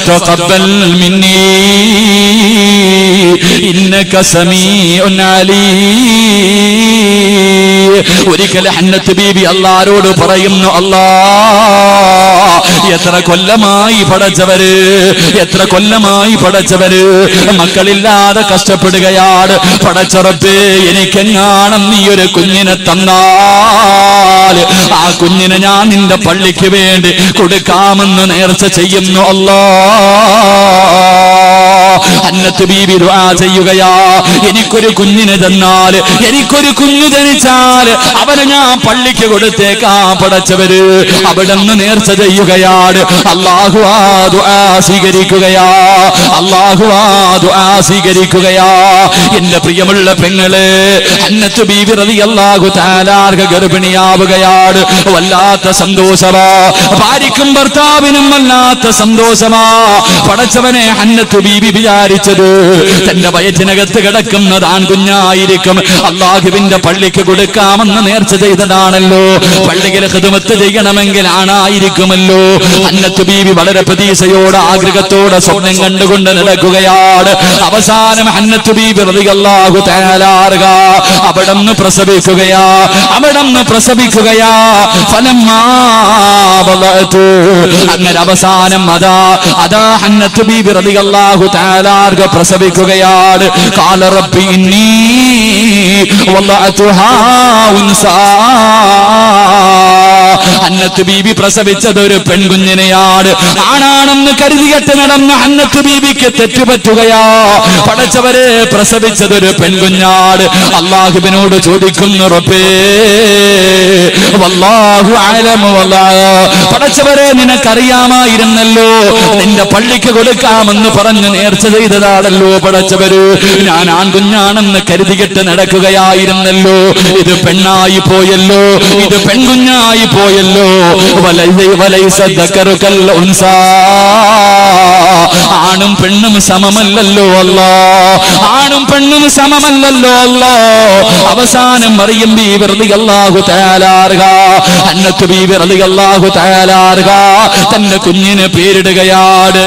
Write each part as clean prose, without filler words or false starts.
തഖബ്ബൽ മിന്നി ഇന്നക സമീഉൻ അലീം. ഒരിക്കൽ ഹന്നത്ത് ബീബി അല്ലാഹുവോട് പറയുന്നു, അല്ലാഹ് എത്ര കൊല്ലമായി പടച്ചവര്, എത്ര കൊല്ലമായി പടച്ചവര് മക്കളില്ലാതെ കഷ്ടപ്പെടുകയാണ്. പടച്ചറപ്പേ, എനിക്കെങ്ങാണം നീ ഒരു കുഞ്ഞിനെ തന്നാൽ ആ കുഞ്ഞിനെ ഞാൻ നിന്റെ പള്ളിക്ക് വേണ്ടി കൊടുക്കാമെന്ന് നേർച്ച ചെയ്യുന്നു അല്ലാഹ്. ഹന്നത്ത് ബീബി ദുആ ചെയ്യുകയാ, എനിക്കൊരു കുഞ്ഞിനെ തന്നാൽ, എനിക്കൊരു കുഞ്ഞു ജനിച്ചാൽ അവനെ ഞാൻ പള്ളിക്ക് കൊടുത്തേക്കാം പടച്ചവര്. അവിടെ നിന്ന് നേർച്ച ചെയ്യുകയാണ്. അല്ലാഹു ആ ദുആ സ്വീകരിക്കുകയാ, അല്ലാഹു ആ ദുആ സ്വീകരിക്കുകയാ. എന്റെ പ്രിയമുള്ള പെങ്ങളെ, ഹന്നത്ത് ബീബി റളിയല്ലാഹു തആല ഗർഭിണിയാവുകയാണ്. വല്ലാത്ത സന്തോഷമാ, ഭാര്യയ്ക്കും ഭർത്താവിനും വല്ലാത്ത സന്തോഷമാ. പടച്ചവനെ, ഹന്നത്ത് ബീബി വിചാരിച്ചത് തന്റെ വയറ്റിനകത്ത് കിടക്കുന്നത് ആൺകുഞ്ഞായിരിക്കും. അല്ലാഹുവിന്റെ പള്ളിക്ക് കൊടുക്കാമെന്ന് നേർച്ച ചെയ്തതാണല്ലോ. പള്ളിയിൽ ഖിദ്മത്ത് ചെയ്യണമെങ്കിൽ ആണായിരിക്കുമല്ലോ. ഹന്നത്ത് ബീബി വളരെ പ്രതീക്ഷയോടെ ആഗ്രഹത്തോടെ സ്വപ്നം കണ്ടുകൊണ്ട് നടക്കുകയാണ്. അവസാനം ഹന്നത്ത് ബീബി റളിയല്ലാഹു തആല അവിടന്ന് പ്രസവിക്കുകയാ, അവിടന്ന് പ്രസവിക്കുകയാ. ഫലമ്മാ വലഅതു, അങ്ങനെ അവസാനം അതാ ഹന്നത്ത് ബീബി റളിയല്ലാഹു തആല പ്രസവിക്കുകയാണ്. ഖാല റബ്ബി ഇന്നി വലഅതുഹാ ഉൻസാ. ഹന്നത്ത് ബീബി പ്രസവിച്ചത് ഒരു പെൺകുഞ്ഞിനെയാണ്. ആണാണെന്ന് കരുതിയിട്ട് നടന്ന ഹന്നത്ത് ബീബിക്ക് തെറ്റുപറ്റുകയാ. പടച്ചവരെ, പ്രസവിച്ചത് ഒരു പെൺകുഞ്ഞാട്. അല്ലാഹുവിനോട് ചോദിക്കുന്നു, റബ്ബേ വല്ലാഹു അഅലമു പടച്ചവരെ, നിനക്കറിയാമായിരുന്നല്ലോ, നിന്റെ പള്ളിക്ക് കൊടുക്കാമെന്ന് പറഞ്ഞ് നേർച്ച ചെയ്തതാണല്ലോ പടച്ചവര്. ഞാൻ ആൺകുഞ്ഞാണെന്ന് കരുതിയിട്ട് നടക്കുകയായിരുന്നല്ലോ. ഇത് പെണ്ണായി പോയല്ലോ, ഇത് പെൺകുഞ്ഞായി പോയല്ലോ. വലൈസ ദക്കറു കൽ ഉൻസാ, ആണും പെണ്ണും സമമല്ലല്ലോ അല്ലാഹ്, ആണും പെണ്ണും സമമല്ലല്ലോ അല്ലാഹ്. അവസാനം മറിയം ബീബി റളിയല്ലാഹു തആല ഹന്നത്ത് ബീബി റളിയല്ലാഹു തആല തന്റെ കുഞ്ഞിന് പേരിടുകയാണ്,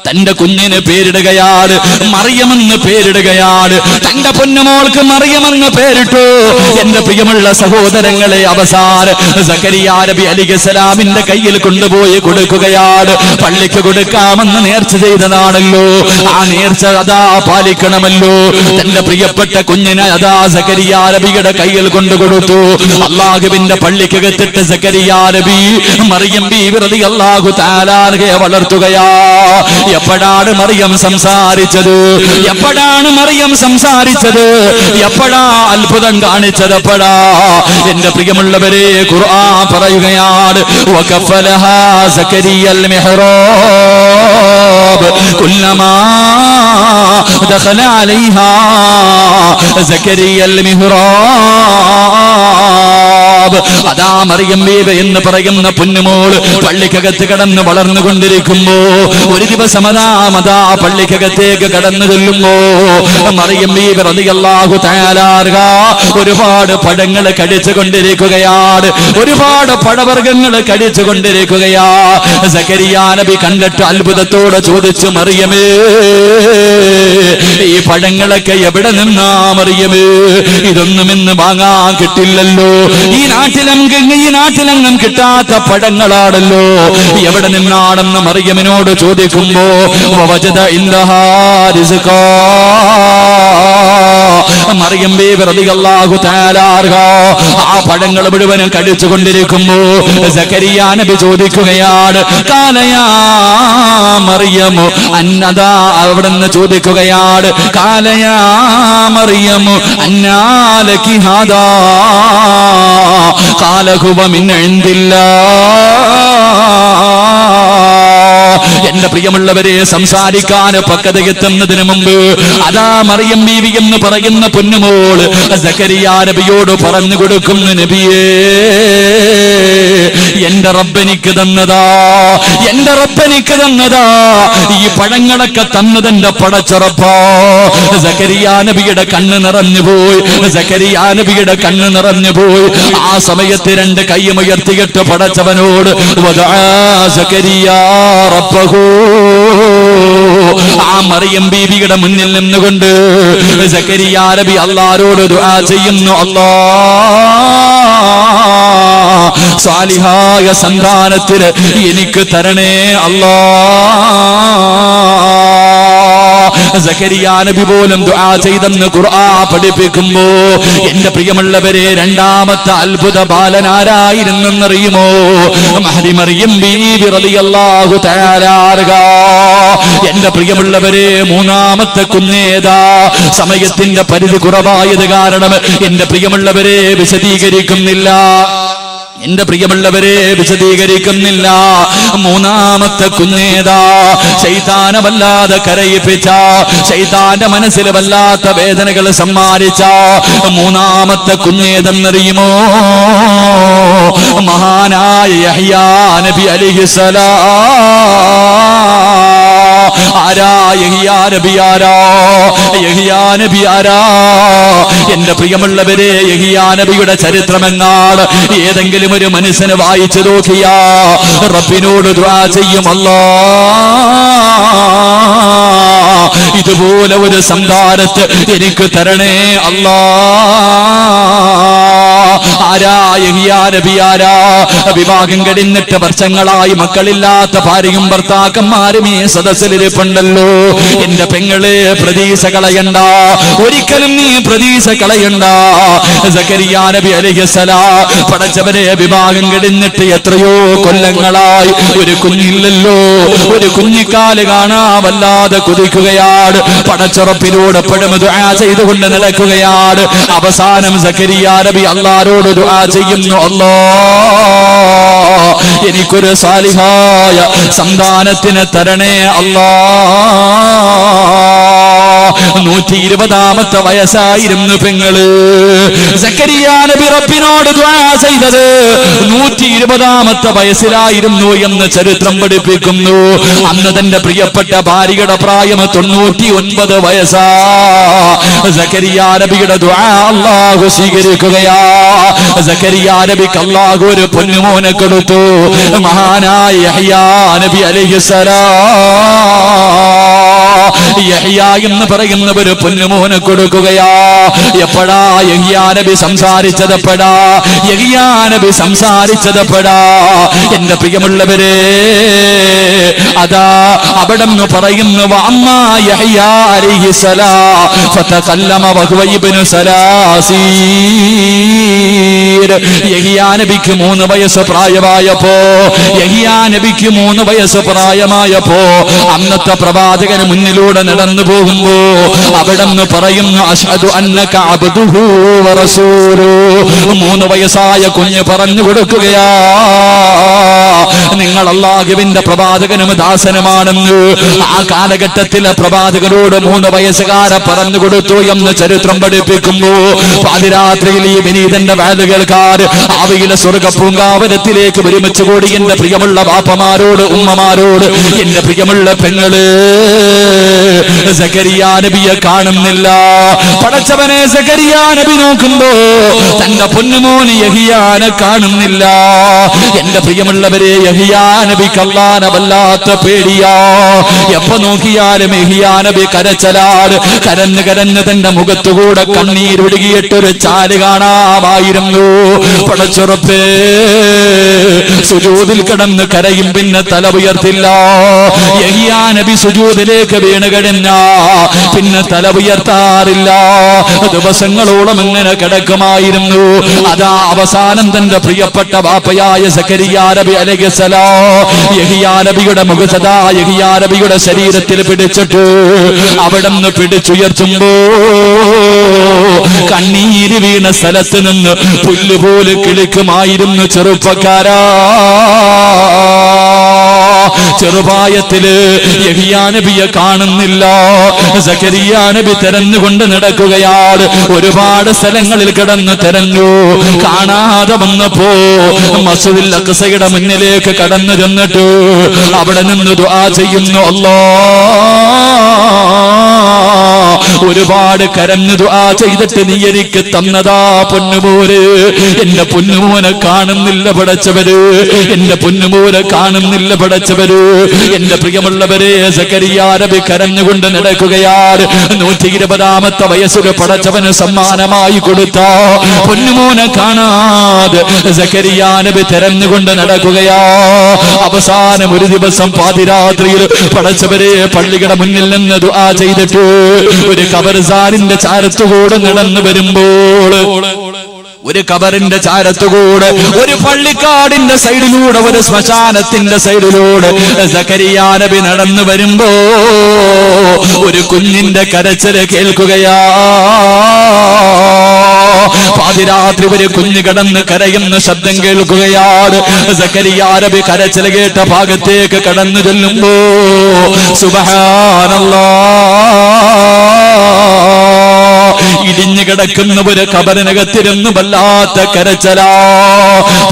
തന്റെ കുഞ്ഞിന് പേരിടുകയാണ്. മറിയമെന്ന് പേരിടുകയാണ്. തന്റെ പൊന്നുമോൾക്ക് മറിയമെന്ന് പേരിട്ടു. എന്റെ പ്രിയമുള്ള സഹോദരങ്ങളെ, അവസാനം സക്കരിയാ നബി അലൈഹിസ്സലാമിന്റെ കയ്യിൽ കൊണ്ടുപോയി കൊടുക്കുകയാണ്. പള്ളിക്ക് കൊടുക്കാമെന്ന് നേർച്ച ചെയ്തതാണല്ലോ. ആ നേർച്ച അതാ പാലിക്കണമല്ലോ. തന്റെ പ്രിയപ്പെട്ട കുഞ്ഞിനെ അതാ സക്കരിയാ നബിയുടെ കയ്യിൽ കൊണ്ടുകൊടുത്തു. അല്ലാഹുവിന്റെ പള്ളിക്കകത്തിട്ട് സക്കരിയാ നബി മറിയം ബീവി റളിയല്ലാഹു തആല വളർത്തുകയാ. എപ്പോഴാണ് മറിയം സംസാരിച്ചത്? എപ്പോഴാണ് മറിയം സംസാരിച്ചത്? എപ്പോഴാ അത്ഭുതം കാണിച്ചത്? എപ്പോഴാ? എന്റെ പ്രിയമുള്ളവരെ, ഖുർആൻ പറയുകയാണ്, വകഫലഹാ സക്കരിയൽ മിഹ്റാബ് കുല്ലമാ ദഖല അലൈഹാ സക്കരിയൽ മിഹ്റാബ്. അതാ മറിയം ബീവി എന്ന് പറയുന്ന പൊന്നുമോള് പള്ളിക്കകത്ത് കടന്ന് വളർന്നുകൊണ്ടിരിക്കുമ്പോ ഒരു ദിവസം അതാ പള്ളിക്കകത്തേക്ക് കടന്നു ചെല്ലുമ്പോ മറിയം ബീവി റളിയല്ലാഹു തആല ഒരുപാട് പഴങ്ങൾ കടിച്ചുകൊണ്ടിരിക്കുകയാണ്, ഒരുപാട് പഴവർഗ്ഗങ്ങൾ കടിച്ചുകൊണ്ടിരിക്കുകയാ. സക്കരിയാ നബി കണ്ടിട്ട് അത്ഭുതത്തോടെ ചോദിച്ചു, മറിയമേ, ഈ പഴങ്ങളൊക്കെ എവിടെ നിന്നാ മറിയമേ? ഇതൊന്നും ഇന്ന് വാങ്ങാൻ കിട്ടില്ലല്ലോ. ഈ നാട്ടിലെങ്ങും കിട്ടാത്ത പഴങ്ങളാണല്ലോ. എവിടെ നിന്നാണെന്ന് മറിയമിനോട് ചോദിക്കുമ്പോ വവജദ ഇൻദഹാ റിസ്ഖാ. മറിയം ബീവി റളിയല്ലാഹു തആല ആ പഴങ്ങൾ മുഴുവനും കടിച്ചുകൊണ്ടിരിക്കുമ്പോ സക്കരിയാ നബി ചോദിക്കുകയാണ്, കാലയാ മറിയമു അന്നദാ. അവിടുന്ന് ചോദിക്കുകയാണ്, കാലയാ മറിയമു അന്നാലകി ഹാദാ. ഖാല ഹുവ മിൻ ഇൻദില്ലാഹ്. എന്റെ പ്രിയമുള്ളവരെ, സംസാരിക്കാൻ പക്വതയെത്തുന്നതിന് മുമ്പ് അതാ മറിയം ബീവി എന്ന് പറയുന്ന പൊന്നുമോള് സക്കരിയാ നബിയോട് പറഞ്ഞു കൊടുക്കുന്നു, നബിയേ, എന്റെ റബ്ബെനിക്ക് തന്നതാ, എന്റെ റബ്ബെനിക്ക് തന്നതാ. ഈ പഴങ്ങളൊക്കെ തന്നതെന്റെ പടച്ചുറപ്പോ. സക്കരിയാ നബിയുടെ കണ്ണ് നിറഞ്ഞുപോയി, സക്കരിയാ നബിയുടെ കണ്ണ് നിറഞ്ഞുപോയി. ആ സമയത്ത് രണ്ട് കൈയും ഉയർത്തിയിട്ട് പടച്ചവനോട് വദഅ സക്കരിയാ റബ്ബഹു ആ മറിയം ബീവിയുടെ മുന്നിൽ നിന്നുകൊണ്ട് സക്കരിയ നബി അല്ലാഹുവോട് ദുആ ചെയ്യുന്നു, അല്ലാഹ് സാലിഹായ സന്താനത്തിന് എനിക്ക് തരണേ അല്ലാഹ്. സക്കരിയ നബി പോലും ദുആ ചെയ്തെന്ന് ഖുർആൻ പഠിപ്പിക്കുമ്പോ എന്റെ പ്രിയമുള്ളവരെ രണ്ടാമത്തെ അത്ഭുത ബാലനാരായിരുന്നെന്നറിയുമോ? മഹദി മറിയം ബീവി റളിയല്ലാഹു തആല അൻഹ. എന്റെ പ്രിയമുള്ളവരെ മൂന്നാമത്തെ കുഞ്ഞേതാ? സമയത്തിന്റെ പരിധി കുറവായത് കാരണം എന്റെ പ്രിയമുള്ളവരെ വിശദീകരിക്കുന്നില്ല. മൂന്നാമത്തെ കുഞ്ഞേതാ? ശൈത്താനെ വല്ലാതെ കരയിപ്പിച്ച, ശൈത്താന്റെ മനസ്സിൽ വല്ലാത്ത വേദനകൾ സമ്മാനിച്ച മൂന്നാമത്തെ കുഞ്ഞേതെന്നറിയുമോ? മഹാനായ യഹ്യാ നബി അലൈഹിസ്സലാം. ആരാ യഹ്യാ നബി? യഹ്യാ നബി ആരാ? എന്റെ പ്രിയമുള്ളവരെ, യഹ്യാ നബിയുടെ ചരിത്രമെങ്ങാട് ഏതെങ്കിലും ഒരു മനുഷ്യന് വായിച്ചു നോക്കിയാ റബ്ബിനോട് ദുആ ചെയ്യും, അല്ലാഹ് ഇതുപോലെ ഒരു സന്താനത്തെ എനിക്ക് തരണേ അല്ലാഹ്. ആരാ യഹ്യാ നബി? ആരാ? വിവാഹം കഴിഞ്ഞിട്ട് വർഷങ്ങളായി മക്കളില്ലാത്ത ഭാര്യയും ഭർത്താക്കന്മാരും ഈ സദസ്സിലിരിപ്പുണ്ടല്ലോ. എന്റെ പെങ്ങളെ, പ്രതീക്ഷ കളയണ്ട, ഒരിക്കലും നീ പ്രതീക്ഷ കളയണ്ട. സക്കരിയ നബി അലൈഹിസ്സലാം പടച്ചവനെ വിവാഹം കഴിഞ്ഞിട്ട് എത്രയോ കൊല്ലങ്ങളായി ഒരു കുഞ്ഞില്ലല്ലോ. ഒരു കുഞ്ഞിക്കാല് കാണാ വല്ലാതെ കുതിക്കുകയാണ്. പടച്ചുറപ്പിനോട് എപ്പോഴും ദുആ ചെയ്തുകൊണ്ട് നടക്കുകയാണ്. അവസാനം സക്കരിയ നബി അല്ലാഹുവോട് ദുആ ചെയ്യുന്നു, അല്ലാഹ് എനിക്കൊരു സാലിഹായ സന്താനത്തിന് തരണേ അല്ലാഹ്. 120ാമത്തെ വയസ്സായിരുന്നു പെങ്ങള്. സക്കരിയ നബി റബ്ബിനോട് ദുആ ചെയ്തത് 120ാമത്തെ വയസ്സിലായിരുന്നു എന്ന് ചരിത്രം പഠിപ്പിക്കുന്നു. അന്ന് തന്റെ പ്രിയപ്പെട്ട ഭാര്യയുടെ പ്രായം 99 വയസ്സാ. സക്കരിയ നബിയുടെ ദുആ അല്ലാഹു സ്വീകരിക്കുകയാ. സക്കരിയ നബിക്ക് അല്ലാഹു ഒരു പൊന്നുമോനെ കൊടുത്തു. മഹാനായ യഹ്യാ നബി അലൈഹിസ്സലാം. യഹ്യാ എന്ന് പറയുന്ന ഒരു പൊന്നുമോനെ കൊടുക്കുകയാ. എപ്പോഴാ യഹ്യാ നബി സംസാരിച്ചതെപ്പോഴാ? യഹ്യാ നബി സംസാരിച്ചതെപ്പോഴാ? എന്റെ പ്രിയമുള്ളവരെ, അതാ അവിടെ നിന്ന് പറയുന്നു, വഅമ്മാ യഹ്യാ അലൈഹിസ്സലാം ഫതകല്ലമ വഹുവ ഇബ്നു സലാസീർ. യഹ്യാ നബിക്ക് 3 വയസ്സ് പ്രായമായപ്പോ, യഹ്യാ നബിക്ക് 3 വയസ്സ് പ്രായമായപ്പോ അന്നത്തെ പ്രവാചകന് മുന്നിലൂടെ നടന്നു പോകുമ്പോ അവിടെ നിന്ന് പറയുന്നു, അശ്ഹദു അന്നക അബ്ദുഹു വറസൂലുഹു. 3 വയസ്സായ കുഞ്ഞ് പറഞ്ഞു കൊടുക്കുകയാ, നിങ്ങൾ അല്ലാഹുവിന്റെ പ്രവാചകനും ദാസനുമാണെന്ന്. ആ കാലഘട്ടത്തിലെ പ്രവാചകരോട് 3 വയസ്സുകാരെ പറഞ്ഞു കൊടുത്തു എന്ന് ചരിത്രം പഠിപ്പിക്കുന്നു. പാതിരാത്രിയിൽ ഈ വിനീതന്റെ വാലുകൾക്കാർ ആവിയിലെ സ്വർഗ പൂങ്കാവനത്തിലേക്ക് ഒരുമിച്ച് കൂടി എന്റെ പ്രിയമുള്ള ബാപ്പമാരോട്, ഉമ്മമാരോട്, എന്റെ പ്രിയമുള്ള പെങ്ങള്, സക്കരിയ നബിയെ കാണുന്നില്ല. പടച്ചവനെ, സക്കരിയ നബി നോക്കുമ്പോ തന്റെ പൊന്നുമോന് യഹ്യാനെ കാണുന്നില്ല. എന്റെ പ്രിയമുള്ളവരെ, യഹ്യാ നബിക്ക് അല്ലാഹുവിനെ വല്ലാത്ത പേടിയാ. എപ്പോ നോക്കിയാലും യഹ്യാ നബി കരച്ചലാണ്. കരഞ്ഞ് കരഞ്ഞ് തന്റെ മുഖത്തുകൂടെ കണ്ണീരൊഴുകിയിട്ടൊരു ചാല് കാണാമായിരുന്നു. പടച്ചുറപ്പേ, സുജൂദിൽ കിടന്ന് കരയും, പിന്നെ തല ഉയർത്തില്ല. യഹ്യാ നബി സുജൂദിലേക്ക് വീണ് കഴിഞ്ഞ പിന്നെ തല ഉയർത്താറില്ല. ദിവസങ്ങളോളം ഇങ്ങനെ കിടക്കുമായിരുന്നു. അതാ അവസാനം തന്റെ പ്രിയപ്പെട്ട ബാപ്പയായ സക്കരിയ നബി അലൈഹിസ്സലാം യഹ്യാ നബിയുടെ മുഖസദാ യഹ്യാ നബിയുടെ ശരീരത്തിൽ പിടിച്ചിട്ട് അവിടെ നിന്ന് പിടിച്ചുയർത്തുമ്പോ കണ്ണീര് വീണ സ്ഥലത്ത് നിന്ന് പുല്ലുപോലെ കിളിക്കുമായിരുന്നു. ചെറുപ്പക്കാരാ, ചെറുപ്രായത്തില് യഹ്യാ നബിയെ കാണുന്നില്ല. സക്കരിയ നബി തെരഞ്ഞുകൊണ്ട് നടക്കുകയാണ്. ഒരുപാട് സ്ഥലങ്ങളിൽ കിടന്ന് തെരഞ്ഞു, കാണാതെ വന്നപ്പോ മസ്ജിദുൽ അഖ്സയുടെ മുന്നിലേക്ക് കടന്നു ചെന്നിട്ട് അവിടെ നിന്ന് ദുആ ചെയ്യുന്നു, അല്ലാഹ് ഒരുപാട് കരഞ്ഞു ദുആ ചെയ്തിട്ട് നീ എനിക്ക് തന്നതാ പൊന്നുമോര്. എന്റെ പൊന്നുമോനെ കാണുന്നില്ല പടച്ചവര്, എന്റെ പൊന്നുമോനെ കാണുന്നില്ല പടച്ചവര്. എന്റെ പ്രിയമുള്ളവരെ, സക്കരിയാ നബി കരഞ്ഞുകൊണ്ട് നടക്കുകയാണ്. 120ാമത്തെ വയസ്സിൽ പടച്ചവന് സമ്മാനമായി കൊടുത്ത പൊന്നുമോനെ കാണാതെ സക്കരിയാ നബി തെരഞ്ഞുകൊണ്ട് നടക്കുകയാ. അവസാനം ഒരു ദിവസം പാതിരാത്രിയിൽ പടച്ചവരെ പള്ളിയുടെ മുന്നിൽ നിന്ന് ദുആ ചെയ്തിട്ട് ഒരു ഖബർസാനിന്റെ ചാരത്തുകൂടെ നടന്നു വരുമ്പോൾ, ഒരു ഖബറിന്റെ ചാരത്തുകൂടെ, ഒരു പള്ളിക്കാടിന്റെ സൈഡിലൂടെ, ഒരു ശ്മശാനത്തിന്റെ സൈഡിലൂടെ സക്കരിയാ നബി നടന്നു വരുമ്പോ ഒരു കുഞ്ഞിന്റെ കരച്ചിൽ കേൾക്കുകയാ. പാതിരാത്രി ഒരു കുഞ്ഞ് കിടന്ന് കരയുന്ന ശബ്ദം കേൾക്കുകയാണ്. സക്കരിയാ നബി കരച്ചിൽ കേട്ട ഭാഗത്തേക്ക് കടന്നു ചെല്ലുമ്പോ സുബ്ഹാനല്ലാഹ്, ഇടിഞ്ഞു കിടക്കുന്ന ഒരു ഖബറിനകത്തിരുന്ന് വല്ലാത്ത കരച്ചിലാ.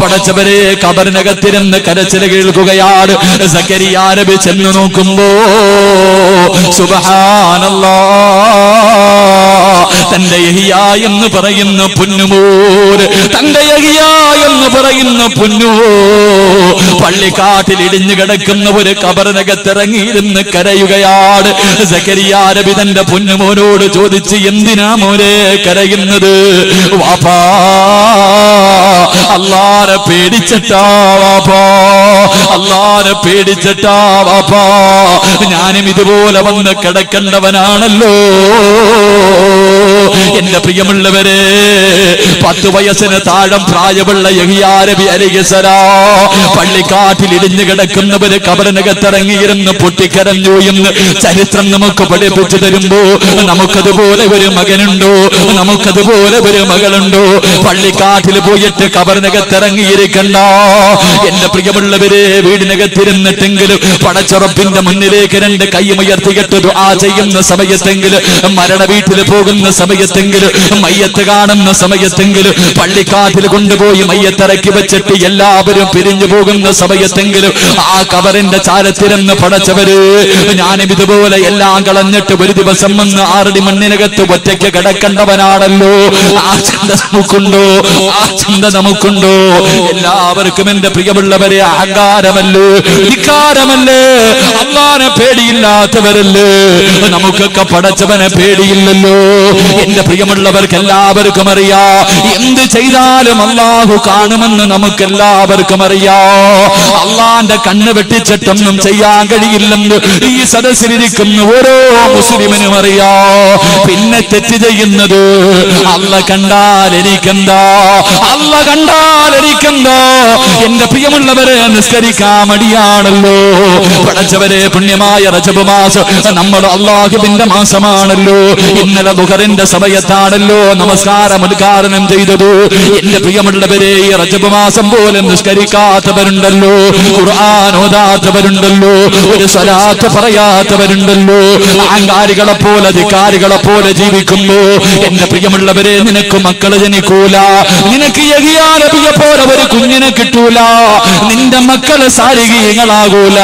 പടച്ചവരെ, ഖബറിനകത്തിരുന്ന് കരച്ചിൽ കേൾക്കുകയാണ്. സക്കരിയാ നബി ചെന്ന് നോക്കുമ്പോ സുബ്ഹാനല്ലാഹ്, തന്റെ യഹിയാ എന്ന് പറയുന്ന പൊന്നുമോര്, തന്റെ യഹിയാ എന്ന് പറയുന്ന പൊന്നോ പള്ളിക്കാട്ടിൽ ഇടിഞ്ഞു കിടക്കുന്ന ഒരു ഖബറിനകത്തിറങ്ങിയിരുന്ന് കരയുകയാണ്. സക്കരിയാ നബി തന്റെ പൊന്നുമോനോട് ചോദിച്ച്, എന്തിനാ മോനെ കരയുന്നത്? വാപ്പാ, അല്ലാഹനെ പേടിച്ചിട്ടാ വാപ്പാ, അല്ലാഹനെ പേടിച്ചിട്ടാ വാപ്പാ. ഞാനും ഇതുപോലെ വന്ന് കിടക്കേണ്ടവനാണല്ലോ. എന്റെ പ്രിയമുള്ളവരെ, 10 വയസ്സിന് താഴെ പ്രായമുള്ള യഹിയാ നബി അലൈഹിസ്സലാം പള്ളിക്കാട്ടിൽ ഇടിഞ്ഞു കിടക്കുന്നവര് ഖബറിനകത്തിറങ്ങിയിരുന്ന് പൊട്ടിക്കരഞ്ഞു എന്ന് ചരിത്രം നമുക്ക് പഠിപ്പിച്ചു തരുമ്പോ, നമുക്കതുപോലെ ഒരു മകനുണ്ടോ? നമുക്കതുപോലെ ഒരു മകളുണ്ടോ? പള്ളിക്കാട്ടിൽ പോയിട്ട് ഖബറിനകത്തിറങ്ങിയിരിക്കണ്ട. എന്റെ പ്രിയമുള്ളവരെ, വീടിനകത്തിരുന്നിട്ടെങ്കിലും പടച്ചുറപ്പിന്റെ മുന്നിലേക്ക് 2 കൈയുയർത്തിയിട്ട് ദുആ ചെയ്യുന്ന സമയത്തെങ്കിലും, മരണ വീട്ടിൽ പോകുന്ന സമയത്തെങ്കിലും, മയ്യത്ത് കാണുന്ന സമയത്തെങ്കിലും, പള്ളിക്കാട്ടിൽ കൊണ്ടുപോയി മയ്യത്തിറക്കി വെച്ചിട്ട് എല്ലാവരും പിരിഞ്ഞു പോകുന്ന സമയത്തെങ്കിലും ആ ഖബറിന്റെ ചാരത്തിരുന്ന് പടച്ചവര്, ഞാനും ഇതുപോലെ എല്ലാം കളഞ്ഞിട്ട് ഒരു ദിവസം വന്ന് 6 മണ്ണിനകത്ത് ഒറ്റയ്ക്ക് കിടക്കേണ്ടവനാണല്ലോ. ആ ചിന്ത നമുക്കുണ്ടോ? ആ ചിന്ത നമുക്കുണ്ടോ? എല്ലാവർക്കും എന്റെ പ്രിയമുള്ളവരെ അഹങ്കാരമല്ലേ, വികാരമല്ലേ, അല്ലാഹനെ പേടിയില്ലാത്തവരല്ലേ. നമുക്കൊക്കെ പടച്ചവനെ പേടിയില്ലല്ലോ. എന്റെ പ്രിയമുള്ളവർക്ക് എല്ലാവർക്കും അറിയാ, എന്ത് ചെയ്താലും അല്ലാഹു കാണുമെന്ന് നമുക്കെല്ലാവർക്കും അറിയാ. അള്ളാന്റെ കണ്ണ് വെട്ടിച്ചിട്ടൊന്നും ചെയ്യാൻ കഴിയില്ലെന്ന് ഈ സദസ്സിലിരിക്കുന്ന ഓരോ മുസ്ലിമിനും അറിയാ. പിന്നെ തെറ്റ് ചെയ്യുന്നത് അല്ല കണ്ടാൽ എനിക്കെന്താ, അല്ല കണ്ടാൽ എനിക്കെന്താ. എന്റെ പ്രിയമുള്ളവരെ, നിസ്കരിക്കാൻ മടിയാണല്ലോ. പടച്ചവരെ, പുണ്യമായ റജബ് മാസം നമ്മുടെ അല്ലാഹുവിന്റെ മാസമാണല്ലോ. ഇന്നലെ ദുഹറിന്റെ സമയത്താണല്ലോ നമസ്കാരം ഉദ്ഘാടനം ചെയ്തത്. എന്റെ പ്രിയമുള്ളവരെ, ഈ റജബ് മാസം പോലും നിസ്കരിക്കാത്തവരുണ്ടല്ലോ, ഖുർആൻ ഓതാത്തവരുണ്ടല്ലോ, ഒരു സ്വലാത്ത് പറയാത്തവരുണ്ടല്ലോ. അഹങ്കാരികളെ പോലെ, ധിക്കാരികളെ പോലെ ജീവിക്കുമ്പോ എന്റെ പ്രിയമുള്ളവരെ, നിനക്ക് മക്കള് ജനിക്കൂല, നിനക്ക് യഹിയാ നബിയെ പോലെ ഒരു കുഞ്ഞിനെ കിട്ടൂല, നിന്റെ മക്കള് സാരികീയങ്ങളാകൂല.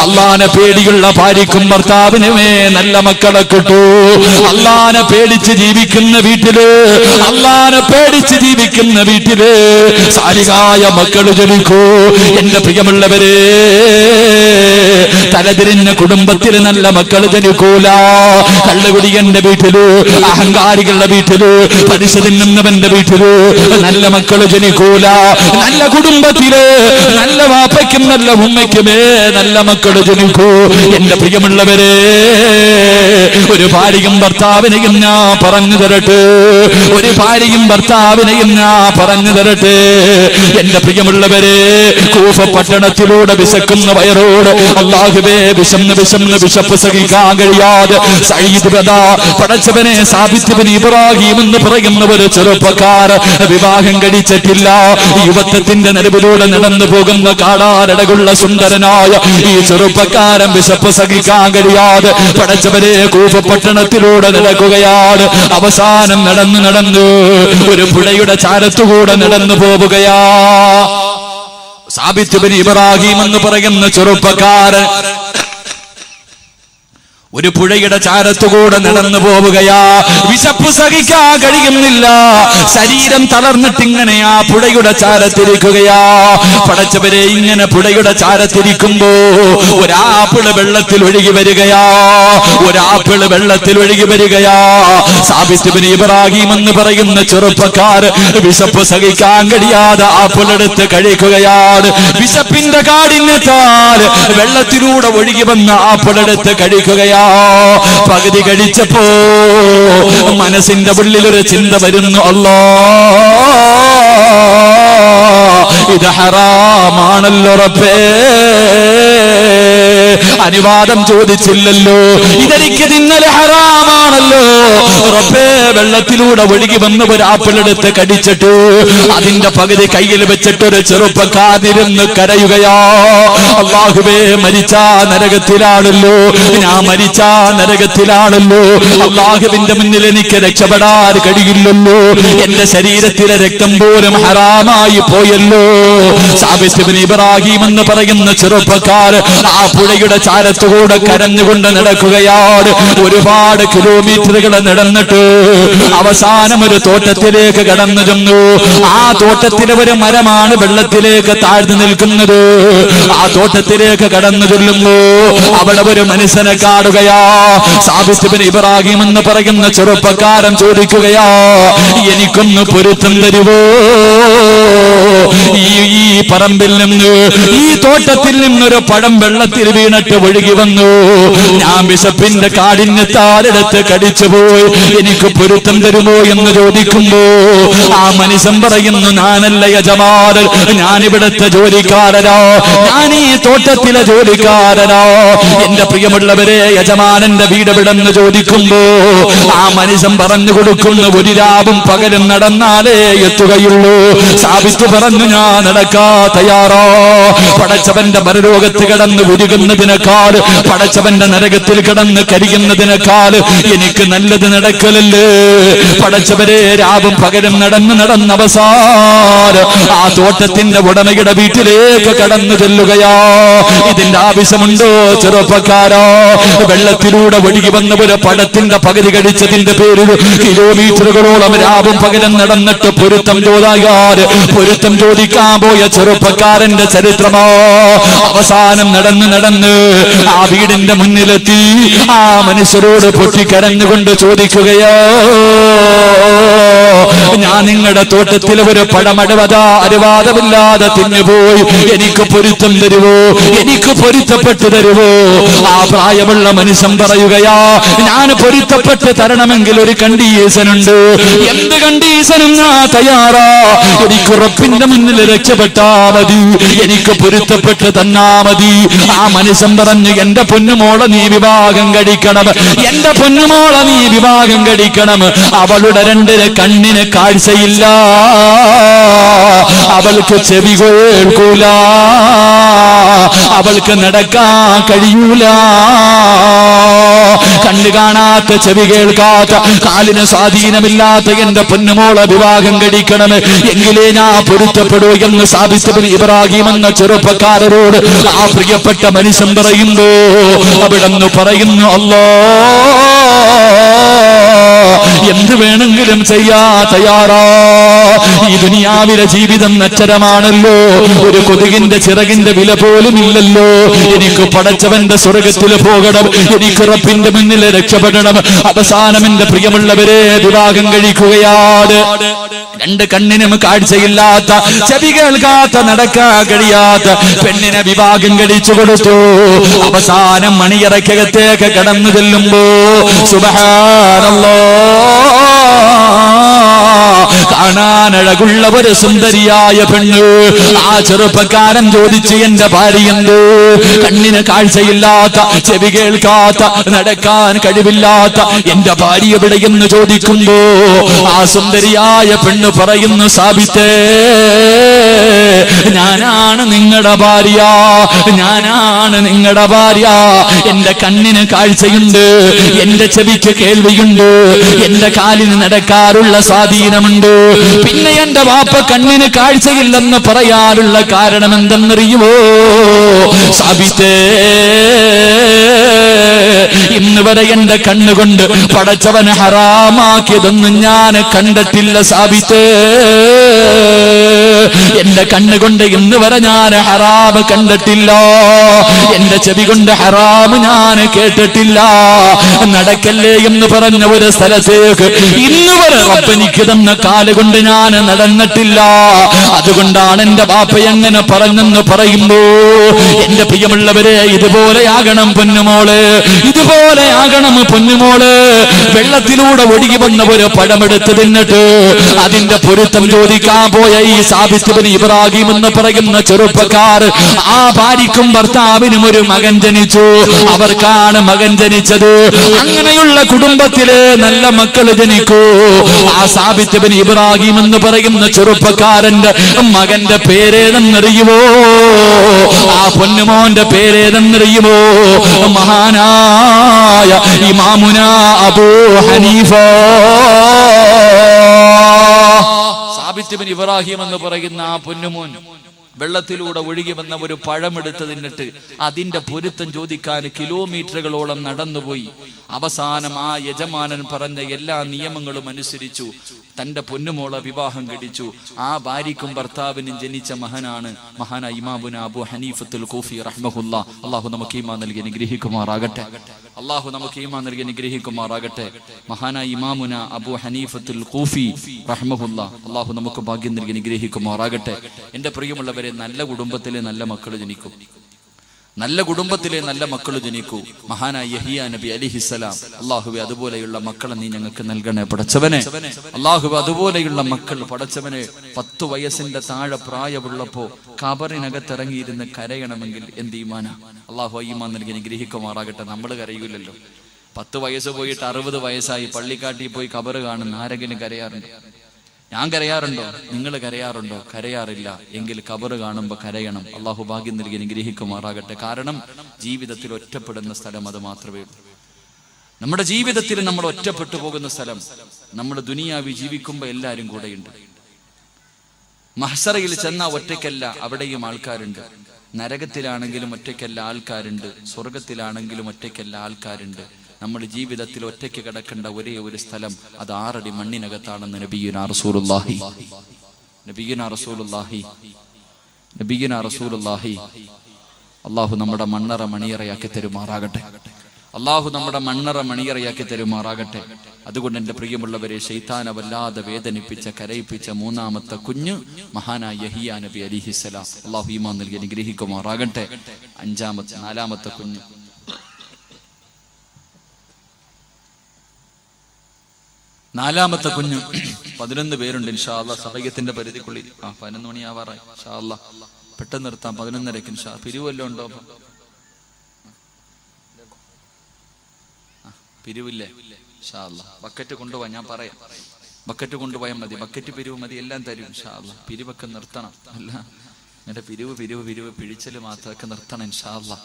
അല്ലാഹനെ പേടിയുള്ള ഭാര്യക്കും ഭർത്താവിനുമേ നല്ല മക്കളെ കിട്ടൂ. അല്ലാഹനെ പേടിച്ച് ജീവിക്കുന്ന വീട്ടില്, അല്ലാഹനെ പേടിച്ച് ജീവിക്കുന്ന വീട്ടില് സാരികായ മക്കള് ജനിക്കൂ. എന്റെ പ്രിയമുള്ളവരെ, തലതിരിഞ്ഞ കുടുംബത്തിൽ നല്ല മക്കള് ജനിക്കൂല. കള്ളുകുടിയന്റെ വീട്ടില്, അഹങ്കാരികളുടെ വീട്ടില്, പലിശ തിന്നുന്നവന്റെ വീട്ടില് നല്ല മക്കള് ജനിക്കൂല. നല്ല കുടുംബത്തില് നല്ല വാപ്പയ്ക്കും നല്ല ഉമ്മയ്ക്കുമേ നല്ല മക്കള് ജനിക്കൂ. എന്റെ പ്രിയമുള്ളവരെ, ഒരു ഭാര്യയും ഭർത്താവിനെയും ഞാൻ പറഞ്ഞു തരട്ടെ, ഒരു ഭാര്യയും ഭർത്താവിനെയും ഞാൻ പറഞ്ഞു തരട്ടെ. എന്റെ പ്രിയമുള്ളവരെ, കൂഫ പട്ടണത്തിലൂടെ വിശക്കുന്ന വയറോട് അല്ലാഹുവേ വിശന്ന് വിശന്ന് വിശപ്പ് സഹിക്കാൻ കഴിയാതെ സഈദ് ബദാ പടച്ചവനെ സാബിത്ത് ബിൻ ഇബ്രാഹിം എന്ന് പറയുന്ന ഒരു ചെറുപ്പക്കാർ വിവാഹം കഴിച്ചിട്ടില്ല. യുവത്വത്തിന്റെ നടുവിലൂടെ നടന്നു പോകുന്ന കാടാരടകുള്ള സുന്ദരനായ ഈ ചെറുപ്പക്കാരൻ വിശപ്പ് സഹിക്കാൻ കഴിയാതെ പടച്ചവനെ കൂഫ പട്ടണത്തിലൂടെ നടക്കുകയാണ്. അവസാനം നടന്നു ഒരു പുഴയുടെ ചാരത്തുകൂടെ നടന്നു പോവുകയാ. സാബിത്ത് ബിൻ ഇബ്രാഹിം എന്ന് പറയുന്ന ചെറുപ്പക്കാരൻ ഒരു പുഴയുടെ ചാരത്തുകൂടെ നടന്നു പോവുകയാ. വിശപ്പ് സഹിക്കാൻ കഴിയുന്നില്ല. ശരീരം തളർന്നിട്ടിങ്ങനെ ആ പുഴയുടെ ചാരത്തിരിക്കുകയാ. പടച്ചവരെ, ഇങ്ങനെ പുഴയുടെ ചാരത്തിരിക്കുമ്പോ ഒരാപ്പിള് വെള്ളത്തിൽ ഒഴുകി വരികയാ. ഒരാപ്പിള് വെള്ളത്തിൽ ഒഴുകി വരികയാ. സാബിത്ത് ഇബ്നു ഇബ്രാഹിം എന്ന് പറയുന്ന ചെറുപ്പക്കാർ വിശപ്പ് സഹിക്കാൻ കഴിയാതെ ആപ്പിളെടുത്ത് കഴിക്കുകയാണ്. വിശപ്പിന്റെ കാഠിന്യത്താൽ വെള്ളത്തിലൂടെ ഒഴുകി വന്ന ആപ്പിളെടുത്ത് കഴിക്കുകയാ. പകുതി കഴിച്ചപ്പോ മനസ്സിന്റെ ഉള്ളിലൊരു ചിന്ത വരുന്നു, അല്ലാഹ് ഇത് ഹറാമാണല്ലോ റബ്ബേ. അനുവാദം ചോദിച്ചില്ലല്ലോ, ഇതെനിക്ക് തിന്നല് ഹറാമാണല്ലോ റബ്ബേ. വെള്ളത്തിലൂടെ ഒഴുകി വന്ന ഒരു ആപ്പിളെടുത്ത് കടിച്ചിട്ട് അതിന്റെ പകുതി കയ്യിൽ വെച്ചിട്ടൊരു ചെറുപ്പക്കാരിരുന്ന് കരയുകയാ. അല്ലാഹുവേ, മരിച്ചാ നരകത്തിലാണല്ലോ, ഞാൻ മരിച്ചാ നരകത്തിലാണല്ലോ. അല്ലാഹുവിന്റെ മുന്നിൽ എനിക്ക് രക്ഷപ്പെടാൻ കഴിയില്ലല്ലോ. എന്റെ ശരീരത്തിലെ രക്തം പോലും ഹറാമായി പോയല്ലോ. സാബിത്ത് ഇബ്നു ഇബ്രാഹിം എന്ന് പറയുന്ന ചെറുപ്പക്കാർ ആ പുഴയുടെ ചാരത്തുകൂടെ കരഞ്ഞുകൊണ്ട് നടക്കുകയാണ്. ഒരുപാട് കിലോമീറ്ററുകൾ നടന്നിട്ട് അവസാനം ഒരു തോട്ടത്തിലേക്ക് കടന്നു ചെന്നു. ആ തോട്ടത്തിലെ ഒരു മരമാണ് വെള്ളത്തിലേക്ക് താഴ്ന്നു നിൽക്കുന്നത്. ആ തോട്ടത്തിലേക്ക് കടന്നു ചെല്ലുമ്പോ അവിടെ ഒരു മനുഷ്യനെ കാണുകയാ. സാബിത്ത് ഇബ്നു ഇബ്രാഹിം എന്ന് പറയുന്ന ചെറുപ്പക്കാരൻ ചോദിക്കുകയാ, എനിക്കൊന്ന് പൊരുത്തം തരുവോ? ഈ പറമ്പിൽ നിന്ന്, ഈ തോട്ടത്തിൽ നിന്നൊരു പഴം വെള്ളത്തിൽ വീണിട്ട് ഒഴുകി വന്നു. ഞാൻ വിശപ്പിന്റെ കാഠിന്യത്താലെടുത്ത് കടിച്ചുപോയി, എനിക്ക് പൊരുത്തം തരുമോ എന്ന് ചോദിക്കുമ്പോ ആ മനുഷ്യൻ പറയുന്നു, ഞാനല്ല യജമാനൻ, ഞാനിവിടുത്തെ ജോലിക്കാരനാ, ഞാൻ ഈ തോട്ടത്തിലെ ജോലിക്കാരനാ. എന്റെ പ്രിയമുള്ളവരെ, യജമാനന്റെ വീട് വിടെന്ന് ചോദിക്കുമ്പോ ആ മനുഷ്യൻ പറഞ്ഞു കൊടുക്കുന്നു, ഒരു രാവും പകലും നടന്നാലേ എത്തുകയുള്ളൂ. സാബിത്ത് പറഞ്ഞു, ഞാൻ നടക്കാ തയ്യാറാ. പടച്ചവന്റെ പരലോകത്ത് കിടന്ന് ഉരുകുന്നതിനേക്കാൾ, പടച്ചവന്റെ നരകത്തിൽ കിടന്ന് കരിയുന്നതിനേക്കാൾ എനിക്ക് നല്ലത് നടക്കലല്ലേ. പടച്ചവരെ, രാവും പകലും നടന്ന് അവസാനം ആ തോട്ടത്തിന്റെ ഉടമയുടെ വീട്ടിലേക്ക് കടന്നു ചെല്ലുകയാ. ഇതിന്റെ ആവശ്യമുണ്ടോ ചെറുപ്പക്കാരാ? വെള്ളത്തിലൂടെ ഒഴുകി വന്ന ഒരു പഴത്തിന്റെ പകുതി കടിച്ചതിന്റെ പേരിൽ കിലോമീറ്ററുകളോളം രാവും പകലും നടന്നിട്ട് പൊരുത്തം ചോദിക്കാൻ പോയ ചെറുപ്പക്കാരന്റെ ചരിത്രമോ. അവസാനം നടന്ന് ആ വീടിന്റെ മുന്നിലെത്തി ആ മനുഷ്യരോട് പൊട്ടിക്കരഞ്ഞുകൊണ്ട് ചോദിക്കുകയോ, ഞാൻ നിങ്ങളുടെ തോട്ടത്തിലെ ഒരു അനുവാദമില്ലാതെ തിന്നുപോയി, എനിക്ക് പൊരുത്തം തരുവോ? എനിക്ക് പൊരുത്തപ്പെട്ടു തരുവോ? ആ പ്രായമുള്ള മനുഷ്യൻ പറയുകയാ, ഞാൻ പൊരുത്തപ്പെട്ട് തരണമെങ്കിൽ ഒരു കണ്ടീഷനുണ്ട്. എന്ത് കണ്ടീഷനും ഞാൻ തയ്യാറാ. എനിക്ക് റബ്ബിന്റെ മുന്നിൽ രക്ഷപ്പെട്ടാ മതി, എനിക്ക് പൊരുത്തപ്പെട്ട് തന്നാ മതി. ആ മനുഷ്യൻ പറഞ്ഞു, എന്റെ പൊന്നുമോളെ നീ വിവാഹം കഴിക്കണം, എന്റെ പൊന്നുമോളെ നീ വിവാഹം കഴിക്കണം. അവളുടെ രണ്ടിന് കണ്ണിന് കാഴ്ചയില്ല, അവൾക്ക് ചെവി കേൾക്കൂല, അവൾക്ക് നടക്കാൻ കഴിയൂല. കണ്ണ് കാണാത്ത, ചെവി കേൾക്കാത്ത, കാലിന് സ്വാധീനമില്ലാത്ത എന്റെ പൊന്നുമോളെ വിവാഹം കഴിക്കണം, എങ്കിലേ ഞാൻ പൊരുത്തപ്പെടൂ എന്ന് സാബിത്ത് ഇബ്നു ഇബ്രാഹിം എന്ന ചെറുപ്പക്കാരനോട് ആ പ്രിയപ്പെട്ട മനുഷ്യൻ പറയുമ്പോ അവിടെന്ന് പറയുന്നു, അല്ലാഹ് എന്ത് വേണമെങ്കിലും ചെയ്യാ തയ്യാറാ. ഈ ദുനിയാവിലെ ജീവിതം നശ്വരമാണല്ലോ, ഒരു കൊതുകിന്റെ ചിറകിന്റെ വില പോലും ഇല്ലല്ലോ. എനിക്ക് പടച്ചവന്റെ സ്വർഗത്തിൽ പോകണം, എനിക്ക് റബ്ബിന്റെ മുന്നിൽ രക്ഷപ്പെടണം. അവസാനം എന്റെ പ്രിയമുള്ളവരെ വിവാഹം കഴിക്കുകയാണ്. രണ്ട് കണ്ണിനും കാഴ്ചയില്ലാത്ത, ചെവി കേൾക്കാത്ത, നടക്കാൻ കഴിയാത്ത പെണ്ണിനെ വിവാഹം കഴിച്ചു കൊടുത്തു. അവസാനം മണിയറയ്ക്കകത്തേക്ക് കടന്നു ചെല്ലുമ്പോ സുബ്ഹാനല്ലാഹ്, കാണാനഴകുള്ള ഒരു സുന്ദരിയായ പെണ്ണ്. ആ ചെറുപ്പക്കാരൻ ചോദിച്ചു, എന്റെ ഭാര്യ എന്ത്? കണ്ണിന് കാഴ്ചയില്ലാത്ത, ചെവി കേൾക്കാത്ത, നടക്കാൻ കഴിവില്ലാത്ത എന്റെ ഭാര്യ എവിടെയെന്ന് ചോദിക്കുമ്പോ ആ സുന്ദരിയായ പെണ്ണ് പറയുന്നു, സാബിത്തേ, ഞാനാണ് നിങ്ങളുടെ ഭാര്യ, ഞാനാണ് നിങ്ങളുടെ ഭാര്യ. എന്റെ കണ്ണിന് കാഴ്ചയുണ്ട്, എന്റെ ചെവിക്ക് കേൾവിയുണ്ട്, എന്റെ കാലിന് നടക്കാറുള്ള സ്വാധീനമുണ്ട്. പിന്നെ എന്റെ വാപ്പ കണ്ണിന് കാഴ്ചയില്ലെന്ന് പറയാനുള്ള കാരണം എന്തെന്നറിയുമോ? സാബിത്തേ, ഇന്ന് ഇന്ന് വരെ എന്റെ കണ്ണുകൊണ്ട് പടച്ചവന് ഹറാമാക്കിയതൊന്നും ഞാൻ കണ്ടിട്ടില്ല സാബിത്ത്. എന്റെ കണ്ണുകൊണ്ട് ഇന്ന് വരെ ഞാൻ ഹറാം കണ്ടിട്ടില്ല. എന്റെ ചെവി കൊണ്ട് ഹറാം ഞാൻ കേട്ടിട്ടില്ല. നടക്കല്ലേ എന്ന് പറഞ്ഞ ഒരു സ്ഥലത്തേക്ക് ഇന്ന് വരെ റബ്ബെനിക്ക് തന്ന കാലുകൊണ്ട് ഞാൻ നടന്നിട്ടില്ല. അതുകൊണ്ടാണ് എന്റെ ബാപ്പ എങ്ങനെ പറഞ്ഞെന്ന് പറയുമ്പോ എന്റെ പ്രിയമുള്ളവരെ, ഇതുപോലെയാകണം പൊന്നുമോള്, ഇതുപോലെയാകണം പൊന്നുമോള്. വെള്ളത്തിലൂടെ ഒഴുകി വന്ന ഒരു പഴമെടുത്ത് തിന്നിട്ട് അതിന്റെ പൊരുത്തം ചോദിക്കാൻ പോയ ഈ സാബിത്ത് ബിൻ ഇബ്രാഹിം എന്ന് പറയുന്ന ചെറുപ്പക്കാർ, ആ ഭാര്യക്കും ഭർത്താവിനും ഒരു മകൻ ജനിച്ചു. അവർക്കാണ് മകൻ ജനിച്ചത്. അങ്ങനെയുള്ള കുടുംബത്തില് നല്ല മക്കൾ ജനിക്കൂ. ആ സാബിത്ത് ബിൻ ഇബ്രാഹിം എന്ന് പറയുന്ന ചെറുപ്പക്കാരന്റെ മകന്റെ പേരേതെന്നറിയുമോ? ആ പൊന്നുമോന്റെ പേരേതെന്നറിയുമോ? മഹാനായ ഇമാമുന അബൂ ഹനീഫ. സാബിത്ത് ബിൻ ഇബ്രാഹിം എന്ന് പറയുന്ന ആ പൊന്നുമോൻ വെള്ളത്തിലൂടെ ഒഴുകി വന്ന ഒരു പഴമെടുത്ത് തിന്നിട്ട് അതിന്റെ പൊരുത്തം ചോദിക്കാൻ കിലോമീറ്ററുകളോളം നടന്നുപോയി. അവസാനം ആ യജമാനൻ പറഞ്ഞ എല്ലാ നിയമങ്ങളും അനുസരിച്ചു തന്റെ പൊന്നുമോളെ വിവാഹം കഴിച്ചു. ആ ഭാര്യക്കും ഭർത്താവിനും ജനിച്ച മഹാനായ ഇമാമുന അബൂ ഹനീഫത്തുൽ കൂഫി റഹ്മഹുല്ലാ. അള്ളാഹു നമുക്ക് ഈമാൻ നൽകി അനുഗ്രഹിക്കുമാറാകട്ടെ. അള്ളാഹു നമുക്ക് ഈമാൻ നൽകി അനുഗ്രഹിക്കുമാറാകട്ടെ. മഹാനായ ഇമാമുന അബൂ ഹനീഫത്തുൽ കൂഫി റഹ്മഹുല്ലാ. അള്ളാഹു നമുക്ക് ഭാഗ്യം നൽകി അനുഗ്രഹിക്കുമാറാകട്ടെ. എന്റെ പ്രിയമുള്ളവരെ, നല്ല കുടുംബത്തിലെ നല്ല മക്കൾ ജനിക്കും. നല്ല കുടുംബത്തിലെ നല്ല മക്കൾ ജനിക്കൂ. മഹാനായ യഹിയ നബി അലൈഹിസ്സലാം, അല്ലാഹുവേ അതുപോലെയുള്ള മക്കളെ നീ ഞങ്ങൾക്ക് നൽകണേ പടച്ചവനെ. അല്ലാഹുവേ അതുപോലെയുള്ള മക്കൾ പടച്ചവനെ. 10 വയസ്സിന്റെ താഴെ പ്രായമുള്ളപ്പോ ഖബറിനകത്തിറങ്ങിയിരുന്ന് കരയണമെങ്കിൽ എന്ത് ഈമാനാ. അല്ലാഹു ഈമാൻ നൽകി അനുഗ്രഹിക്കുമാറാകട്ടെ. നമ്മൾ കരയൂലല്ലോ. 10 വയസ്സ് പോയിട്ട് 60 വയസ്സായി പള്ളിക്കാട്ടിൽ പോയി ഖബർ കാണുന്ന ആരെങ്കിലും കരയാറുണ്ട്? ഞാൻ കരയാറുണ്ടോ? നിങ്ങൾ കരയാറുണ്ടോ? കരയാറില്ല. എങ്കിൽ ഖബർ കാണുമ്പോൾ കരയണം. അള്ളാഹു ഭാഗ്യം നൽകി അനുഗ്രഹിക്കുമാറാകട്ടെ. കാരണം ജീവിതത്തിൽ ഒറ്റപ്പെടുന്ന സ്ഥലം അത് മാത്രമേ ഉള്ളൂ. നമ്മുടെ ജീവിതത്തിൽ നമ്മൾ ഒറ്റപ്പെട്ടു പോകുന്ന സ്ഥലം, നമ്മൾ ദുനിയാവി ജീവിക്കുമ്പോൾ എല്ലാവരും കൂടെയുണ്ട്. മഹ്ശറയിൽ ചെന്ന ഒറ്റയ്ക്കല്ല, അവിടെയും ആൾക്കാരുണ്ട്. നരകത്തിലാണെങ്കിലും ഒറ്റയ്ക്കല്ല, ആൾക്കാരുണ്ട്. സ്വർഗത്തിലാണെങ്കിലും ഒറ്റയ്ക്കല്ല, ആൾക്കാരുണ്ട്. നമ്മൾ ജീവിതത്തിൽ ഒറ്റയ്ക്ക് കിടക്കേണ്ട ഒരേ ഒരു സ്ഥലം അത് 6 അടി മണ്ണിനകത്താണെന്ന് നബിയുനാ റസൂലുള്ളാഹി അള്ളാഹു നമ്മുടെ മണ്ണറ മണിയറയാക്കി തരുമാറാകട്ടെ. അള്ളാഹു നമ്മുടെ മണ്ണറ മണിയറയാക്കി തരുമാറാകട്ടെ. അതുകൊണ്ട് എൻ്റെ പ്രിയമുള്ളവരെ, ശൈത്താനെ വല്ലാതെ വേദനിപ്പിച്ച കരയിപ്പിച്ച 3ാമത്തെ കുഞ്ഞ് മഹാനായ യഹിയ നബി അലൈഹിസ്സലാം. അള്ളാഹു ഈമാൻ നൽകി അനുഗ്രഹിക്കുമാറാകട്ടെ. 4ാമത്തെ കുഞ്ഞ് 11 പേരുണ്ട് ഇൻഷാ അല്ലാഹ്. സഹയത്തിന്റെ പരിധിക്കുള്ളിൽ 11 മണിയാവാറായി. ഇൻഷാ അല്ലാഹ് പെട്ടെന്ന് നിർത്താം. 11:30 ഇൻഷാ. പിരിവല്ലോ ഉണ്ടോ? പിരിവില്ലേ? ഇൻഷാ അല്ലാഹ് ബക്കറ്റ് കൊണ്ടുപോവാ. ഞാൻ പറയാം, ബക്കറ്റ് കൊണ്ടുപോയാൽ മതി. ബക്കറ്റ് പിരിവ് മതി, എല്ലാം തരും ഇൻഷാ അല്ലാഹ്. പിരിവൊക്കെ നിർത്തണം. അല്ല എന്റെ പിരിവ് പിഴിച്ചല് മാത്രമൊക്കെ നിർത്തണം ഇൻഷാ അല്ലാഹ്.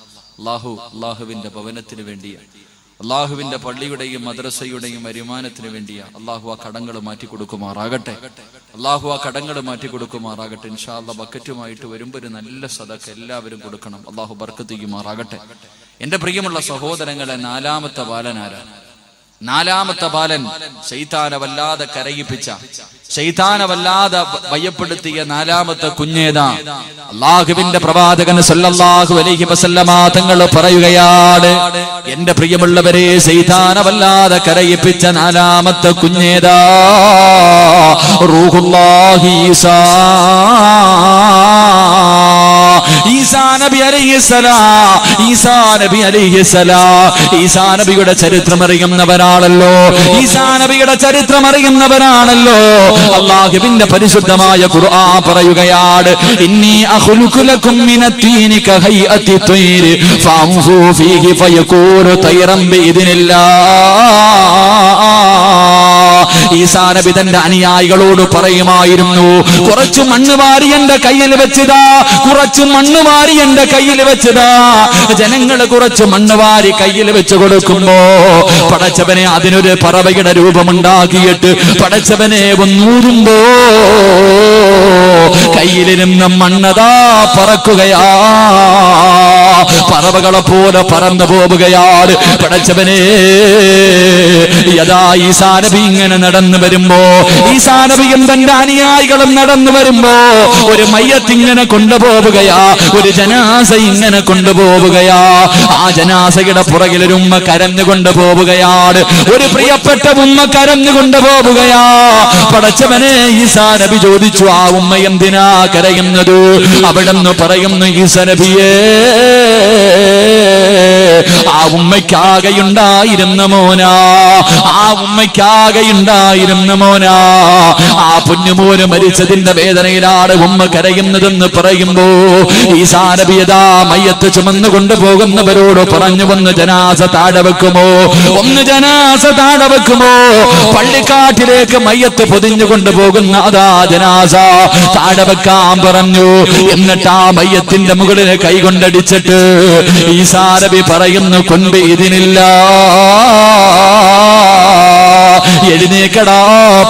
അള്ളാഹുവിന്റെ ഭവനത്തിന് വേണ്ടിയാ, അള്ളാഹുവിന്റെ പള്ളിയുടെയും മദ്രസയുടെയും വരുമാനത്തിന് വേണ്ടിയാ. അള്ളാഹു ആ കടങ്ങൾ മാറ്റി കൊടുക്കുമാറാകട്ടെ. ഇൻഷാ അല്ലാഹ് ബക്കറ്റുമായിട്ട് വരുമ്പോൾ ഒരു നല്ല സദഖ എല്ലാവരും കൊടുക്കണം. അള്ളാഹു ബർക്കത്ത് ചെയ്യുമാറാകട്ടെ. എന്റെ പ്രിയമുള്ള സഹോദരങ്ങളെ, 4ാമത്തെ ബാലനാരാണ്? 4ാമത്തെ ബാലൻ ശൈത്താനെ വല്ലാതെ കരയിപ്പിച്ച, ശൈത്താനെ വല്ലാതെ ഭയപ്പെടുത്തിയ 4ാമത്തെ കുഞ്ഞേതാ? അല്ലാഹുവിന്റെ പ്രവാചകൻ സല്ലല്ലാഹു അലൈഹി വസല്ലമ തങ്ങൾ പറയുകയാണ്, എന്റെ പ്രിയമുള്ളവരെ, ശൈത്താനെ വല്ലാതെ കരയിപ്പിച്ച 4ാമത്തെ കുഞ്ഞേതാ? റൂഹുല്ലാഹി ഈസാ നബി അലൈഹിസ്സലാം. ഈസാ നബിയുടെ ചരിത്രം അറിയുന്നവരാണല്ലോ. അല്ലാഹുവിന്റെ പരിശുദ്ധമായ ഖുർആൻ പറയുകയാണ്, ഇന്നി അഖ്ലുഖു ലക്കും മിനത്തീനി കഹൈഅത്തി ത്വയ്രി ഫഅൻഫു ഫീഹി ഫയകൂനു തൈറൻ ബിഇദ്നില്ലാഹ്. ഈസാ നബി തന്റെ അനുയായികളോട് പറയുമായിരുന്നു, കുറച്ചു മണ്ണ് വാരി എന്റെ കയ്യിൽ വെച്ചതാ, കുറച്ചു മണ്ണ് വാരി എന്റെ കയ്യിൽ വെച്ചതാ. ജനങ്ങൾ കുറച്ച് മണ്ണ് വാരി കയ്യിൽ വെച്ച് കൊടുക്കുമ്പോ പടച്ചവനെ അതിനൊരു പറവയുടെ രൂപമുണ്ടാക്കിയിട്ട് പടച്ചവനെ ഒന്നൂരുമ്പോ കയ്യിലിരുന്ന മണ്ണതാ പറക്കുകയാ, പറവകളെ പോലെ പറന്നു പോവുകയാണ്. പടച്ചവനെ, യഥാ ഈസാ നബി ഇങ്ങനെ നടന്നു വരുമ്പോ, ഈസാ നബിയും തന്റെ അനുയായികളും നടന്നു വരുമ്പോ ഒരു മയ്യത്ത് ഇങ്ങനെ കൊണ്ടുപോവുകയാ, ഒരു ജനാസ ഇങ്ങനെ കൊണ്ടുപോവുകയാ. ആ ജനാസയുടെ പുറകിൽ ഒരു ഉമ്മ കരഞ്ഞുകൊണ്ട് പോവുകയാണ്, ഒരു പ്രിയപ്പെട്ട ഉമ്മ കരഞ്ഞുകൊണ്ട് പോവുകയാ. പടച്ചവനെ, ഈസാ നബി ചോദിച്ചു, ആ ഉമ്മ എന്തിനാ കരയുന്നത്? അവിടെന്ന് പറയുന്നു, ഈസാ നബിയേ, ആ ഉമ്മയ്ക്കാകെയുണ്ടായിരുന്ന മോനാ, ആ ഉമ്മയ്ക്കാകെയുണ്ടായിരുന്ന മോനാ. ആ പൊന്നുമോന് മരിച്ചതിന്റെ വേദനയിലാണ് ഉമ്മ കരയുന്നതെന്ന് പറയുമ്പോ ഈസാ നബി യഥാ മയ്യത്ത് ചുമന്നു കൊണ്ടുപോകുന്നവരോട് പറഞ്ഞു, ഒന്ന് ജനാസ താഴെ വെക്കുമോ, ഒന്ന് ജനാസ താഴെ വെക്കുമോ? പള്ളിക്കാട്ടിലേക്ക് മയ്യത്ത് പൊതിഞ്ഞു കൊണ്ടുപോകുന്ന അതാ ജനാസ താഴെ വെക്കാൻ പറഞ്ഞു. എന്നിട്ട് ആ മയ്യത്തിന്റെ മുകളിൽ കൈകൊണ്ടടിച്ചിട്ട് ഈസാ നബി പറയുന്നു, കൊണ്ട് ഇതിനില്ല, എഴുന്നേക്കടാ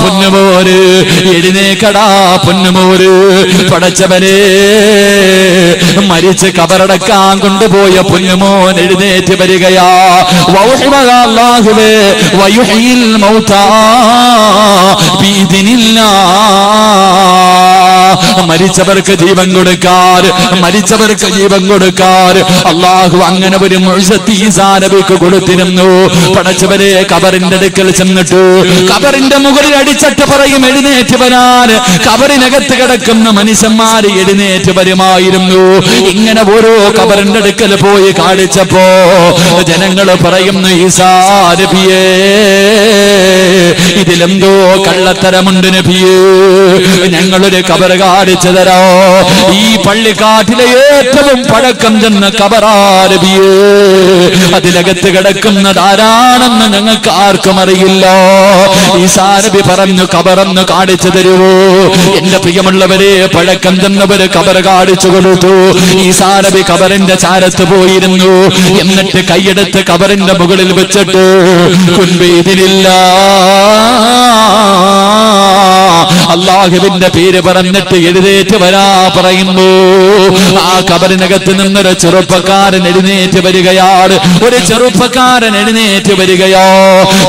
പൊന്നുമോര്, എഴുന്നേക്കടാ പൊന്നുമോര്. പടച്ചവനെ, മരിച്ച് കബറടക്കാൻ കൊണ്ടുപോയ പൊന്നുമോൻ എഴുന്നേറ്റ് വരികയാ. വയുഹ്യിൽ മൗതാ ബിഇദ്നില്ലാഹ്, മരിച്ചവർക്ക് ജീവൻ കൊടുക്കാൻ, മരിച്ചവർക്ക് ജീവൻ കൊടുക്കാൻ അല്ലാഹു അങ്ങനെ ഒരു മുഅ്ജിസത്ത് ഈസാ നബിക്ക് കൊടുത്തിരുന്നു. പടച്ചവരെ, കബറിന്റെ അടുക്കൽ ചെന്നിട്ട് കബറിന്റെ മുകളിൽ അടിച്ചിട്ട് പറയും, എഴുന്നേറ്റ് വരാൻ. കബറിനകത്ത് കിടക്കുന്ന മനുഷ്യന്മാര് എഴുന്നേറ്റ് വരുമായിരുന്നു. ഇങ്ങനെ ഓരോ കബറിന്റെ അടുക്കൽ പോയി കാണിച്ചപ്പോ ജനങ്ങൾ പറയുന്നു, ഈസാ നബിയേ, ഇതിലെന്തോ കള്ളത്തരമുണ്ട് നബിയേ, ഞങ്ങളൊരു കബർ കാണിച്ചു തരോ? ഈ പള്ളിക്കാട്ടിലെ ഏറ്റവും പഴക്കം ചെന്ന കബറാ നബിയേ, അതിലകത്ത് കിടക്കുന്നത് ആരാണെന്ന് ഞങ്ങൾക്ക് ആർക്കും അറിയില്ല. ഈസാ നബി പറഞ്ഞു, കബറൊന്ന് കാണിച്ചു തരുവോ? എന്റെ പ്രിയമുള്ളവരെ, പഴക്കം ചെന്നവര് കബർ കാണിച്ചു കൊടുത്തു. ഈസാ നബി കബറിന്റെ ചാരത്ത് പോയിരുന്നു. എന്നിട്ട് കൈയെടുത്ത് കബറിന്റെ മുകളിൽ വെച്ചിട്ട് കുൻബീദിലില്ല, അല്ലാഹുവിന്റെ പേര് പറഞ്ഞിട്ട് എഴുന്നേറ്റ് വരാ പറയുന്നു. ആ കബറിനകത്ത് നിന്നൊരു ചെറുപ്പക്കാരൻ എഴുന്നേറ്റ് വരികയാണ്, ഒരു ചെറുപ്പക്കാരൻ എഴുന്നേറ്റ് വരികയോ.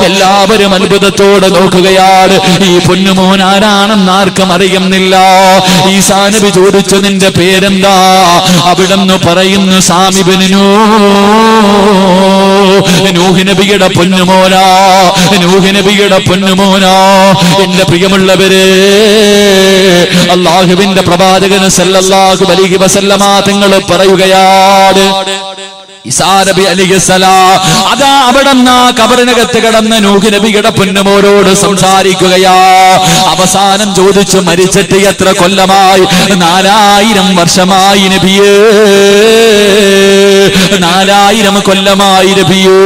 എല്ലാവരും അത്ഭുതത്തോടെ നോക്കുകയാണ്. ഈ പൊന്നുമോൻ ആരാണെന്ന് ആർക്കും അറിയുന്നില്ല. ഈസാ നബി ചോദിച്ചു, നിന്റെ പേരെന്താ? അവിടെന്ന് പറയുന്നു, സാമിബിനു നൂഹ് നബിയുടെ പൊന്നുമോനാ, നൂഹ് നബിയുടെ പൊന്നുമോനാ. എന്റെ പ്രിയമുള്ളവരെ, അല്ലാഹുവിന്റെ പ്രവാചകൻ സല്ലല്ലാഹു അലൈഹി വസല്ലമ തങ്ങൾ പറയുകയാണ്, ഈസാ നബി അലൈഹിസ്സലാം അതാ അവിടെന്ന് കബറിനകത്ത് കിടന്ന നൂഹ് നബിയുടെ പൊന്നുമോനോട് സംസാരിക്കുകയാ. അവസാനം ചോദിച്ചു, മരിച്ചിട്ട് എത്ര കൊല്ലമായി? 4000 വർഷമായി നബിയേ, 4000 കൊല്ലമായി നബിയേ.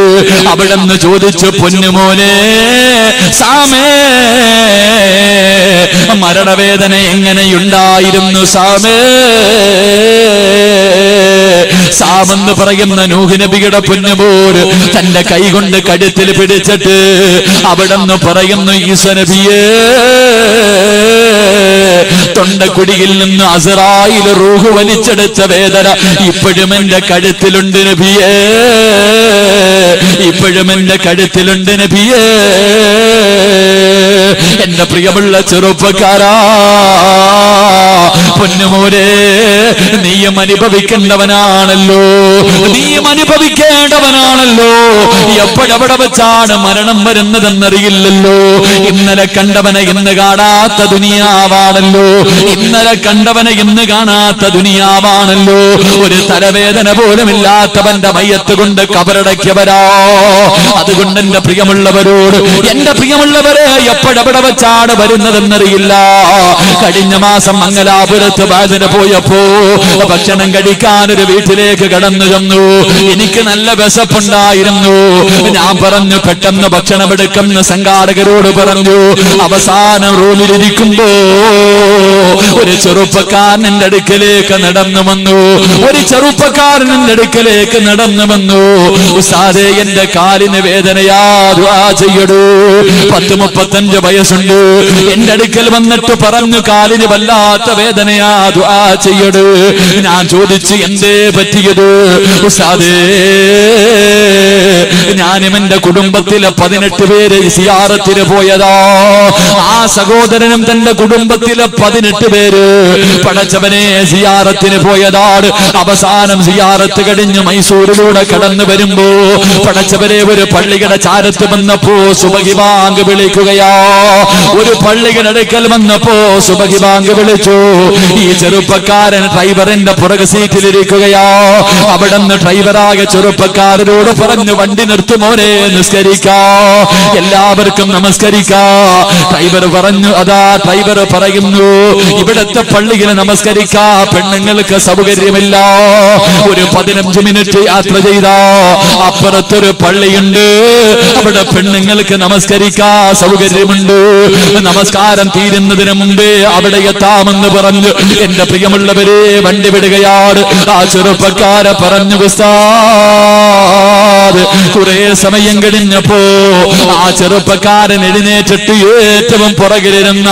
അവിടെന്ന് ചോദിച്ചു, പൊന്നുമോനെ സാമേ, മരണവേദന എങ്ങനെയുണ്ടായിരുന്നു സാമേ? സാമെന്ന് പറയുന്ന നൂഹ് നബിയുടെ പൊന്നുമോൻ തന്റെ കൈ കൊണ്ട് കഴുത്തിൽ പിടിച്ചിട്ട് അവിടെന്ന് പറയുന്നു, ഈസാ നബിയേ, തൊണ്ടക്കുടിയിൽ നിന്ന് അസ്റായിൽ റൂഹ് വലിച്ചെടുത്ത വേദന ഇപ്പോഴും എന്റെ കഴുത്തിലുണ്ട് നബിയേ, ഇപ്പോഴും എന്റെ കഴുത്തിലുണ്ട് നബിയേ. എന്റെ പ്രിയമുള്ള ചെറുപ്പക്കാരാ, പൊന്നുമോനെ, നീയും അനുഭവിക്കേണ്ടവനാണല്ലോ, നീയും അനുഭവിക്കേണ്ടവനാണല്ലോ. എപ്പോഴെവിടെ വെച്ചാണ് മരണം വരുന്നതെന്നറിയില്ലല്ലോ. ഇന്നലെ കണ്ടവനെ ഇന്ന് കാണാത്ത ദുനിയാവാണല്ലോ, ഇന്നലെ കണ്ടവനെ ഇന്ന് കാണാത്ത ദുനിയാവാണല്ലോ. ഒരു തലവേദന പോലും ഇല്ലാത്തവന്റെ മയ്യത്ത് കൊണ്ട് കബറടക്കിയവരാ. അതുകൊണ്ട് എന്റെ പ്രിയമുള്ളവരോട്, എന്റെ പ്രിയമുള്ളവരെ, എപ്പോഴെവിടെ വെച്ചാണ് വരുന്നതെന്നറിയില്ല. കഴിഞ്ഞ മാസം മംഗലാപുരത്ത് ബാജന പോയപ്പോ ഭക്ഷണം കഴിക്കാൻ ഒരു വീട്ടിലേക്ക് കടന്നു ചെന്നു. എനിക്ക് നല്ല വിശപ്പുണ്ടായിരുന്നു. ഞാൻ പറഞ്ഞു, പെട്ടെന്ന് ഭക്ഷണം എടുക്കുന്ന സംഘാടകരോട് പറഞ്ഞു. അവസാനം റൂമിലിരിക്കുമ്പോ ഒരു ചെറുപ്പക്കാരൻ എന്റെ അടുക്കലേക്ക് നടന്നു വന്നു. ഒരു ചെറുപ്പക്കാരൻ എന്റെ അടുക്കലേക്ക് നടന്നു വന്നു. ഉസ്താദേ, എന്റെ കാലിന് വേദനയാ, ദുആ ചെയ്യടൂ. 30-35 വയസ്സുണ്ട്. എന്റെ അടുക്കൽ വന്നിട്ട് പറഞ്ഞു, കാലിന് വല്ലാത്ത വേദനയാ, ദുആ ചെയ്യടൂ. ഞാൻ ചോദിച്ചു, എന്തേ പറ്റിയത്? ഉസ്താദേ, ഞാനും എന്റെ കുടുംബത്തിലെ 18 പേര് സിയാറത്തിന് പോയതാ. ആ സഹോദരനും തന്റെ കുടുംബത്തിലെ 18 പേര് പടച്ചവനെ സിയാറത്തിന് പോയതാണ്. അവസാനം സിയാറത്ത് കഴിഞ്ഞ് മൈസൂരിലൂടെ കടന്നു വരുമ്പോ പടച്ചവനെ ഒരു പള്ളിയുടെ ചാരത്ത് വന്നപ്പോ സുബഹി ബാങ്ക് വിളിക്കുകയാ. ഒരു പള്ളിയുടെ അടുക്കൽ വന്നപ്പോ സുബഹി ബാങ്ക് വിളിച്ചു. ഈ ചെറുപ്പക്കാരൻ ഡ്രൈവറിന്റെ പുറകു സീറ്റിലിരിക്കുകയാ. അവിടെ നിന്ന് ഡ്രൈവറാകെ ചെറുപ്പക്കാരനോട് പറഞ്ഞു, വണ്ടി നിർത്തുമോനെ, നിസ്കരിക്കാ, എല്ലാവർക്കും നമസ്കരിക്കാ. ഡ്രൈവർ പറഞ്ഞു, അതാ ഡ്രൈവർ പറയുന്നു, ഇവിടത്തെ പള്ളിയിൽ നമസ്കരിക്കാ പെണ്ണുങ്ങൾക്ക് സൗകര്യമില്ല. ഒരു 15 മിനിറ്റ് യാത്ര ചെയ്താ അപ്പുറത്തൊരു പള്ളിയുണ്ട്, അവിടെ പെണ്ണുങ്ങൾക്ക് നമസ്കരിക്കാ സൗകര്യമുണ്ട്. നമസ്കാരം തീരുന്നതിന് മുമ്പേ അവിടെ എത്താമെന്ന് പറഞ്ഞു. എന്റെ പ്രിയമുള്ളവരെ, വണ്ടി വിടുകയാണ്. ആ ചെറുപ്പക്കാരെ പറഞ്ഞു, ഉസ്താദ്, കുറെ സമയം കഴിഞ്ഞപ്പോ ആ ചെറുപ്പക്കാരൻ എഴുന്നേറ്റിട്ട് ഏറ്റവും പുറകിലിരുന്ന,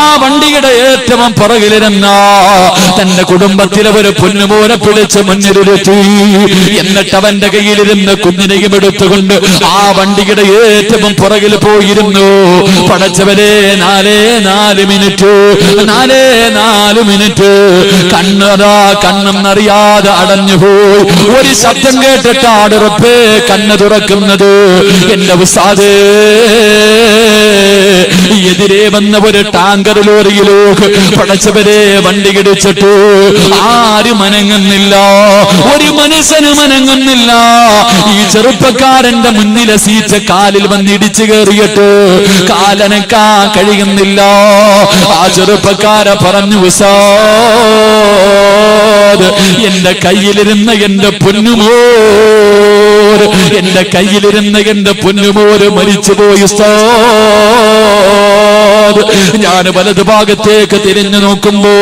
ആ വണ്ടിയുടെ ഏറ്റവും പുറകിലിരുന്ന തന്റെ കുടുംബത്തിലെ ഒരു പൊന്നുമോനെ പിടിച്ച് മുന്നിലിരുത്തി. എന്നിട്ട് അവന്റെ കയ്യിലിരുന്ന് കുഞ്ഞിനെയും എടുത്തുകൊണ്ട് ആ വണ്ടിയുടെ ഏറ്റവും പുറകിൽ പോയിരുന്നു. പടച്ചവരെ, 4 മിനിറ്റ് കണ്ണതാ കണ്ണെന്നറിയാതെ അടഞ്ഞുപോയി. ഒരു ശബ്ദം കേട്ടിട്ടാണ് റബ്ബേ കണ്ണ് തുറക്കുന്നത്. എന്റെ ഉസ്താദേ, എതിരെ വന്ന ഒരു ടാങ്കർ ലോറിയിലേക്ക് പടച്ചവരെ വണ്ടി ഇടിച്ചിട്ട് ആരും അനങ്ങുന്നില്ല, ഒരു മനുഷ്യനും അനങ്ങുന്നില്ല. ഈ ചെറുപ്പക്കാരന്റെ മുന്നിലെ സീറ്റ് കാലിൽ വന്ന് ഇടിച്ചു കയറിയിട്ട് കാലനക്കാൻ കഴിയുന്നില്ല. ആ ചെറുപ്പക്കാരെ പറഞ്ഞു, ഉസ്താദ്, എന്റെ കയ്യിലിരുന്ന എന്റെ പൊന്നുമോർ, എന്റെ കയ്യിലിരുന്ന എന്റെ പൊന്നുമോര് മരിച്ചുപോയി ഉസ്താദ്. ഞാൻ വലതു ഭാഗത്തേക്ക് തിരിഞ്ഞു നോക്കുമ്പോ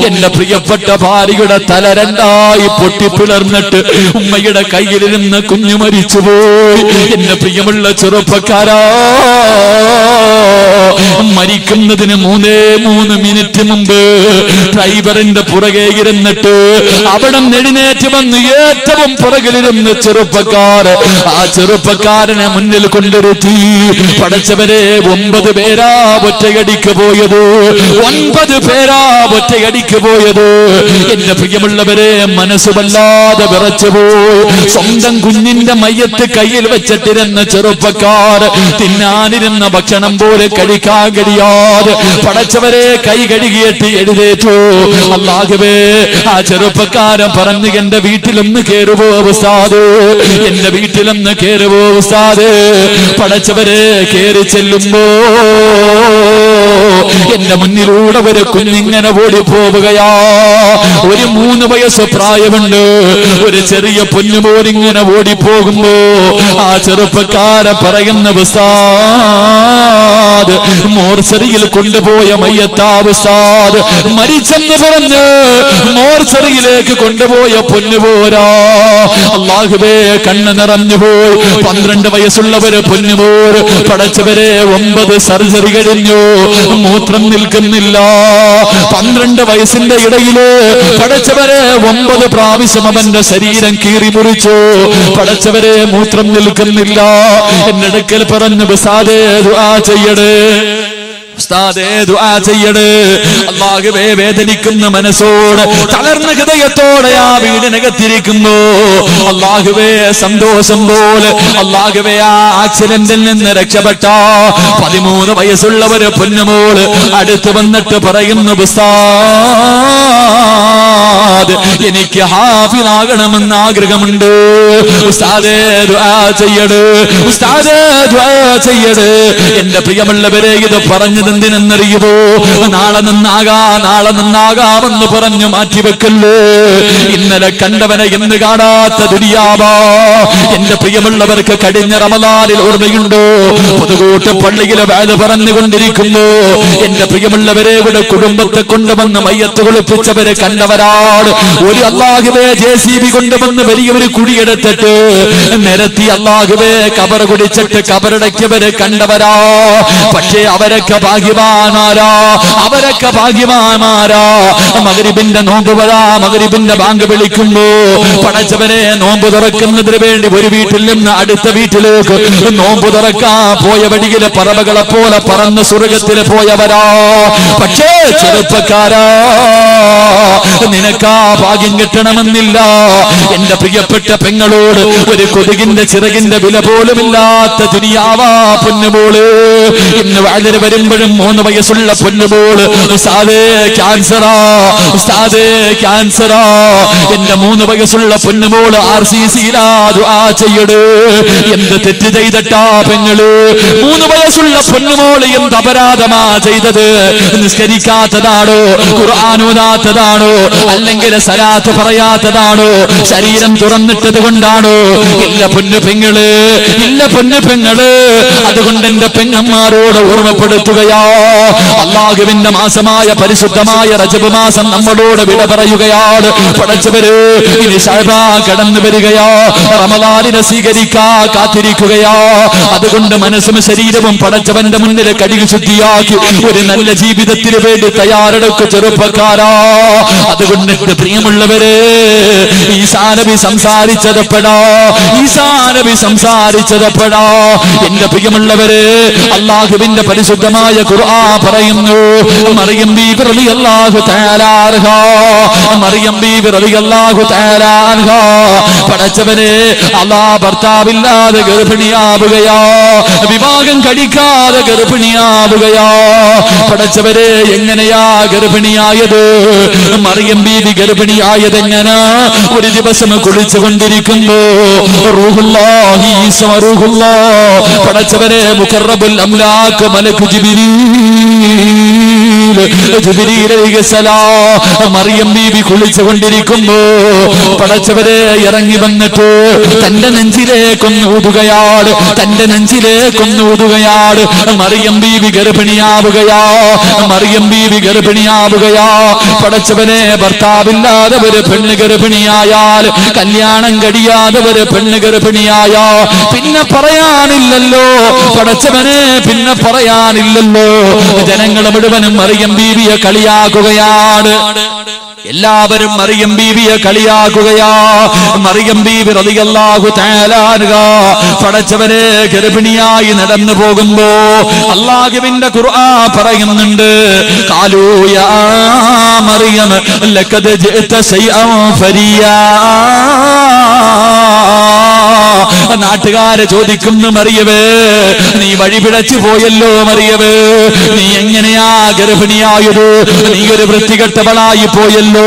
എന്റെ പ്രിയപ്പെട്ട ഭാര്യയുടെ തല രണ്ടായി പൊട്ടിപ്പിളർന്നിട്ട് ഉമ്മയുടെ കയ്യിലിരുന്ന കുഞ്ഞു മരിച്ചുപോയി. എന്റെ പ്രിയമുള്ള ചെറുപ്പക്കാരാ, മരിക്കുന്നതിന് 3 മിനിറ്റ് മുമ്പ് ഡ്രൈവറിന്റെ പുറകെ ഇരുന്നിട്ട് അവിടെ എഴുന്നേറ്റ് വന്ന് ഏറ്റവും പുറകിലിരുന്ന് ചെറുപ്പക്കാർ ആ ചെറുപ്പക്കാരനെ മുന്നിൽ കൊണ്ടിരുത്തി. പടച്ചവരെ, 9 പേരാ ഒറ്റയടിക്ക് പോയത്, 9 പേരാ ഒറ്റയടിക്ക് പോയത്. എന്റെ പ്രിയമുള്ളവരെ, മനസ്സ് വല്ലാതെ വിറച്ചുപോയി. സ്വന്തം കുഞ്ഞിന്റെ മയ്യത്ത് കയ്യിൽ വെച്ചിട്ടിരുന്ന ചെറുപ്പക്കാർ തിന്നാനിരുന്ന ഭക്ഷണം പോലെ കഴിക്കാൻ കഴിയാതെ പടച്ചവരെ കൈ കഴുകിയിട്ട് എഴുന്നേറ്റു. അല്ലാഹുവേ, ആ ചെറുപ്പക്കാരൻ പറഞ്ഞു, എന്റെ വീട്ടിലൊന്ന് കേറുവോ ഉസ്താദ്, എന്റെ വീട്ടിലൊന്ന് കേറുവോ ഉസ്താദ്. പടച്ചവരെ, കേറി ചെല്ലുമ്പോ എന്റെ മുന്നിലൂടെ ഒരു കുഞ്ഞിങ്ങനെ ഓടി പോവുകയാ. ഒരു 3 വയസ്സ് പ്രായമുണ്ട്. ഒരു ചെറിയ പൊന്നുപോലിങ്ങനെ ഓടിപ്പോകുമ്പോ ആ ചെറുപ്പക്കാരെ പറയുന്ന ഉസ്താദ്, മോർച്ചറിയിൽ കൊണ്ടുപോയ മയ്യത്താ ഉസ്താദ്, മരിച്ചെന്ന് പറഞ്ഞ് മോർച്ചറിയിലേക്ക് കൊണ്ടുപോയ പൊന്നുപോരാ. അല്ലാഹുവേ, കണ്ണ് നിറഞ്ഞുപോയി. 12 വയസ്സുള്ളവര് പൊന്നുപോർ. പടച്ചവരെ, 9 സർജറി കഴിഞ്ഞു, മൂത്രം നിൽക്കുന്നില്ല. 12 വയസ്സിന്റെ ഇടയില് പടച്ചവരെ 9 പ്രാവശ്യം അവന്റെ ശരീരം കീറി മുറിച്ചു. പടച്ചവരെ, മൂത്രം നിൽക്കുന്നില്ല. എന്റെ അടുക്കൽ പറഞ്ഞു, ഉസ്താദേ ദുആ ചെയ്യണേ, ഉസ്താദേ ദുആ ചെയ്യണേ. അല്ലാഹുവേ, വേദനിക്കുന്ന മനസ്സോട് തളർന്ന ഹൃദയത്തോടെ ആ വീടിനകത്തിരിക്കുന്നു. അല്ലാഹുവേ, സന്തോഷം പോലെ അല്ലാഹുവേ, ആ ആക്സിഡന്റിൽ നിന്ന് രക്ഷപ്പെട്ട 13 വയസ്സുള്ളവര് പൊന്നുമോള് അടുത്ത് വന്നിട്ട് പറയുന്നു, ഉസ്താദ്, എനിക്ക് ഹാഫിളാകണമെന്ന് ആഗ്രഹമുണ്ട്. ഉസ്താദേ ദുആ ചെയ്യട്, ഉസ്താദേ ദുആ ചെയ്യട്. എന്റെ പ്രിയമുള്ളവരെ, ഇത് പറഞ്ഞതെന്തിനെന്നറിയുമോ? നാളെ നന്നാകാമെന്ന് പറഞ്ഞു മാറ്റിവെക്കല്ലേ. ഇന്നലെ കണ്ടവനെ എന്ന് കാണാത്ത ദുനിയാവാ. എന്റെ പ്രിയമുള്ളവർക്ക് കഴിഞ്ഞ റമദാനിൽ ഓർമ്മയുണ്ടോ? പുതുകൂട്ട് പള്ളിയിലെ വേദ പറഞ്ഞുകൊണ്ടിരിക്കുന്നു. എന്റെ പ്രിയമുള്ളവരെ, ഇവിടെ കുടുംബത്തെ കൊണ്ടുവന്ന് മയ്യത്ത് കുളിപ്പിച്ചവരെ കണ്ടവരാണ്. ഒരു അല്ലാഹുവേ JCB കൊണ്ടുവന്ന് വലിയൊരു കുഴിയെടുത്തിട്ട് നിരത്തി അല്ലാഹുവേ കബർ കുടിച്ചിട്ട് കബറടക്കിയവരെ കണ്ടവരാ. പക്ഷേ അവരൊക്കെ ഭാഗ്യവാന്മാരാ, അവരൊക്കെ ഭാഗ്യവാന്മാരാ. മഗ്രിബിന്റെ നോമ്പ് വരാ, മഗ്രിബിന്റെ ബാങ്ക് വിളിക്കുമ്പോ പടച്ചവനെ നോമ്പ് തുറക്കുന്നതിന് വേണ്ടി ഒരു വീട്ടിൽ നിന്ന് അടുത്ത വീട്ടിലേക്ക് നോമ്പ് തുറക്കാൻ പോയ വഴിയിലെ പറവകളെ പോലെ പറന്ന് സ്വർഗത്തിൽ പോയവരാ. പക്ഷേ ചെറുപ്പക്കാരാ, നിനക്കാ ഭാഗ്യം കിട്ടണമെന്നില്ല. എന്റെ പ്രിയപ്പെട്ട പെങ്ങളോട് ഒരു കൊതുകിന്റെ ചിറകിന്റെ വില പോലുമില്ലാത്ത ദുനിയാവാ പൊന്നുമോള്. ഇന്ന് വളരെ വരുമ്പോഴും 3 വയസ്സുള്ള പൊന്നുമോള് ഉസ്താദേ ക്യാൻസറാ, ഉസ്താദേ ക്യാൻസറാ. എന്റെ 3 വയസ്സുള്ള പൊന്നുമോള് RCCയിലാ. ദുആ ചെയ്യട്. എന്ത് തെറ്റ് ചെയ്തിട്ടാ പെങ്ങള്? 3 വയസ്സുള്ള പൊന്നുമോള് എന്ത് അപരാധമാ ചെയ്തത്? നിസ്കരിക്കാത്തതാണോ? ഖുർആൻ ഓതാത്തതാണോ? അല്ലെങ്കിൽ സലാത്ത് പറയാത്തതാണോ? ശരീരം തുറന്നിട്ടത് കൊണ്ടാണോ? ഇല്ല പൊന്നു പെങ്ങള്, ഇല്ല പൊന്നു പെങ്ങള്. അതുകൊണ്ട് എന്റെ പെങ്ങന്മാരോട് ഓർമ്മപ്പെടുത്തുകയാ, അല്ലാഹുവിന്റെ മാസമായ പരിശുദ്ധമായ റജബ് മാസം നമ്മളോട് വിട പറയുകയാണ്. പടച്ചവര് ഇനി ശഅബാൻ കടന്നു വരികയാ, റമദാനിനെ സ്വീകരിക്കാ കാത്തിരിക്കുകയാ. അതുകൊണ്ട് മനസ്സും ശരീരവും പടച്ചവന്റെ മുന്നിൽ കഴുകി ശുദ്ധിയാക്കി ഒരു നല്ല ജീവിതത്തിന് വേണ്ടി തയ്യാറെടുക്കുക ചെറുപ്പക്കാരാ. അതുകൊണ്ട് എന്റെ പ്രിയമുള്ളവരെ, ഈസാ നബി സംസാരിച്ചതപ്പെടാ, ഈസാ നബി സംസാരിച്ചതപ്പെടാ. എന്റെ പ്രിയമുള്ളവരെ, അല്ലാഹുവിന്റെ പരിശുദ്ധമായ ഖുർആൻ പറയുന്നു, മറിയം ബീബി റളിയല്ലാഹു തആല അൻഹാ, മറിയം ബീബി റളിയല്ലാഹു തആല അൻഹാ പടച്ചവനെ അല്ലാഹ് ഭർത്താവില്ലാതെ ഗർഭിണിയാവുകയാ, വിവാഹം കഴിക്കാതെ ഗർഭിണിയാവുകയാ. പടച്ചവരെ, എങ്ങനെയാ ഗർഭിണിയായത്? മറിയം ബീബി ഗർഭിണിയായത് എങ്ങനെ? ഒരു ദിവസം കുളിച്ചുകൊണ്ടിരിക്കുമ്പോ റൂഹുല്ലാഹി ഈസാ റൂഹുല്ലാഹ് പടച്ചവരെ മുഖറബുൽ അംലാക്ക് മലക്ക് ജിബ്രീൽ അലൈഹിസ്സലാം മറിയം ബീബി കുളിച്ചുകൊണ്ടിരിക്കുമ്പോ പടച്ചവരെ ഇറങ്ങി വന്നിട്ട് തന്റെ നെഞ്ചിലേക്കൊന്ന് ഊതുകയാണ്, തന്റെ നെഞ്ചിലേക്കൊന്ന് ഊതുകയാണ്. മറിയം ബീബി ഗർഭിണിയാവുകയാ, മറിയം ബീബി ഗർഭിണിയാവുകയാ. പടച്ചവനെ, ഭർത്താവില്ലാതെ ഒരു പെണ്ണ് ഗർഭിണിയായാൽ, കല്യാണം കഴിയാതെ ഒരു പെണ്ണ് ഗർഭിണിയായാ പിന്നെ പറയാനില്ലല്ലോ പടച്ചവനെ, പിന്നെ പറയാനില്ലല്ലോ. ജനങ്ങൾ മുഴുവനും മറിയം ബീവിയെ കളിയാക്കുകയാണ്. എല്ലാവരും മറിയം ബീവിയെ കളിയാക്കുകയാ. മറിയം ബീവി റളിയല്ലാഹു തആല അൻഹാ പടച്ചവനെ ഗർഭിണിയായി നടന്നു പോകുമ്പോ അല്ലാഹുവിന്റെ ഖുർആൻ പറയുന്നുണ്ട്, ഖാലൂ യാ മറിയം ലഖദ് ജിഅത ശൈഅൻ ഫരിയാ. നാട്ടുകാരെ ചോദിക്കുന്നു, മറിയവേ നീ വഴിപിഴച്ചു പോയല്ലോ, മറിയവേ നീ എങ്ങനെയാ ഗർഭിണിയായത്? നീ ഒരു വൃത്തികെട്ടവളായി പോയല്ലോ.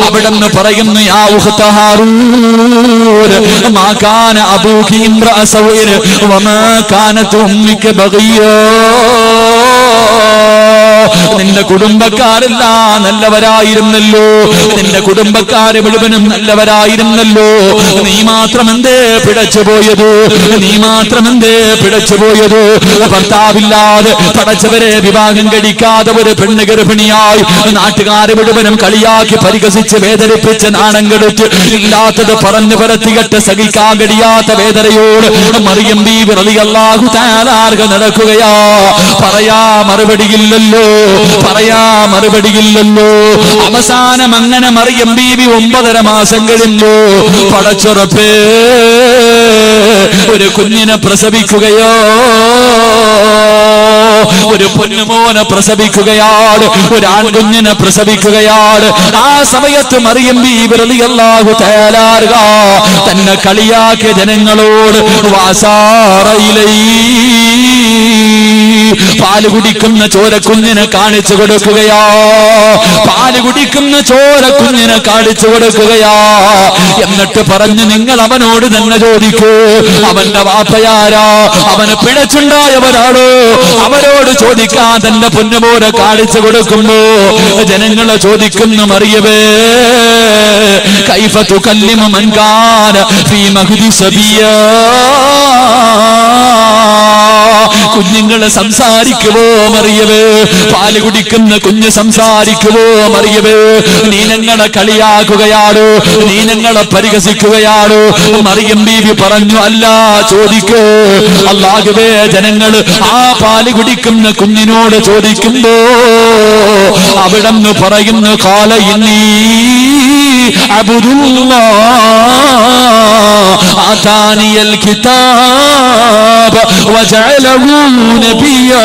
അവിടെന്ന് പറയുന്നു, യാ ഉഖ്ത ഹാറൂൻ മാ കാന അബൂകി ഇംറഅ സൗഇൻ വമാ കാനത് ഉമ്മുക ബഗിയ്യാ. നിന്റെ കുടുംബക്കാരെല്ലാം നല്ലവരായിരുന്നല്ലോ, നിന്റെ കുടുംബക്കാരെ മുഴുവനും നല്ലവരായിരുന്നല്ലോ. നീ മാത്രം എന്തേ പിഴച്ചുപോയത്? നീ മാത്രം എന്തേ പിഴച്ചുപോയത്? ഭർത്താവില്ലാതെ പടച്ചവരെ വിവാഹം കഴിക്കാതെ ഒരു പെണ്ണ് ഗർഭിണിയായി നാട്ടുകാരെ മുഴുവനും കളിയാക്കി പരിഹസിച്ച് വേദനിപ്പിച്ച് നാണം കെടുത്ത് ഇല്ലാത്തത് പറഞ്ഞു പരത്തികെട്ട് സഹിക്കാൻ കഴിയാത്ത വേദനയോട് മറിയം ബീവി റളിയല്ലാഹു തആല അൻഹ നടക്കുകയാ. പറയാ മറുപടിയില്ലല്ലോ, പറയാ മറുപടിയില്ലല്ലോ. അവസാനം അങ്ങനെ മറിയം ബീവി 9.5 മാസം കഴിഞ്ഞു പടച്ചുറപ്പേ ഒരു കുഞ്ഞിനെ പ്രസവിക്കുകയോ, ഒരു പൊന്നുമോനെ പ്രസവിക്കുകയാണ്, ഒരു ആൺകുഞ്ഞിനെ പ്രസവിക്കുകയാണ്. ആ സമയത്ത് മറിയം ബീവി റളിയല്ലാഹു തആല അൻഹ തന്നെ കളിയാക്കിയ ജനങ്ങളോട് വാസാറയിലൈ പാല് കുടിക്കുന്ന ചോരക്കുഞ്ഞിനെ കാണിച്ചു കൊടുക്കുകയാ. പാല് കുടിക്കുന്ന ചോരക്കുഞ്ഞിനെ കാണിച്ചു കൊടുക്കുകയാ. എന്നിട്ട് പറഞ്ഞു, നിങ്ങൾ അവനോട് തന്നെ ചോദിക്കൂ, അവന്റെ വാപ്പയാരാ, അവന് പിഴച്ചുണ്ടായവരാണോ, അവരോട് ചോദിക്കാൻ തന്റെ പൊന്നുപോലെ കാണിച്ചു കൊടുക്കുമ്പോ ജനങ്ങളെ ചോദിക്കുന്നു, മറിയമേ കൈഫ തുകല്ലിമു മൻ കാന ഫീ മഹ്ദി സബിയാ, കുഞ്ഞുങ്ങള് സംസാരിക്കുവോ മറിയമേ, പാല് കുടിക്കുന്ന കുഞ്ഞ് സംസാരിക്കുവോ മറിയമേ, നീ ഞങ്ങളെ കളിയാക്കുകയാണോ, നീ ഞങ്ങളെ പരിഹസിക്കുകയാണോ? മറിയം ബീവി പറഞ്ഞു, അല്ല, ചോദിക്കൂ. അല്ലാഹുവേ, ജനങ്ങള് ആ പാല് കുടിക്കുന്ന കുഞ്ഞിനോട് ചോദിക്കുമ്പോ അവിടെന്ന് പറയുന്നു, ഖാല ഇന്നീ അബ്ദുല്ലാഹ് ആതാനിയൽ കിതാബ് വജഅലഹു നബിയ്യാ.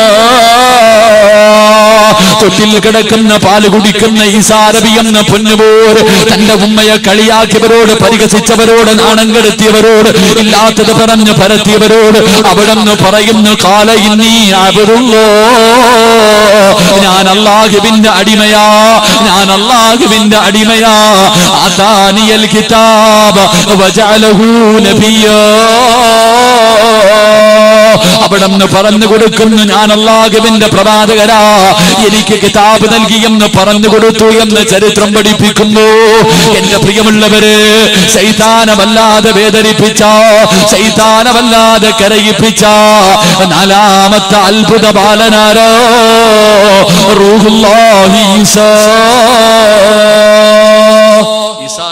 തൊട്ടിൽ കിടക്കുന്ന പാല് കുടിക്കുന്ന ഈസാ നബി എന്ന പൊന്നുപോർ തന്റെ ഉമ്മയെ കളിയാക്കിയവരോട്, പരിഹസിച്ചവരോട്, നാണം കെടുത്തിയവരോട്, ഇല്ലാത്തത് പറഞ്ഞ് പരത്തിയവരോട് അവിടെന്ന് പറയുന്നു, ഖാല ഇന്നീ അബ്ദുല്ലാഹ്, ഞാൻ അല്ലാഹുവിന്റെ അടിമയാ, ഞാൻ അല്ലാഹുവിന്റെ അടിമയാ. ആതാനിയൽ കിതാബ് വജഅലഹു നബിയ്യാ. അവിടെന്ന് പറഞ്ഞു കൊടുക്കുന്നു, ഞാൻ അല്ലാഹുവിന്റെ പ്രവാചകരാ, എനിക്ക് കിതാബ് നൽകിയെന്ന് പറഞ്ഞു കൊടുത്തു എന്ന് ചരിത്രം പഠിപ്പിക്കുന്നു. എന്റെ പ്രിയമുള്ളവര്, ശൈതാനമല്ലാതെ വേദനിപ്പിച്ച, ശൈതാനമല്ലാതെ കരയിപ്പിച്ച നാലാമത്തെ അത്ഭുത ബാലനാരോ, റൂഹുല്ലാഹി ഈസാ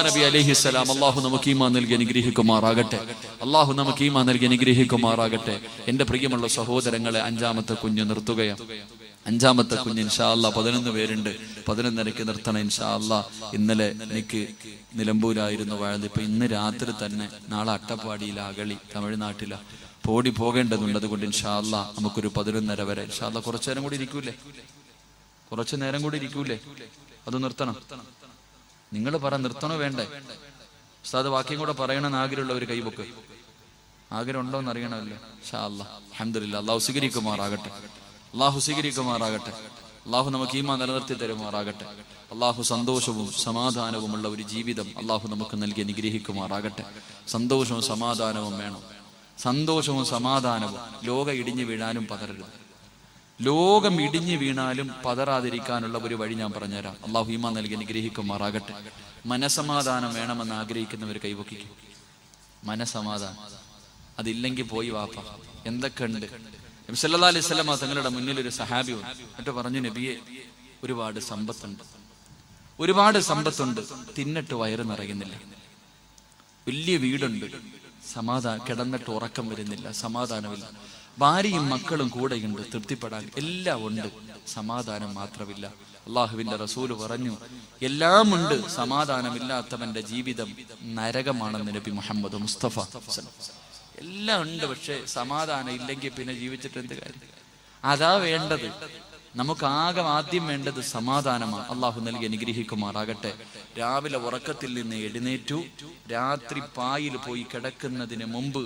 നബി അലൈഹിസ്സലാം. അല്ലാഹു നമുക്ക് ഈമാൻ നൽകി അനുഗ്രഹിക്കുമാറാകട്ടെ. അല്ലാഹു നമുക്ക് ഈമാൻ നൽകി അനുഗ്രഹിക്കുമാറാകട്ടെ. എന്റെ പ്രിയമുള്ള സഹോദരങ്ങളെ, അഞ്ചാമത്തെ കുഞ്ഞ് നിർത്തുകയാണ്. അഞ്ചാമത്തെ കുഞ്ഞ് ഇൻഷാ അല്ലാഹ് 11 പേരുണ്ട്. 11:30 നിർത്തണം ഇൻഷാ അല്ലാഹ്. ഇന്നലെ എനിക്ക് നിലമ്പൂരായിരുന്നു വഴത്. ഇപ്പൊ ഇന്ന് രാത്രി തന്നെ, നാളെ അട്ടപ്പാടിയില, അകളി, തമിഴ്നാട്ടില പോടി പോകേണ്ടതുണ്ട്. അതുകൊണ്ട് ഇൻഷാ അല്ലാഹ് നമുക്കൊരു 11:30 വരെ ഇൻഷാ അല്ലാഹ് കുറച്ചു നേരം കൂടി ഇരിക്കൂലേ, കുറച്ചു നേരം കൂടി ഇരിക്കൂലേ? അത് നിർത്തണം. നിങ്ങൾ പറ, നിർത്തണോ വേണ്ടേ? ഉസ്താദ് വാക്യം കൂടെ പറയണമെന്ന് ആഗ്രഹമുള്ള ഒരു കൈവക്ക്. ആഗ്രഹം ഉണ്ടോ എന്ന് അറിയണമല്ലോ. ഇൻഷാ അല്ലാഹ്. അൽഹംദുലില്ലാഹ്. അല്ലാഹു സ്വീകരിക്കുമാറാകട്ടെ. അല്ലാഹു സ്വീകരിക്കുമാറാകട്ടെ. അല്ലാഹു നമുക്ക് ഈമാൻ നിലനിർത്തി തരുമാറാകട്ടെ. അല്ലാഹു സന്തോഷവും സമാധാനവുമുള്ള ഒരു ജീവിതം അല്ലാഹു നമുക്ക് നൽകി അനുഗ്രഹിക്കുമാറാകട്ടെ. സന്തോഷവും സമാധാനവും വേണം. സന്തോഷവും സമാധാനവും. ലോകം ഇടിഞ്ഞു വീഴാനും പതരരുത്. ലോകം ഇടിഞ്ഞു വീണാലും പതറാതിരിക്കാനുള്ള ഒരു വഴി ഞാൻ പറഞ്ഞുതരാം. അല്ലാഹു ഈമാൻ നൽകി അനുഗ്രഹിക്കുമാറാകട്ടെ. മനസമാധാനം വേണമെന്ന് ആഗ്രഹിക്കുന്നവർ കൈവക്കിക്കും. മനസമാധാനം അതില്ലെങ്കിൽ പോയി വാപ്പ. എന്തൊക്കെ ഉണ്ട്? നബി സല്ലല്ലാഹു അലൈഹി വസല്ലം തങ്ങളുടെ മുന്നിൽ ഒരു സഹാബി വന്നു. എന്നിട്ട് പറഞ്ഞു, നബിയെ, ഒരുപാട് സമ്പത്തുണ്ട്, ഒരുപാട് സമ്പത്തുണ്ട്, തിന്നിട്ട് വയറ് നിറയുന്നില്ല. വലിയ വീടുണ്ട്, കിടന്നിട്ട് ഉറക്കം വരുന്നില്ല, സമാധാനമില്ല. ഭാര്യയും മക്കളും കൂടെയുണ്ട്, തൃപ്തിപ്പെടാൻ എല്ലാം ഉണ്ട്, സമാധാനം മാത്രമില്ല. അള്ളാഹുവിന്റെ റസൂല് പറഞ്ഞു, എല്ലാം ഉണ്ട്, സമാധാനമില്ലാത്തവന്റെ ജീവിതം നരകമാണെന്ന് നബി മുഹമ്മദ് മുസ്തഫ. എല്ലാം ഉണ്ട്, പക്ഷെ സമാധാനം ഇല്ലെങ്കിൽ പിന്നെ ജീവിച്ചിട്ട് എന്ത് കാര്യം? അതാ വേണ്ടത്. നമുക്ക് ആദ്യം വേണ്ടത് സമാധാനമാണ്. അള്ളാഹു നൽകി അനുഗ്രഹിക്കുമാറാകട്ടെ. രാവിലെ ഉറക്കത്തിൽ നിന്ന് എഴുന്നേറ്റു, രാത്രി പായിൽ പോയി കിടക്കുന്നതിന് മുമ്പ്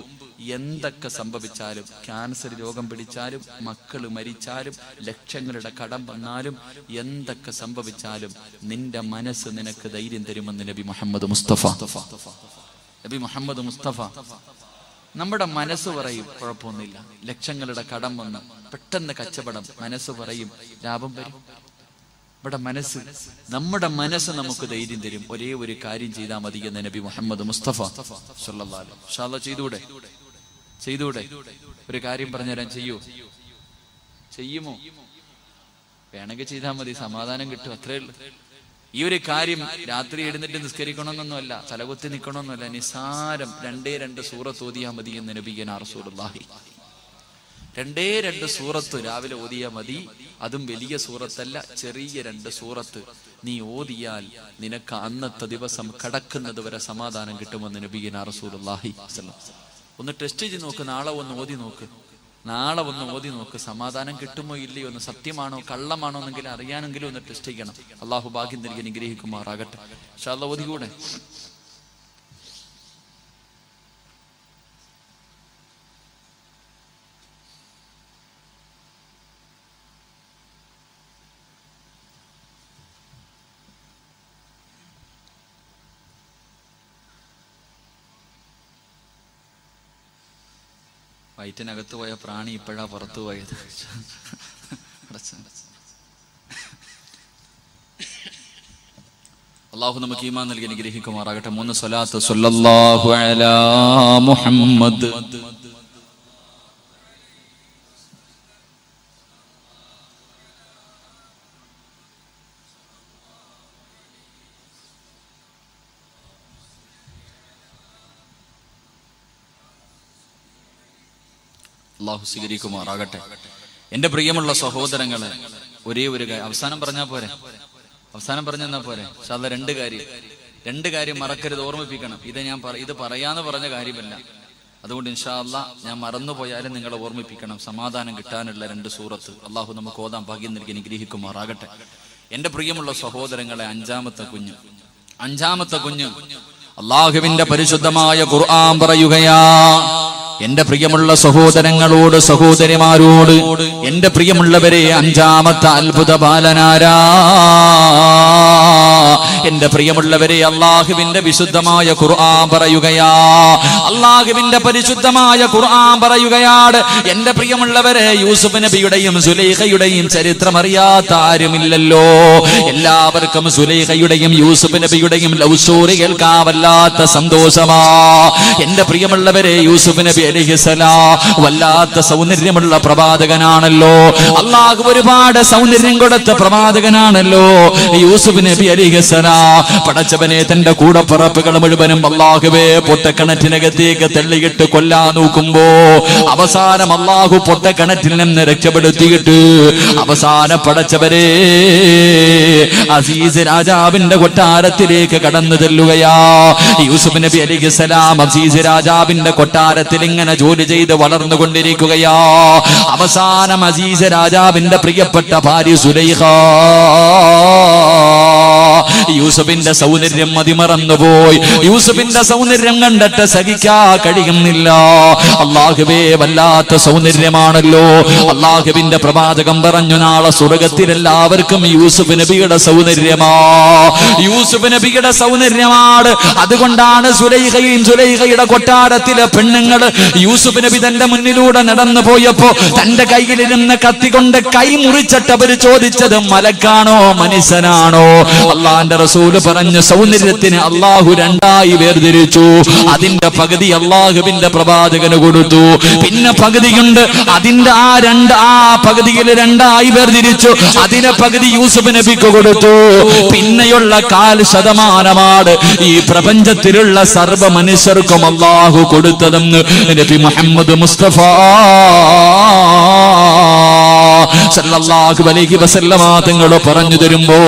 എന്തൊക്കെ സംഭവിച്ചാലും, ക്യാൻസർ രോഗം പിടിച്ചാലും, മക്കള് മരിച്ചാലും, ലക്ഷങ്ങളുടെ കടം വന്നാലും, എന്തൊക്കെ സംഭവിച്ചാലും നിന്റെ മനസ്സ് നിനക്ക് ധൈര്യം തരുമെന്ന് നബി മുഹമ്മദ് മുസ്തഫ. നബി മുഹമ്മദ് മുസ്തഫ നമ്മുടെ മനസ്സ് പറയും, കുഴപ്പമൊന്നുമില്ല. ലക്ഷങ്ങളുടെ കടം വന്ന് പെട്ടെന്ന് കച്ചവടം, മനസ്സ് പറയും ലാഭം വരും. നമ്മുടെ മനസ്സ് നമുക്ക് ധൈര്യം തരും. ഒരേ ഒരു കാര്യം ചെയ്താൽ മതി എന്ന് നബി മുഹമ്മദ് മുസ്തഫ സല്ലല്ലാഹു അലൈഹി വസല്ലം. ചെയ്തൂടെ? ഒരു കാര്യം പറഞ്ഞുതരാൻ. ചെയ്യുമോ? വേണമെങ്കിൽ ചെയ്താൽ മതി, സമാധാനം കിട്ടും, അത്രേ ഉള്ളൂ. ഈ ഒരു കാര്യം രാത്രി എഴുന്നേറ്റ് നിസ്കരിക്കണമെന്നൊന്നുമല്ല, തലകുത്തി നിൽക്കണമെന്നല്ല, നിസാരം 2 സൂറത്ത് ഓതിയാ മതി എന്ന് നബിയനാ റസൂലുള്ളാഹി. 2 സൂറത്ത് രാവിലെ ഓതിയാ മതി. അതും വലിയ സൂറത്തല്ല, ചെറിയ 2 സൂറത്ത് നീ ഓതിയാൽ നിനക്ക് അന്നത്തെ ദിവസം കടക്കുന്നത് വരെ സമാധാനം കിട്ടുമെന്ന് നബിയനാ റസൂലുള്ളാഹി. ഒന്ന് ടെസ്റ്റ് ചെയ്ത് നോക്ക്. നാളെ ഒന്ന് ഓതി നോക്ക്. സമാധാനം കിട്ടുമോ ഇല്ലയോ എന്ന്, സത്യമാണോ കള്ളമാണോ എന്നെങ്കിലും അറിയാനെങ്കിലും ഒന്ന് ടെസ്റ്റ് ചെയ്യണം. അള്ളാഹു ഭാഗ്യം നൽകി അനുഗ്രഹിക്കുമാറാകട്ടെ. ഇൻഷാ അല്ലാഹ് ഓതിക്കൂടെ? വയറ്റിനകത്ത് പോയ പ്രാണി ഇപ്പോഴാ പുറത്തു പോയത്. അള്ളാഹു നമുക്ക് ഈമാൻ നൽകി അനുഗ്രഹിക്കുമാറാകട്ടെ. 3 സ്വലാത്ത്. സ്വല്ലല്ലാഹു അലാ മുഹമ്മദ്. അള്ളാഹു സ്വീകരിക്കുമാറാകട്ടെ. എന്റെ പ്രിയമുള്ള സഹോദരങ്ങളെ, ഒരേ ഒരു കാര്യം അവസാനം പറഞ്ഞാൽ പോരെ, അവസാനം പറഞ്ഞാൽ പോരെ. പക്ഷെ അത് രണ്ട് കാര്യം മറക്കരുത്, ഓർമ്മിപ്പിക്കണം. ഇത് പറയാന്ന് പറഞ്ഞ കാര്യമല്ല. അതുകൊണ്ട് ഇൻഷാ അല്ലാഹ് ഞാൻ മറന്നുപോയാലും നിങ്ങളെ ഓർമ്മിപ്പിക്കണം. സമാധാനം കിട്ടാനുള്ള 2 സൂറത്ത് അള്ളാഹു നമുക്ക് ഓതാൻ ഭാഗ്യം നൽകി അനുഗ്രഹിക്കുമാറാകട്ടെ. എന്റെ പ്രിയമുള്ള സഹോദരങ്ങളെ, 5-ാമത്തെ കുഞ്ഞ് അള്ളാഹുവിന്റെ പരിശുദ്ധമായ ഖുർആൻ പറയുകയാ. എന്റെ പ്രിയമുള്ള സഹോദരങ്ങളോട്, സഹോദരിമാരോട്, എന്റെ പ്രിയമുള്ളവരെ, 5-ാമത്തെ അത്ഭുത ബാലനാരാ? എന്റെ പ്രിയമുള്ളവരെ, അള്ളാഹുവിന്റെ വിശുദ്ധമായ ഖുർആൻ പറയുകയാ. അള്ളാഹുവിന്റെ പരിശുദ്ധമായ ഖുർആൻ പറയുകയാണ്. എന്റെ പ്രിയമുള്ളവരെ, യൂസുഫ് നബിയുടെയും സുലൈഖയുടെയും ചരിത്രം അറിയാത്ത ആരുമില്ലല്ലോ. എല്ലാവർക്കും സുലൈഖയുടെയും യൂസുഫ് നബിയുടെയും ലവ് സ്റ്റോറി കേൾക്കാൻ വല്ലാത്ത സന്തോഷമാ. എന്റെ പ്രിയമുള്ളവരെ, യൂസുഫ് നബി അലൈഹിസ്സലാം വല്ലാത്ത സൗന്ദര്യമുള്ള പ്രവാചകനാണല്ലോ. അള്ളാഹു ഒരുപാട് സൗന്ദര്യം കൊടുത്ത പ്രവാചകനാണല്ലോ യൂസുഫ് നബി അലൈഹിസ്സലാം. പടച്ചവനെ, തന്റെ കൂടപ്പിറപ്പുകൾ മുഴുവനും അള്ളാഹുവേ പൊട്ടക്കിണറ്റിനകത്തേക്ക് തള്ളിയിട്ട് കൊല്ലാൻ നോക്കുമ്പോ അവസാനം അള്ളാഹു പൊട്ടക്കിണറ്റിൽ നിന്ന് രക്ഷപ്പെടുത്തിയിട്ട് അവസാനം പടച്ചവരെ അസീസ് രാജാവിന്റെ കൊട്ടാരത്തിലേക്ക് കടന്നു ചെല്ലുകയാ. യൂസുഫ് നബി അലൈഹിസ്സലാം അസീസ് രാജാവിന്റെ കൊട്ടാരത്തിൽ ഇങ്ങനെ ജോലി ചെയ്ത് വളർന്നുകൊണ്ടിരിക്കുകയാ. അവസാനം അസീസ് രാജാവിന്റെ പ്രിയപ്പെട്ട ഭാര്യ സുലൈഖ യൂസുഫിന്റെ സൗന്ദര്യം മതിമറന്നുപോയി. യൂസുഫിന്റെ സൗന്ദര്യം കണ്ടിട്ട് സഹിക്കാ കഴിയുന്നില്ല. അള്ളാഹുവേ, വല്ലാത്ത സൗന്ദര്യമാണല്ലോ. അള്ളാഹുവിന്റെ പ്രവാചകൻ പറഞ്ഞു, നാളെ സ്വർഗത്തിൽ എല്ലാവർക്കും യൂസുഫ് നബിയുടെ സൗന്ദര്യമാ, യൂസുഫ് നബിയുടെ സൗന്ദര്യമാണ്. അതുകൊണ്ടാണ് സുലൈഖയുടെ കൊട്ടാരത്തിലെ പെണ്ണുങ്ങൾ യൂസുഫ് നബി തന്റെ മുന്നിലൂടെ നടന്നു പോയപ്പോ തന്റെ കയ്യിലിരുന്ന കത്തി കൊണ്ട് കൈ മുറിച്ചിട്ട് അവര് ചോദിച്ചത് മലക്കാണോ മനുഷ്യനാണോ? അള്ളാന്റെ റസൂല് പറഞ്ഞ സൗന്ദര്യത്തിന് അള്ളാഹു 2ആയി വേർതിരിച്ചു. അതിന്റെ പകുതി അള്ളാഹുവിന്റെ പ്രവാചകന് കൊടുത്തു. പിന്നെ പകുതിയുണ്ട്, അതിന്റെ ആ പകുതിയിൽ 2ആയി വേർതിരിച്ചു. അതിനെ പകുതി യൂസുഫ് നബിക്ക് കൊടുത്തു. പിന്നെയുള്ള 1/4% ഈ പ്രപഞ്ചത്തിലുള്ള സർവ്വ മനുഷ്യർക്കും അള്ളാഹു കൊടുത്തതെന്ന് നബി മുഹമ്മദ് മുസ്തഫ സല്ലല്ലാഹു അലൈഹി വസല്ലമ തങ്ങൾ പറഞ്ഞു തരുമ്പോ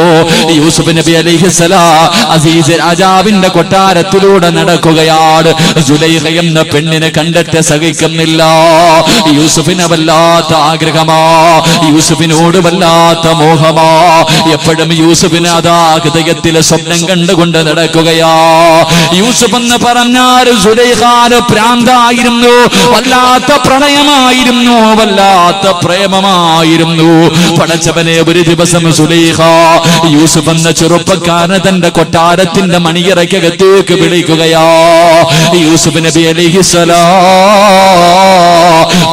യൂസുഫ് നബി അലൈഹിസ്സലാം അസീസ് രാജാവിന്റെ കൊട്ടാരത്തിലൂടെ നടക്കുകയാണ്. സുലൈഖ എന്ന പെണ്ണിനെ കണ്ടിട്ട് സഹിക്കുന്നില്ല. യൂസുഫിന് വല്ലാത്ത ആഗ്രഹമാ, യൂസുഫിനോട് വല്ലാത്ത മോഹമാ. എപ്പോഴും യൂസുഫിന് അതാ ഹൃദയത്തിലെ സ്വപ്നം കണ്ടുകൊണ്ട് നടക്കുകയാ. യൂസുഫ് എന്ന് പറഞ്ഞാൽ സുലൈഖാന് പ്രാന്തായിരുന്നു, വല്ലാത്ത പ്രണയമായിരുന്നു, വല്ലാത്ത പ്രേമമായിരുന്നു. പടച്ചവനെ, ഒരു ദിവസം സുലൈഖ യൂസുഫ് എന്ന ചെറുപ്പക്കാരനെ തന്റെ കൊട്ടാരത്തിന്റെ മണിയറയ്ക്കകത്തേക്ക് വിളിക്കുകയാ. യൂസുഫ് നബി അലൈഹിസ്സലാം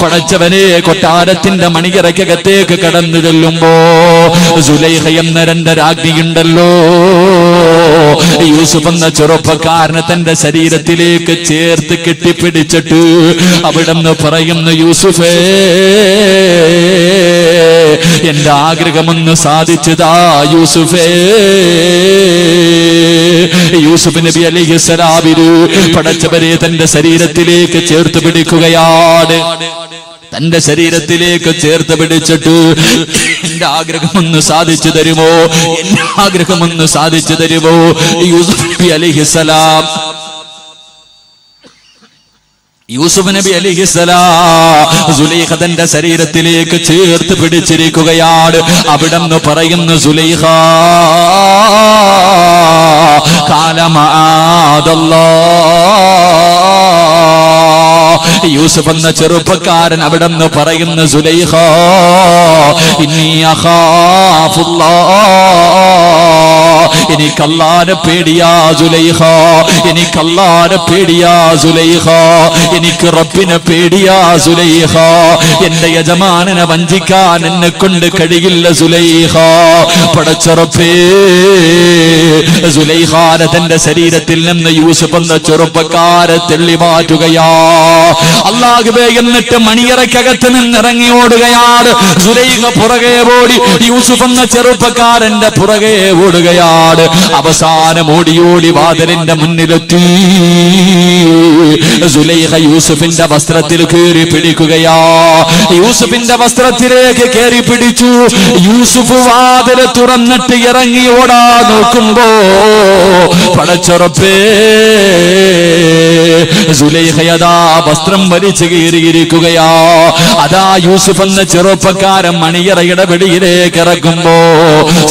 പടച്ചവനെ കൊട്ടാരത്തിന്റെ മണിയറയ്ക്കകത്തേക്ക് കടന്നു ചെല്ലുമ്പോ സുലൈഖ എന്ന 2 രാജ്ഞിയുണ്ടല്ലോ, യൂസുഫ് എന്ന ചെറുപ്പക്കാരനെ തന്റെ ശരീരത്തിലേക്ക് ചേർത്ത് കെട്ടിപ്പിടിച്ചിട്ട് അവിടെന്ന് പറയുന്നു, യൂസുഫേ, എന്റെ ആഗ്രഹമൊന്ന് സാധിച്ചതാ യൂസുഫേ. യൂസുഫ് നബി അലൈഹിസ്സലാമിന് പടച്ചവരെ തന്റെ ശരീരത്തിലേക്ക് ചേർത്ത് പിടിക്കുകയാണ്. തന്റെ ശരീരത്തിലേക്ക് ചേർത്ത് പിടിച്ചിട്ട് എന്റെ ആഗ്രഹമൊന്ന് സാധിച്ചു തരുമോ, എന്റെ ആഗ്രഹമൊന്ന് സാധിച്ചു തരുമോ? യൂസുഫ് നബി അലൈഹിസ്സലാം സുലൈഖ തന്റെ ശരീരത്തിലേക്ക് ചേർത്ത് പിടിച്ചിരിക്കുകയാണ്. അവിടെന്ന് പറയുന്നു, സുലൈഖ യൂസുഫ് എന്ന ചെറുപ്പക്കാരൻ അവിടെന്ന് പറയുന്നു, സുലൈഖ, ഇന്നി അഖാഫുല്ലാഹ്, എനിക്കല്ലാഹുവിനെ പേടിയാ സുലൈഖ, എനിക്കല്ലാഹുവിനെ പേടിയാ സുലൈഖ, എനിക്ക് റബ്ബിനെ പേടിയാ സുലൈഖ. എന്റെ യജമാനനെ വഞ്ചിക്കാൻ എന്നെ കൊണ്ട് കഴിയില്ല സുലൈഖ. പടച്ച റബ്ബേ, സുലൈഖാനെ തന്റെ ശരീരത്തിൽ നിന്ന് യൂസുഫ് എന്ന ചെറുപ്പക്കാരെ തെള്ളി മാറ്റുകയാ അല്ലാഹുവേ. എന്നിട്ട് മണിയറക്കകത്ത് നിന്നിറങ്ങി ഓടുകയാണ് സുലൈഖ. പുറകെ ഓടി യൂസുഫ് എന്ന ചെറുപ്പക്കാരന്റെ പുറകെ ഓടുകയാണ്. അവസാനം ഓടി വാതിലിന്റെ മുന്നിലെത്തി. സുലൈഖ യൂസുഫിന്റെ വസ്ത്രത്തിൽ കയറി പിടിക്കുകയാ. യൂസുഫിന്റെ വസ്ത്രത്തിലേക്ക് കയറി പിടിച്ചു. യൂസുഫ് വാതില് തുറന്നിട്ട് ഇറങ്ങി ഓടാ നോക്കുമ്പോ പടച്ച റബ്ബേ, സുലൈഖയതാ വസ്ത്രം വലിച്ചു കീറിയിരിക്കുകയാ. അതാ യൂസുഫ് എന്ന ചെറുപ്പക്കാരൻ മണിയറയുടെ വെളിയിലേക്ക് ഇറങ്ങുമ്പോ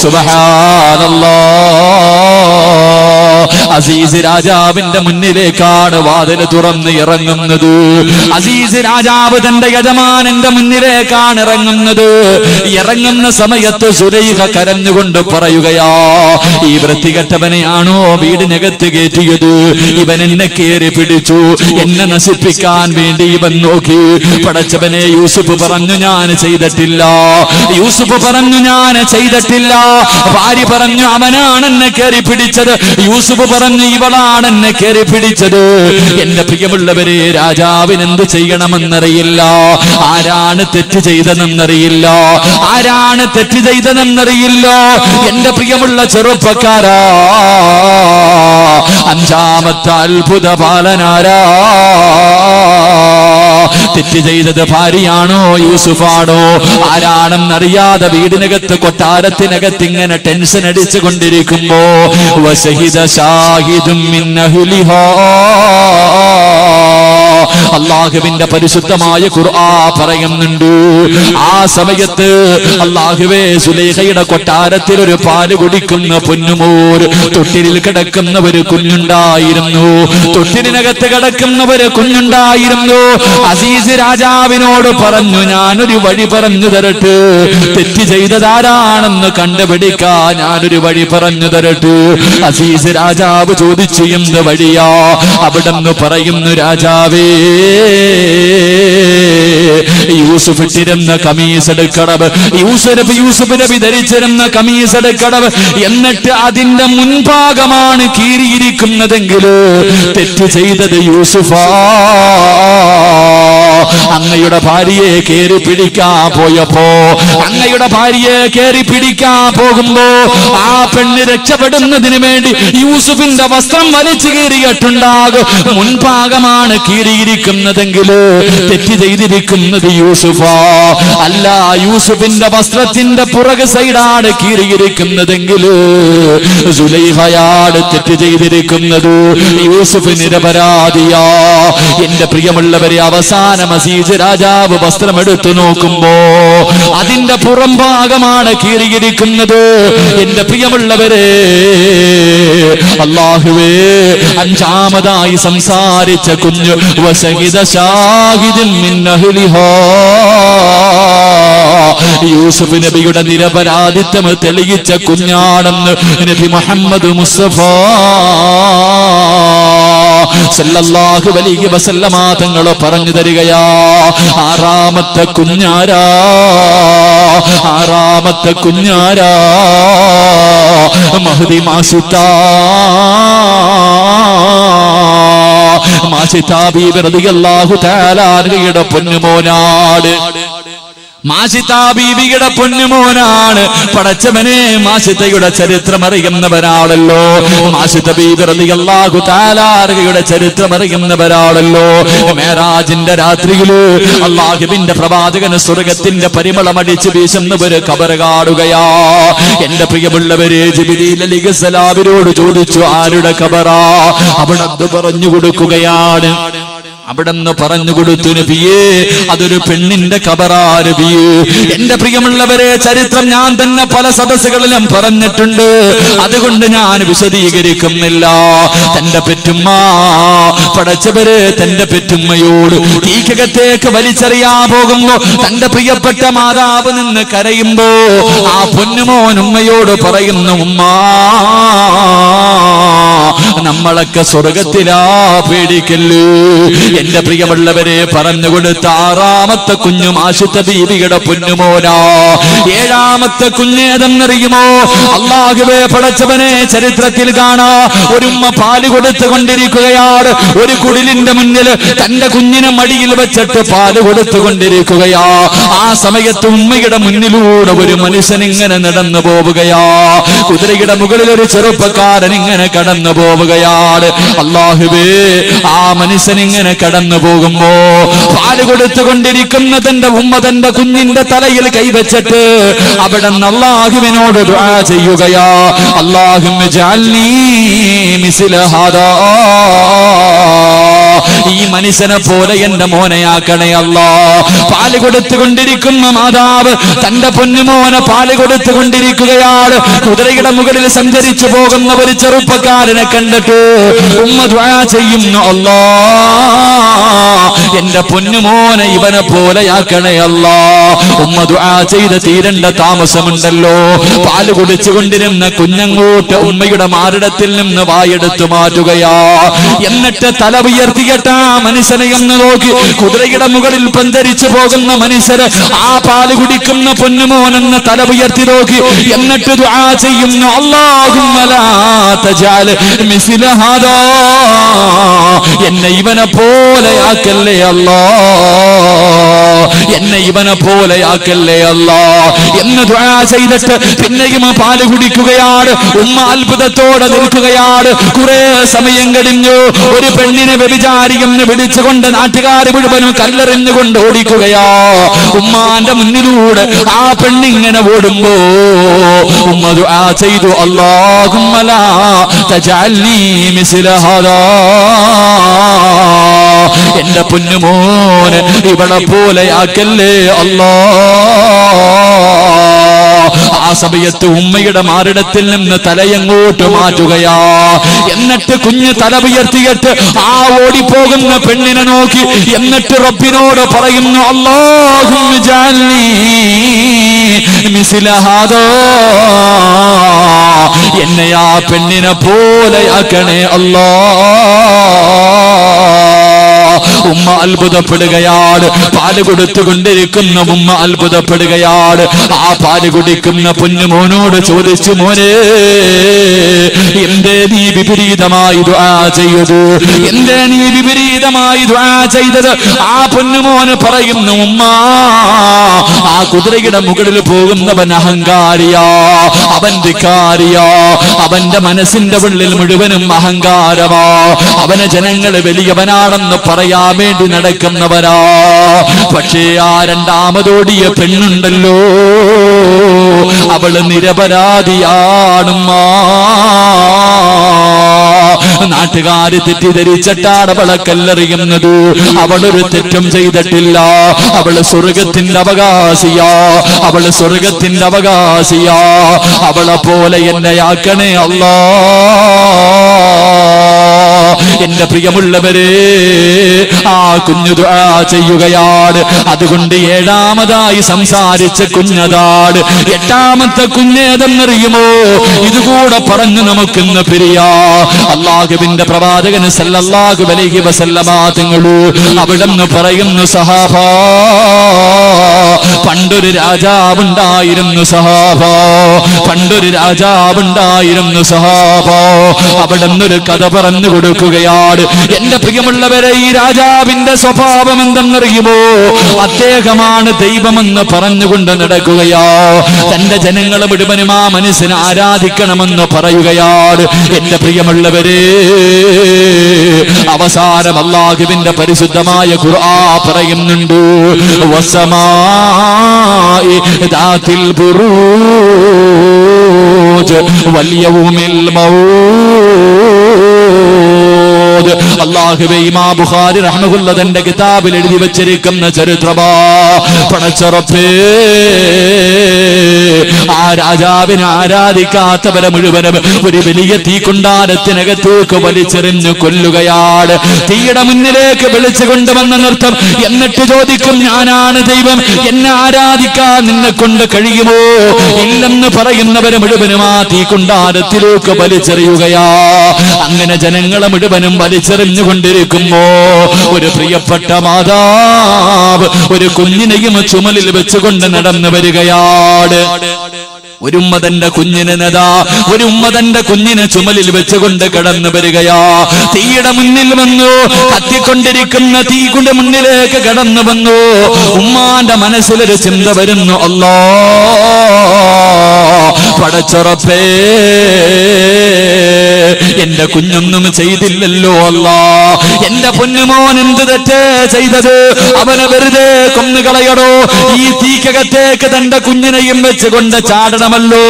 സുബ്ഹാനല്ലാഹ്, അസീസ് രാജാവിന്റെ മുന്നിലേക്കാണ് വാതില് തുറന്ന് ഇറങ്ങുന്നത്. അസീസ് രാജാവ് തന്റെ യജമാനന്റെ മുന്നിലേക്കാണ് ഇറങ്ങുന്നത്. ഇറങ്ങുന്ന സമയത്ത് സുലൈഖ കരഞ്ഞുകൊണ്ട് പറയുകയാ, ഈ വൃത്തികെട്ടവനെയാണോ വീടിനകത്ത് കയറ്റിയത്? ഇവൻ എന്നെ കയറി പിടിച്ചു, എന്നെ നശിപ്പിക്കാൻ വേണ്ടി ഇവൻ നോക്കി. പടച്ചവനെ, യൂസുഫ് പറഞ്ഞു ഞാൻ ചെയ്തിട്ടില്ല. യൂസുഫ് പറഞ്ഞു ഞാൻ ചെയ്തിട്ടില്ല. ഭാര്യ പറഞ്ഞു അവനാണ് എന്നെ കയറി പിടിച്ചത്. യൂസുഫ് പറഞ്ഞു ഇവളാണ് എന്നെ കയറി പിടിച്ചത്. എന്റെ പ്രിയമുള്ളവരെ, രാജാവിന് എന്ത് ചെയ്യണമെന്നറിയില്ല. ആരാണ് തെറ്റ് ചെയ്തതെന്നറിയില്ല. ആരാണ് തെറ്റ് ചെയ്തതെന്നറിയില്ല. എന്റെ പ്രിയമുള്ള ചെറുപ്പക്കാരാ, അഞ്ചാമത്തെ അത്ഭുത ബാലനാരാ? തെറ്റ് ചെയ്തത് ഭാര്യയാണോ യൂസുഫാണോ? ആരാണെന്നറിയാതെ വീടിനകത്ത് കൊട്ടാരത്തിനകത്ത് ഇങ്ങനെ ടെൻഷൻ അടിച്ചു കൊണ്ടിരിക്കുമ്പോ വശഹിദ ഷാഹിദും മിൻ അഹ്ലിഹാ, അല്ലാഹുവിന്റെ പരിശുദ്ധമായ ഖുർആൻ പറയുന്നുണ്ട്. ആ സമയത്ത് അല്ലാഹുവേ, സുലൈഖയുടെ കൊട്ടാരത്തിൽ ഒരു പാല് കുടിക്കുന്ന പൊന്നുമോർ, തൊട്ടിലിൽ കിടക്കുന്ന ഒരു കുഞ്ഞുണ്ടായിരുന്നു. തൊട്ടിലിനകത്ത് കിടക്കുന്ന ഒരു കുഞ്ഞുണ്ടായിരുന്നു. അസീസ് രാജാവിനോട് പറഞ്ഞു, ഞാനൊരു വഴി പറഞ്ഞു തരട്ടെ. തെറ്റ് ചെയ്തതാരാണെന്ന് കണ്ടുപിടിക്കാൻ ഞാനൊരു വഴി പറഞ്ഞു തരട്ടെ. അസീസ് രാജാവ് ചോദിച്ചു, എന്ത് വഴിയാ? അവിടെന്ന് പറയുന്നു, രാജാവേ, യൂസുഫ് ഇട്ടിരുന്ന കമീസ് എടുക്കണം. യൂസുഫ് നബി ധരിച്ചിരുന്ന കമീസ് എടുക്കണം. എന്നിട്ട് അതിന്റെ മുൻഭാഗമാണ് കീറിയിരിക്കുന്നതെങ്കിൽ തെറ്റ് ചെയ്തത് യൂസുഫാ. അങ്ങയുടെ ഭാര്യയെ കയറി പിടിക്കാൻ പോയപ്പോ, അങ്ങയുടെ ഭാര്യയെ കയറി പിടിക്കാൻ പോകുമ്പോ ആ പെണ്ണ് രക്ഷപ്പെടുന്നതിന് വേണ്ടി യൂസുഫിന്റെ വസ്ത്രം വലിച്ചു കീറിയിട്ടുണ്ടാകും. മുൻഭാഗമാണ് കീറിയിരിക്കുന്നതെങ്കിൽ തെറ്റ് ചെയ്തിരിക്കുന്നത് യൂസുഫാ. അല്ല, യൂസുഫിന്റെ വസ്ത്രത്തിന്റെ പുറകെ സൈഡാണ് കീറിയിരിക്കുന്നതെങ്കിൽ സുലൈഖയാണ് തെറ്റ് ചെയ്തിരിക്കുന്നത്. യൂസുഫ് നിരപരാധിയാ. എന്റെ പ്രിയമുള്ളവരെ, അവസാനം അസീസ് രാജാവ് വസ്ത്രമെടുത്തു നോക്കുമ്പോ അതിന്റെ പുറം ഭാഗമാണ് കീറിയിരിക്കുന്നത്. എന്റെ പ്രിയമുള്ളവരെ, അല്ലാഹുവേ, അഞ്ചാമതായി സംസാരിച്ച കുഞ്ഞു വശഹിദ ഷാഹിദും മിൻ അഹ്ലിഹാ, യൂസുഫ് നബിയുടെ നിരപരാധിത്വം തെളിയിച്ച കുഞ്ഞാണെന്ന് നബി മുഹമ്മദ് മുസ്തഫ സല്ലല്ലാഹു അലൈഹി വസല്ലമ തങ്ങൾ പറഞ്ഞു തരികയാ. ആറാമത്തെ കുഞ്ഞാരാ? ആറാമത്തെ കുഞ്ഞാരാ? മഹ്ദി മാഷിത്താ. മാഷിത്താ ബീബി റളിയല്ലാഹു തആല അൻഹയുടെ പൊന്നുമോനാണ്. മാഷിത്താ ബീബിയുടെ പൊന്നുമോനാണ്. പടച്ചവനെ, മാഷിത്തയുടെ ചരിത്രം അറിയുന്നവരാണല്ലോ. മാഷിത്ത ബീബി റളിയല്ലാഹു തആല അൻഹയുടെ ചരിത്രം അറിയുന്നവരാണല്ലോ. മേറാജിന്റെ രാത്രിയില് അല്ലാഹുവിന്റെ പ്രവാചകന് സ്വർഗത്തിന്റെ പരിമളമടിച്ച് വീശുന്നവര് ഖബർ കാണുകയാ. എന്റെ പ്രിയമുള്ളവരെ, ജിബ്രീൽ അലൈഹിസ്സലാമിനോട് ചോദിച്ചു, ആരുടെ ഖബറാ? അവിടെ പറഞ്ഞു കൊടുക്കുകയാണ്, അവിടെന്ന് പറഞ്ഞു കൊടുത്തു, നബിയേ അതൊരു പെണ്ണിന്റെ ഖബറാ നബിയേ. എന്റെ പ്രിയമുള്ളവരെ, ചരിത്രം ഞാൻ തന്നെ പല സദസ്സുകളിലും പറഞ്ഞിട്ടുണ്ട്, അതുകൊണ്ട് ഞാൻ വിശദീകരിക്കുന്നില്ല. തന്റെ പെറ്റുമ്മ, പടച്ചവരെ, തന്റെ പെറ്റുമ്മയോട് തീക്കകത്തേക്ക് വലിച്ചെറിയാൻ പോകുമ്പോ തന്റെ പ്രിയപ്പെട്ട മാതാവ് നിന്ന് കരയുമ്പോ ആ പൊന്നുമോൻ ഉമ്മയോട് പറയുന്നു, ഉമ്മ നമ്മളൊക്കെ സ്വർഗത്തിലാ, പേടിക്കല്ലേ. എന്റെ പ്രിയമുള്ളവരെ, പറഞ്ഞുകൊടുത്ത 6ാമത്തെ കുഞ്ഞും ആശുദ്ധ ബീവിയുടെ പൊന്നുമോനാ. 7ാമത്തെ കുഞ്ഞേതെന്നറിയുമോ? അല്ലാഹുവേ പടച്ചവനെ, ചരിത്രത്തിൽ കാണാ ഒരുമ്മ പാല് കൊടുത്തുകൊണ്ടിരിക്കുകയാണ്. ഒരു കുടിലിന്റെ മുന്നിൽ തന്റെ കുഞ്ഞിനെ മടിയിൽ വെച്ചിട്ട് പാല് കൊടുത്തുകൊണ്ടിരിക്കുകയാ. ആ സമയത്ത് ഉമ്മയുടെ മുന്നിലൂടെ ഒരു മനുഷ്യൻ ഇങ്ങനെ നടന്നു പോവുകയാ. കുതിരയുടെ മുകളിൽ ഒരു ചെറുപ്പക്കാരൻ ഇങ്ങനെ കടന്നു പോവുകയാണ്. അല്ലാഹുവേ, ആ മനുഷ്യൻ ഇങ്ങനെ കടന്നു പോകുമ്പോ പാല് കൊടുത്തുകൊണ്ടിരിക്കുന്ന തന്റെ ഉമ്മ തന്റെ കുഞ്ഞിന്റെ തലയിൽ കൈവച്ചിട്ട് അവിടെ അല്ലാഹുവിനോട് ദുആ ചെയ്യുകയാ, അല്ലാഹുമ്മ ജഅൽനീ മിസ്ല ഹാദാ, ഈ മനുഷ്യനെ പോലെ എന്റെ മോനെയാക്കണേ അല്ലാ. പാല് കൊടുത്തുകൊണ്ടിരിക്കുന്ന മാതാവ് തന്റെ പൊന്നുമോനെ പാല് കൊടുത്തുകൊണ്ടിരിക്കുകയാണ്. കുതിരയുടെ മുകളിൽ സഞ്ചരിച്ചു പോകുന്ന ഒരു ചെറുപ്പക്കാരനെ കണ്ടിട്ട് ഉമ്മ ദുആ ചെയ്യുന്നു, അല്ലാ എന്റെ പൊന്നുമോനെ ഇവനെ പോലെയാക്കണേ അല്ലാ. ഉമ്മ ദുആ ചെയ്ത് തീരേണ്ട താമസമുണ്ടല്ലോ. പാല് കുടിച്ചുകൊണ്ടിരുന്ന കുഞ്ഞങ്ങോട്ട് ഉമ്മയുടെ മാറിടത്തിൽ നിന്ന് വായെടുത്തു മാറ്റുകയാ. എന്നിട്ട് തല ഉയർത്തിയിട്ട് ആ മനുഷ്യനെ ഒന്ന് നോക്കി. കുതിരയുടെ മുകളിൽ സഞ്ചരിച്ചു പോകുന്ന മനുഷ്യര് ആ പാല് കുടിക്കുന്ന പൊന്നുമോനെന്ന് തല ഉയർത്തി നോക്കി. എന്നിട്ട് ദുആ ചെയ്യുന്നു, അല്ലാഹുമ്മ ലാ തജഅൽ മിസ്ല ഹാദാ, എന്നെ ഇവനെ പോലെയാക്കല്ലേ അല്ലാ, എന്നെ ഇവനെ പോലെയാക്കല്ലേ അല്ലാ എന്ന് ദുആ ചെയ്തിട്ട് പിന്നെയും പാല് കുടിക്കുകയാണ്. ഉമ്മ അത്ഭുതത്തോടെ നിൽക്കുകയാണ്. കുറെ സമയം കഴിഞ്ഞു. ഒരു പെണ്ണിനെ വ്യഭിചാരിയെന്ന് വിളിച്ചുകൊണ്ട് നാട്ടുകാർ മുഴുവനും കല്ലെറിഞ്ഞുകൊണ്ട് ഓടിക്കുകയാ. ഉമ്മാന്റെ മുന്നിലൂടെ ആ പെണ്ണിങ്ങനെ ഓടുമ്പോ ഉമ്മ ദുആ ചെയ്തു, അല്ലാഹുമ്മ ലാ തജഅൽനീ മിസ്ല ഹാദാ, എന്റെ പൊന്നുമോനെ ഇവളെ പോലെയാക്കല്ലേ അല്ലാ. ആ സമയത്ത് ഉമ്മയുടെ മാറിടത്തിൽ നിന്ന് തലയങ്ങോട്ട് മാറ്റുകയാ. എന്നിട്ട് കുഞ്ഞ് തല ഉയർത്തിയിട്ട് ആ ഓടിപ്പോകുന്ന പെണ്ണിനെ നോക്കി. എന്നിട്ട് റബ്ബിനോട് പറയുന്നു, അല്ലാഹുമ്മ ജഅൽനീ മിസ്ല ഹാദാ, എന്നെ ആ പെണ്ണിനെ പോലെയാക്കണേ അല്ലാ. ഉമ്മ അത്ഭുതപ്പെടുകയാണ്. പാല് കൊടുത്തുകൊണ്ടിരിക്കുന്ന ഉമ്മ അത്ഭുതപ്പെടുകയാണ്. ആ പാല് കുടിക്കുന്ന പൊന്നുമോനോട് ചോദിച്ചു, മോനെ എന്തേ നീ വിപരീതമായി ദുആ ചെയ്തത്? എന്തേ നീ വിപരീതമായി ദുആ ചെയ്തത്? ആ പൊന്നുമോന് പറയുന്നു, ഉമ്മ ആ കുതിരയുടെ മുകളിൽ പോകുന്നവൻ അഹങ്കാരിയാ, അവൻ ധിക്കാരിയാ, അവന്റെ മനസ്സിന്റെ ഉള്ളിൽ മുഴുവനും അഹങ്കാരമാ, അവനെ ജനങ്ങൾ വലിയവനാണെന്ന് പറയാൻ വേണ്ടി നടക്കുന്നവരാ. പക്ഷേ ആ രണ്ടാമതോടിയ പെണ്ണുണ്ടല്ലോ, അവള് നിരപരാധിയാണുമ്മ. നാട്ടുകാര് തെറ്റിദ്ധരിച്ചിട്ടാണ് അവളെ കല്ലെറിയുന്നത്. അവളൊരു തെറ്റും ചെയ്തിട്ടില്ല. അവള് സ്വർഗത്തിന്റെ അവകാശിയാ, അവള് സ്വർഗത്തിന്റെ അവകാശിയാ. അവളെ പോലെ എന്നെ ആക്കണേ അല്ലാ. എന്റെ പ്രിയമുള്ളവരെ, ആ കുഞ്ഞു ദുആ ചെയ്യുകയാണ്. അതുകൊണ്ട് 7ാമതായി സംസാരിച്ച കുഞ്ഞതാണ്. 8ാമത്തെ കുഞ്ഞേതെന്നറിയുമോ? ഇതുകൂടെ പറഞ്ഞു നമുക്കിന്ന് പിരിയാ. അല്ലാഹുവിന്റെ പ്രവാചകൻ സല്ലല്ലാഹു അലൈഹി വസല്ലമ തങ്ങൾ അവിടെന്ന് പറയുന്നു, സഹാബാ, പണ്ടൊരു രാജാവുണ്ടായിരുന്നു സഹാബാ, പണ്ടൊരു രാജാവുണ്ടായിരുന്നു സഹാബാ. അവിടെന്നൊരു കഥ പറഞ്ഞു കൊടുക്കുകയാണ്. എന്റെ പ്രിയമുള്ളവരെ, ഈ രാജാവിന്റെ സ്വഭാവം എന്തെന്നറിയുമോ? അദ്ദേഹമാണ് ദൈവമെന്ന് പറഞ്ഞുകൊണ്ട് നടക്കുകയാ. തന്റെ ജനങ്ങളെ മുഴുവനും ആ മനുഷ്യനെ ആരാധിക്കണമെന്ന് പറയുകയാണ്. എന്റെ പ്രിയമുള്ളവരെ, അവസാനം അല്ലാഹുവിന്റെ പരിശുദ്ധമായ ഖുർആൻ പറയുന്നുണ്ട്, വസമായി ദാത്തിൽ ബുറൂജ് വൽ യൗമിൽ മൗഊദ്. അല്ലാഹുവേ ഇമാം ബുഖാരി റഹ്മഹുല്ലാഹ് തന്റെ കിതാബിൽ എഴുതി വെച്ചിരിക്കുന്ന ചരിത്രമാ. പടച്ചറപ്പേ, ആ രാജാവിനെ ആരാധിക്കാത്തവരെ മുഴുവനും ഒരു വലിയ തീക്കുണ്ടാരത്തിനകത്തേക്ക് വലിച്ചെറിഞ്ഞു കൊല്ലുകയാണ്. തീയുടെ മുന്നിലേക്ക് വിളിച്ചു കൊണ്ടുവന്ന നൃത്തം. എന്നിട്ട് ചോദിക്കും, ഞാനാണ് ദൈവം, എന്നെ ആരാധിക്കാൻ നിന്നെ കൊണ്ട് കഴിയുമോ? ഇല്ലെന്ന് പറയുന്നവരെ മുഴുവനും ആ തീക്കുണ്ടാരത്തിലേക്ക് വലിച്ചെറിയുകയാ. അങ്ങനെ ജനങ്ങളെ മുഴുവനും വലിച്ചെറിഞ്ഞുകൊണ്ടിരിക്കുമ്പോ ഒരു പ്രിയപ്പെട്ട മാതാവ് ഒരു കുഞ്ഞിനെയും ചുമലിൽ വെച്ചുകൊണ്ട് നടന്നു വരികയാണ്. ഒരു ഉമ്മ തന്റെ കുഞ്ഞിനെ ഒരു ഉമ്മ തന്റെ കുഞ്ഞിനെ ചുമലിൽ വെച്ചുകൊണ്ട് കടന്നു വരികയാ. തീയുടെ മുന്നിൽ വന്നു, കത്തിക്കൊണ്ടിരിക്കുന്ന തീയുടെ മുന്നിലേക്ക് കടന്നു വന്നു. ഉമ്മാന്റെ മനസ്സിലൊരു ചിന്ത വരുന്നു, അല്ലാ പടച്ചറപ്പേ, എന്റെ കുഞ്ഞൊന്നും ചെയ്തില്ലല്ലോ അല്ലാ, എന്റെ പൊന്നുമോൻ എന്ത് തെറ്റേ ചെയ്തത്? അവനെ വെറുതെ കൊന്നുകളയടോ. ഈ തീക്കകത്തേക്ക് തന്റെ കുഞ്ഞിനെയും വെച്ചുകൊണ്ട് ചാടണമല്ലോ.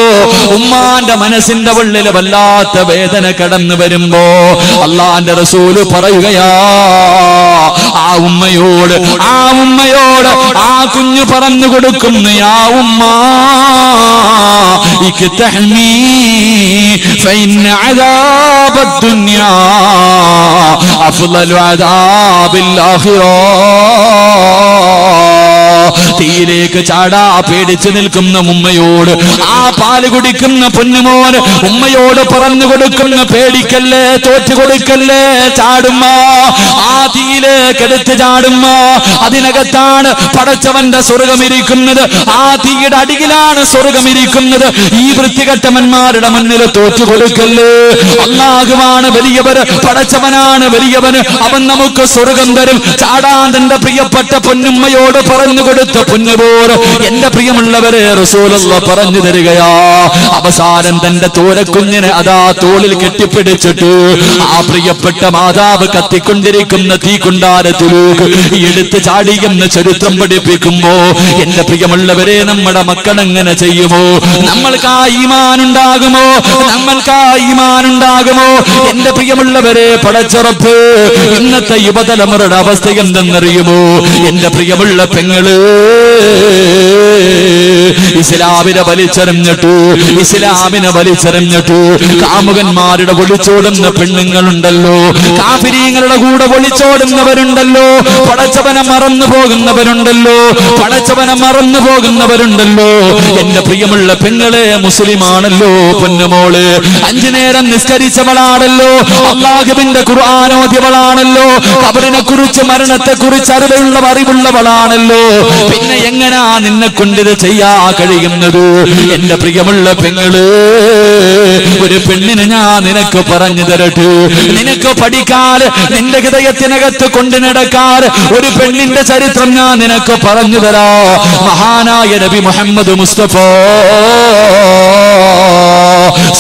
ഉമ്മാന്റെ മനസ്സിന്റെ ഉള്ളിൽ വല്ലാത്ത വേദന കടന്നു വരുമ്പോ അള്ളാന്റെ റസൂല് പറയുകയാ, ആ ഉമ്മയോട് ആ കുഞ്ഞു പറഞ്ഞു കൊടുക്കുന്നു, യാ ഉമ്മ ഇക്തഹ്മീ ഫഇന്ന അദാബദ് ദുനിയാ അഫ്ളലു അദാബിൽ ആഖിറ. തീയിലേക്ക് ചാടാ പേടിച്ചു നിൽക്കുന്ന ഉമ്മയോട് ആ പാല് കുടിക്കുന്ന പൊന്നുമോൻ ഉമ്മയോട് പറഞ്ഞു കൊടുക്കുന്ന, പേടിക്കല്ലേ, തോറ്റു കൊടുക്കല്ലേ, ചാടുമ്മ, ആ തീയിലേക്ക് എടുത്ത് ചാടുമ്മ. അതിനകത്താണ് പടച്ചവന്റെ സ്വർഗമിരിക്കുന്നത്, ആ തീയുടെ അടിയിലാണ് സ്വർഗമിരിക്കുന്നത്. ഈ വൃത്തികെട്ടവന്മാരുടെ മുന്നിൽ തോറ്റു കൊടുക്കല്ലേ. അല്ലാഹുവാണ് വലിയവർ, പടച്ചവനാണ് വലിയവന്, അവൻ നമുക്ക് സ്വർഗം തരും. ചാടാൻ തന്റെ പ്രിയപ്പെട്ട പൊന്നുമ്മയോട് പറഞ്ഞു കൊടുത്ത പൊന്നുപോർ, എന്റെ പ്രിയമുള്ളവരെ റസൂലുള്ളാഹ് പറഞ്ഞു തരികയാ. അവസാനം തന്റെ തോരക്കുഞ്ഞിനെ അതാ തോളിൽ കെട്ടിപ്പിടിച്ചിട്ട് ആ പ്രിയപ്പെട്ട മാതാവ് കത്തിക്കൊണ്ടിരിക്കുന്ന തീക്കുണ്ടാരത്തിലേക്ക് എടുത്ത് ചാടിയെന്ന് ചരിത്രം പഠിപ്പിക്കുമ്പോ, എന്റെ പ്രിയമുള്ളവരെ നമ്മുടെ മക്കൾ എങ്ങനെ ചെയ്യുമോ? നമ്മൾക്ക് ആ ഈമാൻ ഉണ്ടാകുമോ? എന്റെ പ്രിയമുള്ളവരെ, പടച്ചറപ്പ്, ഇന്നത്തെ യുവതലമുറയുടെ അവസ്ഥ എന്തെന്നറിയുമോ? എന്റെ പ്രിയമുള്ള പെങ്ങള് ഇസ്ലാമിനെ വലിച്ചെറിഞ്ഞിട്ട് കാമുകന്മാരുടെ ഒളിച്ചോടുന്ന പെണ്ണുങ്ങളുണ്ടല്ലോ, കാഫിരീങ്ങളുടെ കൂടെ ഒളിച്ചോടുന്നവരുണ്ടല്ലോ, പടച്ചവനെ മറന്നു പോകുന്നവരുണ്ടല്ലോ. എന്റെ പ്രിയമുള്ള പെങ്ങളെ, മുസ്ലിമാണല്ലോ പൊന്നുമോള്, 5 നേരം നിസ്കരിച്ചവളാണല്ലോ, അല്ലാഹുവിന്റെ ഖുർആൻ ഓതിയവളാണല്ലോ, ഖബറിനെ കുറിച്ച് മരണത്തെ കുറിച്ച് അറിവുള്ളവളാണല്ലോ. പിന്നെ എങ്ങനാ നിന്നെ കൊണ്ടിത് ചെയ്യാ കഴിയുന്നത്? എന്റെ പ്രിയമുള്ള പെങ്ങള്, ഒരു പെണ്ണിനെ ഞാൻ നിനക്ക് പറഞ്ഞു തരട്ടെ. നിനക്ക് പഠിക്കാൻ, നിന്റെ ഹൃദയത്തിനകത്ത് കൊണ്ടു നടക്കാൻ ഒരു പെണ്ണിന്റെ ചരിത്രം ഞാൻ നിനക്ക് പറഞ്ഞു തരാ. മഹാനായ നബി മുഹമ്മദ് മുസ്തഫ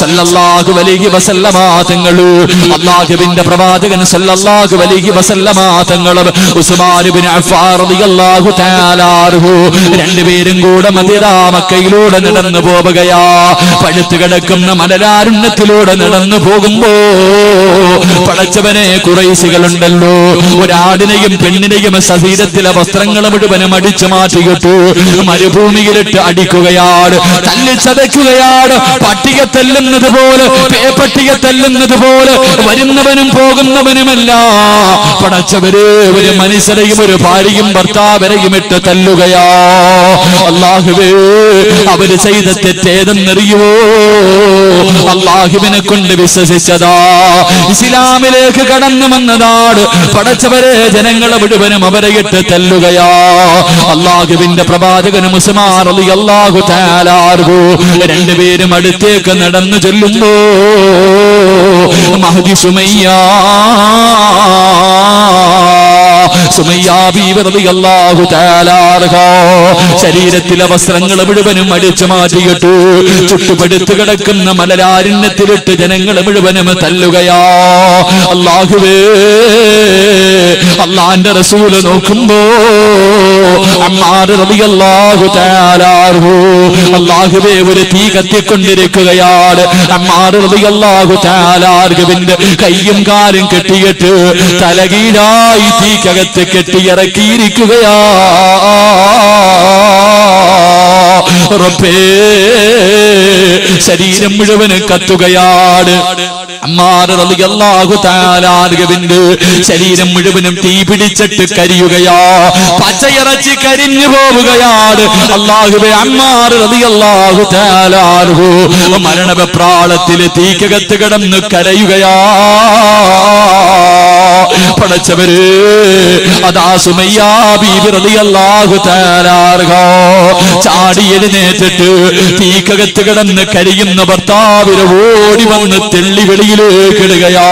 സല്ലല്ലാഹു അലൈഹി വസല്ലമ തങ്ങള്, അല്ലാഹുവിന്റെ പ്രവാചകൻ സല്ലല്ലാഹു അലൈഹി വസല്ലമ തങ്ങളും ഉസ്മാൻ ഇബ്നു അഫ്ഫാൻ റളിയല്ലാഹു തആല അൻഹു രണ്ടുപേരും കൂടെ മദീന മക്കയിലൂടെ നടന്നു പോവുകയാ. പഴുത്തു കിടക്കുന്ന മലരാരുണ്യത്തിലൂടെ നടന്നു പോകുമ്പോ പടച്ചവനെ, ഖുറൈശികളുണ്ടല്ലോ, ഒരാടിനെയും പെണ്ണിനെയും ശരീരത്തിലെ വസ്ത്രങ്ങൾ മുഴുവനും അടിച്ചു മാറ്റിയിട്ടു മരുഭൂമിയിലിട്ട് അടിക്കുകയാണ്, തല്ലിച്ചതയ്ക്കുകയാണ്. പട്ടിയെ തല്ലുന്നത് പോലെ, പേപ്പട്ടിയെ തല്ലുന്നത് പോലെ വരുന്നവനും പോകുന്നവനുമല്ല പടച്ചവര് ഒരു മനുഷ്യരെയും ഒരു ഭാര്യയും ഭർത്താവരെയും ഇട്ട് തല്ലുകയാ. അല്ലാഹുവേ, അവര് ചെയ്ത തെറ്റേതെന്നറിയുവോ? അല്ലാഹുവിനെ കൊണ്ട് വിശ്വസിച്ചതാ, ഇസ്ലാമിലേക്ക് കടന്നു വന്നതാണ്. പടച്ചവരെ, ജനങ്ങളെ മുഴുവനും അവരെ ഇട്ട് തല്ലുകയാ. അല്ലാഹുവിന്റെ പ്രവാചകൻ ഉസ്മാൻ റളിയല്ലാഹു തആല അൻഹു രണ്ടുപേരും അടുത്തേക്ക് നടന്നു ചെല്ലുമ്പോ മഹദി സുമയ്യ ബീവി റളിയല്ലാഹു തആല അൻഹാ ശരീരത്തിലെ വസ്ത്രങ്ങൾ മുഴുവനും അടിച്ചു മാറ്റിയിട്ടു ചുട്ടുപടുത്തു കിടക്കുന്ന മലരാരണ്യത്തിലിട്ട് ജനങ്ങൾ മുഴുവനും തല്ലുകയാ. അല്ലാഹുവേ, അല്ലാഹുവിന്റെ റസൂൽ നോക്കുമ്പോ അമ്മാർ റളിയല്ലാഹു തആല അൻഹു അല്ലാഹുവേ ഒരു തീ കത്തിക്കൊണ്ടിരിക്കുകയാണ്. അമ്മാർ റളിയല്ലാഹു തആല അൻഹുവിന്റെ കയ്യും കാലും കെട്ടിയിട്ട് തലകീഴായി തീക്കകത്ത് കെട്ടിയിറക്കിയിരിക്കുകയാ. റബ്ബേ ശരീരം മുഴുവനും കത്തുകയാണ്. അമ്മാർ റളിയല്ലാഹു തആല അൻഹുവിന്റെ ശരീരം മുഴുവനും തീ പിടിച്ചിട്ട് കരിയുകയാ. പച്ചയിറച്ചി കരിഞ്ഞു പോവുകയാണ്. അല്ലാഹുവേ അമ്മാർ റളിയല്ലാഹു തആല അൻഹു മരണവെപ്രാളത്തിൽ തീക്കകത്ത് കിടന്ന് കരയുകയാ. പടച്ചവര് അതാ സുമയ്യ ബീബി റളിയല്ലാഹു തആല അൻഹ ചാടി എഴുന്നേറ്റിട്ട് തീക്കകത്ത് കിടന്ന് കരിയുന്ന ഭർത്താവിനെ ഓടി വന്ന് തെള്ളി വെളിയിലേക്ക് ഇടുകയാ.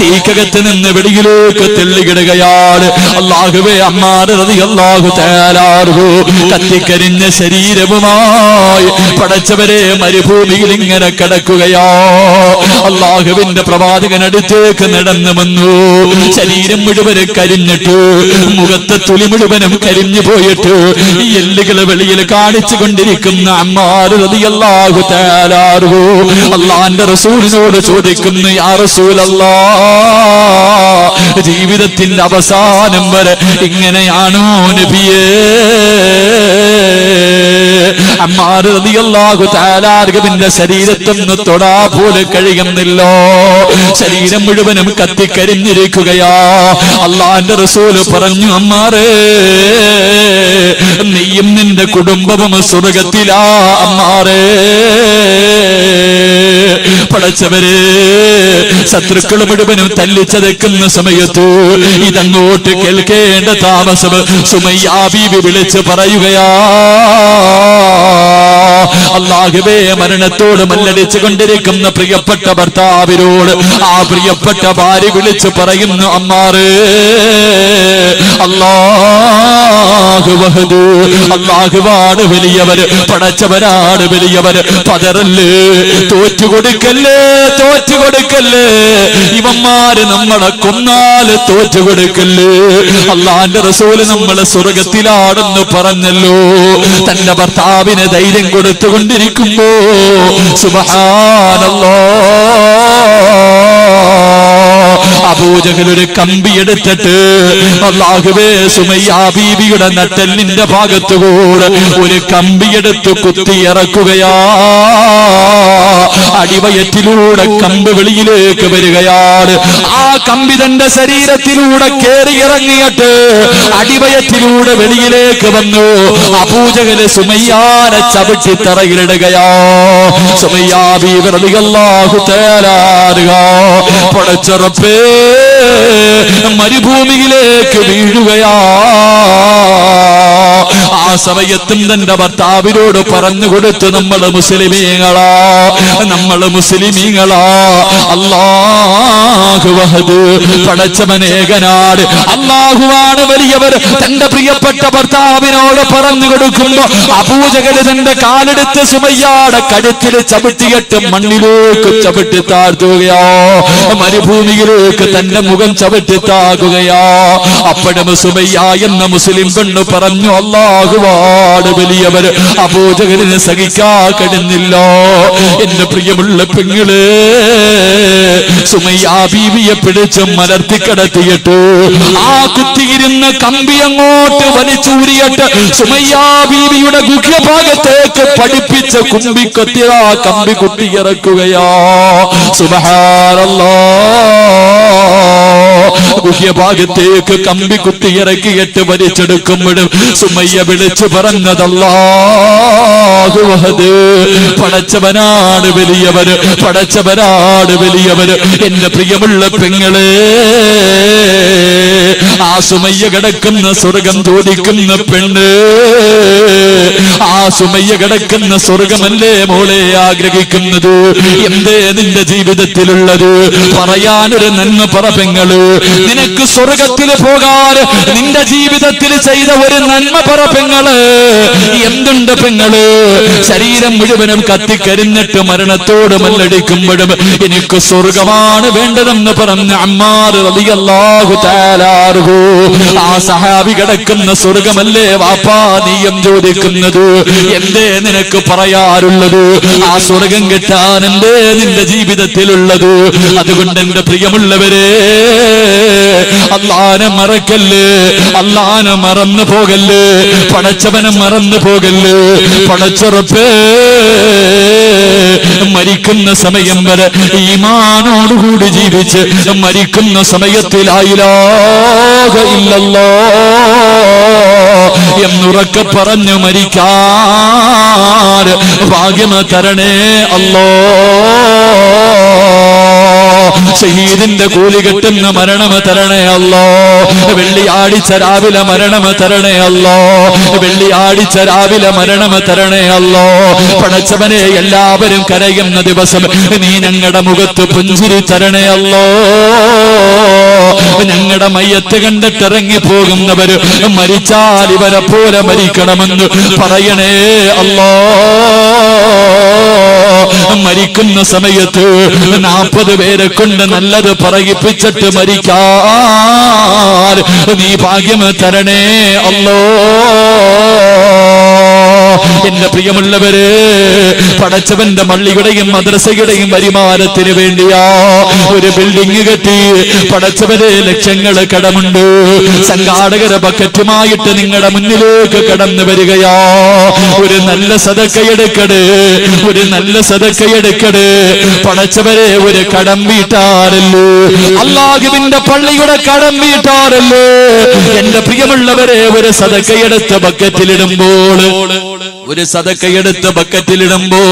തീക്കകത്ത് നിന്ന് വെളിയിലേക്ക് തെള്ളികിടുകയാണ്. അല്ലാഹുവേ അമ്മാർ റളിയല്ലാഹു തആല അൻഹു കത്തിക്കരിഞ്ഞ ശരീരവുമായി പടച്ചവരെ മരുഭൂമിയിൽ ഇങ്ങനെ കിടക്കുകയാ. അല്ലാഹുവിന്റെ പ്രവാചകൻ അടുത്തേക്ക് നടന്നു വന്നു. ശരീരം മുഴുവനും കരിഞ്ഞിട്ട് മുഖത്തെ തുളി മുഴുവനും കരിഞ്ഞു പോയിട്ട് എല്ലുകൾ വെളിയിൽ കാണിച്ചു കൊണ്ടിരിക്കുന്ന അമ്മാർ റളിയല്ലാഹു തആല അൻഹു അല്ലാഹുവിന്റെ റസൂലിനോട് ചോദിക്കുന്നു, യാ റസൂലല്ലാഹ് ജീവിതത്തിന്റെ അവസാനം വരെ ഇങ്ങനെയാണോ നബിയേ? അമ്മാർ റളിയല്ലാഹു തആല അൻഹുവിന്റെ ശരീരത്തൊന്ന് തൊടാ പോലെ കഴിയുന്നില്ലോ. ശരീരം മുഴുവനും കത്തിക്കരിഞ്ഞിരിക്കുകയാ. അല്ലാഹുവിന്റെ റസൂൽ പറഞ്ഞു, അമ്മാറേ നീയും നിന്റെ കുടുംബവും സ്വർഗ്ഗത്തിലാ. അമ്മാറേ പടച്ചവരെ ശത്രുക്കൾ മുഴുവനും തല്ലിച്ചതയ്ക്കുന്ന സമയത്ത് ഇതങ്ങോട്ട് കേൾക്കേണ്ട താമസം സുമയ്യ ബീവി വിളിച്ച് പറയുകയാ. അല്ലാഹുവേ മരണത്തോട് മല്ലടിച്ചു കൊണ്ടിരിക്കുന്ന പ്രിയപ്പെട്ട ഭർത്താവിനോട് ആ പ്രിയപ്പെട്ട ഭാര്യ വിളിച്ചു പറയുന്നു, അമ്മാറേ അല്ലാഹു വഹദ്, അല്ലാഹുവാണ് വലിയവർ, പടച്ചവരാണ് വലിയവർ. പതറല്ലേ, തോറ്റുകൊടുക്കല്ലേ, തോറ്റുകൊടുക്കല്ലേ. ഇവന്മാര് നമ്മളെ കൊന്നാല് തോറ്റുകൊടുക്കല്ലേ. അല്ലാഹുവിന്റെ റസൂല് നമ്മളെ സ്വർഗ്ഗത്തിലാണെന്ന് പറഞ്ഞല്ലോ. തന്റെ ഭർത്താവിന് ധൈര്യം കൊടുത്തുകൊണ്ടിരിക്കുമ്പോ സുബ്ഹാനല്ലാഹ് അബൂജഹൽ ഒരു കമ്പി എടുത്തിട്ട് അല്ലാഹുവേ സുമയ്യ ബീബിയുടെ നട്ടെല്ലിന്റെ ഭാഗത്തുകൂടെ ഒരു കമ്പിയെടുത്ത് കുത്തിയിറക്കുകയാ. അടിവയറ്റിലൂടെ കമ്പ് വെളിയിലേക്ക് വരികയാണ്. ആ കമ്പി തന്റെ ശരീരത്തിലൂടെ കേറിയിറങ്ങിയിട്ട് അടിവയറ്റിലൂടെ വെളിയിലേക്ക് വന്നു. അബൂജഹല് സുമയ്യാനെ ചവിട്ടി തറയിലിടുകയാ. സുമയ്യ ബീവി റളിയല്ലാഹു തആല അൻഹ പടച്ച റബ്ബേ മരുഭൂമിയിലേക്ക് വീഴുകയാ. ആ സമയത്തും തന്റെ ഭർത്താവിനോട് പറഞ്ഞു കൊടുത്തു, നമ്മള് മുസ്ലിമീങ്ങളാ, നമ്മള് മുസ്ലിമീങ്ങളാ. അല്ലാഹു വഹദ്, പടച്ചവനേകനാട്, അല്ലാഹുവാണ് വലിയവർ. തന്റെ പ്രിയപ്പെട്ട ഭർത്താവിനോട് പറഞ്ഞു കൊടുക്കുമ്പോ അബൂജഹൽ തന്റെ കാലെടുത്ത് സുമയ്യയുടെ കഴുത്തിൽ ചവിട്ടിയിട്ട് മണ്ണിലേക്ക് ചവിട്ടി താഴ്ത്തുകയോ മരുഭൂമിയിലേക്ക് തന്റെ മുഖം ചവിട്ടി താകുകയോ. അപ്പോഴും സുമയ്യ എന്ന മുസ്ലിം പെണ്ണ് പറഞ്ഞു, അല്ലാഹുവാണ് വലിയവർ. അബൂജഹലിനെ സഹിക്കാൻ കഴിഞ്ഞില്ല. എന്റെ പ്രിയമുള്ള പെങ്ങളെ, സുമയ്യ ബീവിയെ പിടിച്ച് മലർത്തിക്കിടത്തിയിട്ട് ആ കുത്തിയിരുന്ന കമ്പി അങ്ങോട്ട് വലിച്ചൂരിയിട്ട് സുമയ്യ ബീവിയുടെ ഗുഹ്യഭാഗത്തേക്ക് പഠിപ്പിച്ച കുമ്പിക്കൊത്തി ആ കമ്പി കുത്തിയിറക്കുകയാ. സുബ്ഹാനല്ലാഹ് ഗുഹ്യഭാഗത്തേക്ക് കമ്പി കുത്തിയിറക്കിയിട്ട് വലിച്ചെടുക്കുമ്പോഴും സുമയ്യ വിളിച്ചു പറഞ്ഞത്, അല്ലാഹു വഹദ്, പടച്ചവനാണ് വലിയവർ, പടച്ചവനാണ് വലിയവർ. എന്റെ പ്രിയമുള്ള പെങ്ങളെ, ആ സുമയ്യ കിടക്കുന്ന സ്വർഗം ചോദിക്കുന്ന പെണ്ണ്, ആ സുമയ്യ കിടക്കുന്ന സ്വർഗമല്ലേ മോളെ ആഗ്രഹിക്കുന്നത്? എന്തേ നിന്റെ ജീവിതത്തിലുള്ളത്? പറയാനൊരു നന്മ പറ പെങ്ങള്. നിനക്ക് സ്വർഗത്തിൽ പോകാൻ നിന്റെ ജീവിതത്തിൽ ചെയ്ത ഒരു നന്മ പറ പെങ്ങള്. എന്തുണ്ട് എന്റെ പെങ്ങള് ശരീരം മുഴുവനും കത്തിക്കരിഞ്ഞിട്ട് മരണത്തോട് മല്ലടിക്കുമ്പോഴും എനിക്ക് സ്വർഗമാണ് വേണ്ടതെന്ന് പറഞ്ഞ അമ്മാർ റളിയല്ലാഹു തആല അൻഹു, ആ സഹാബി കിടക്കുന്ന സ്വർഗമല്ലേ വാപ്പാ നീയും ചോദിക്കുന്നത്? എന്തേ നിനക്ക് പറയാറുള്ളത്? ആ സ്വർഗം കിട്ടാൻ എന്തേ നിന്റെ ജീവിതത്തിലുള്ളത്? അതുകൊണ്ട് എന്റെ പ്രിയമുള്ളവരെ, അല്ലാഹനെ മറക്കല്ലേ, അല്ലാഹനെ മറന്നു പോകല്ലേ, പടച്ചവനെ മറന്നു പോകല്ലേ. പടച്ചുറപ്പേ, മരിക്കുന്ന സമയം വരെ ഈമാനോടുകൂടി ജീവിച്ച് മരിക്കുന്ന സമയത്തിൽ ലാ ഇലാഹ ഇല്ലല്ലാഹ് എന്നുറക്കെ പറഞ്ഞു മരിക്കാൻ ഭാഗ്യം തരണേ അല്ലാഹ്. ഷഹീദിന്റെ കൂലി കിട്ടുന്ന മരണം തരണേ അല്ലാഹ്. വെള്ളിയാഴ്ച രാവിലെ മരണം തരണേ അല്ലാഹ്. വെള്ളിയാഴ്ച രാവിലെ മരണം തരണേ അല്ലാഹ്. പടച്ചവനെ, എല്ലാവരും കരയുന്ന ദിവസം നീ ഞങ്ങളുടെ മുഖത്ത് പുഞ്ചിരി തരണേ അല്ലാഹ്. ഞങ്ങളുടെ മയ്യത്ത് കണ്ടിട്ടിറങ്ങി പോകുന്നവര് മരിച്ചാൽ ഇവരെ പോലെ മരിക്കണമെന്ന് പറയണേ അല്ലാഹ്. മരിക്കുന്ന സമയത്ത് 40 പേരെ കൊണ്ട് നല്ലത് പറയിപ്പിച്ചിട്ട് മരിക്കാൻ നീ ഭാഗ്യം തരണേ അല്ലാഹ്. എന്റെ പ്രിയമുള്ളവരെ, പടച്ചവന്റെ പള്ളിയുടെയും മദ്രസയുടെയും വരുമാനത്തിന് വേണ്ടിയാ ഒരു ബിൽഡിംഗ് കെട്ടി. പടച്ചവരെ, ലക്ഷങ്ങൾ കടമുണ്ട്. സംഘാടകരെ ബക്കറ്റുമായിട്ട് നിങ്ങളുടെ മുന്നിലേക്ക് കടന്നു വരികയാ. ഒരു നല്ല സദക്കയെടുക്കട്, ഒരു നല്ല സദക്കയെടുക്കട്. പടച്ചവരെ, ഒരു കടം വീട്ടാറല്ലോ, അല്ലാഹുവിന്റെ പള്ളിയുടെ കടം വീട്ടാറല്ലോ. എന്റെ പ്രിയമുള്ളവരെ, ഒരു സദക്കയെടുത്ത് ബക്കറ്റിലിടുമ്പോൾ, ഒരു സദക്കയെടുത്ത് ബക്കറ്റിലിടുമ്പോ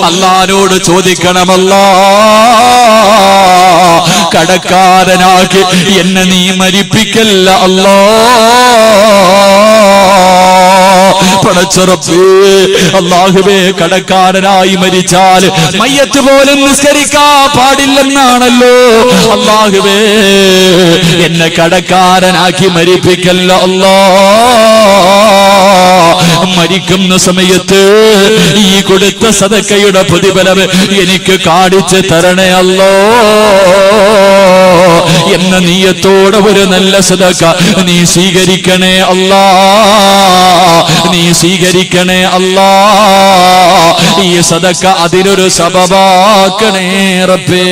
അല്ലാഹുവോട് ചോദിക്കണമല്ലാ, കടക്കാരനാക്കി എന്നെ നീ മരിപ്പിക്കല്ല അല്ലാഹ്. പടച്ചുറപ്പേ, അല്ലാഹുവേ, കടക്കാരനായി മരിച്ചാൽ മയ്യത്ത് പോലും നിസ്കരിക്കാൻ പാടില്ലെന്നാണല്ലോ. അല്ലാഹുവേ, എന്നെ കടക്കാരനാക്കി മരിപ്പിക്കല്ല അല്ലാഹ്. മരിക്കുന്ന സമയത്ത് ഈ കൊടുത്ത സദക്കയുടെ പ്രതിഫലം എനിക്ക് കാണിച്ച് തരണേ അല്ലാഹ് എന്ന നിയ്യത്തോടെ ഒരു നല്ല സദക്ക നീ സ്വീകരിക്കണേ അല്ലാഹ്, നീ സ്വീകരിക്കണേ അല്ലാഹ്. ഈ സദക്ക അതിനൊരു സബബാക്കണേ റബ്ബേ.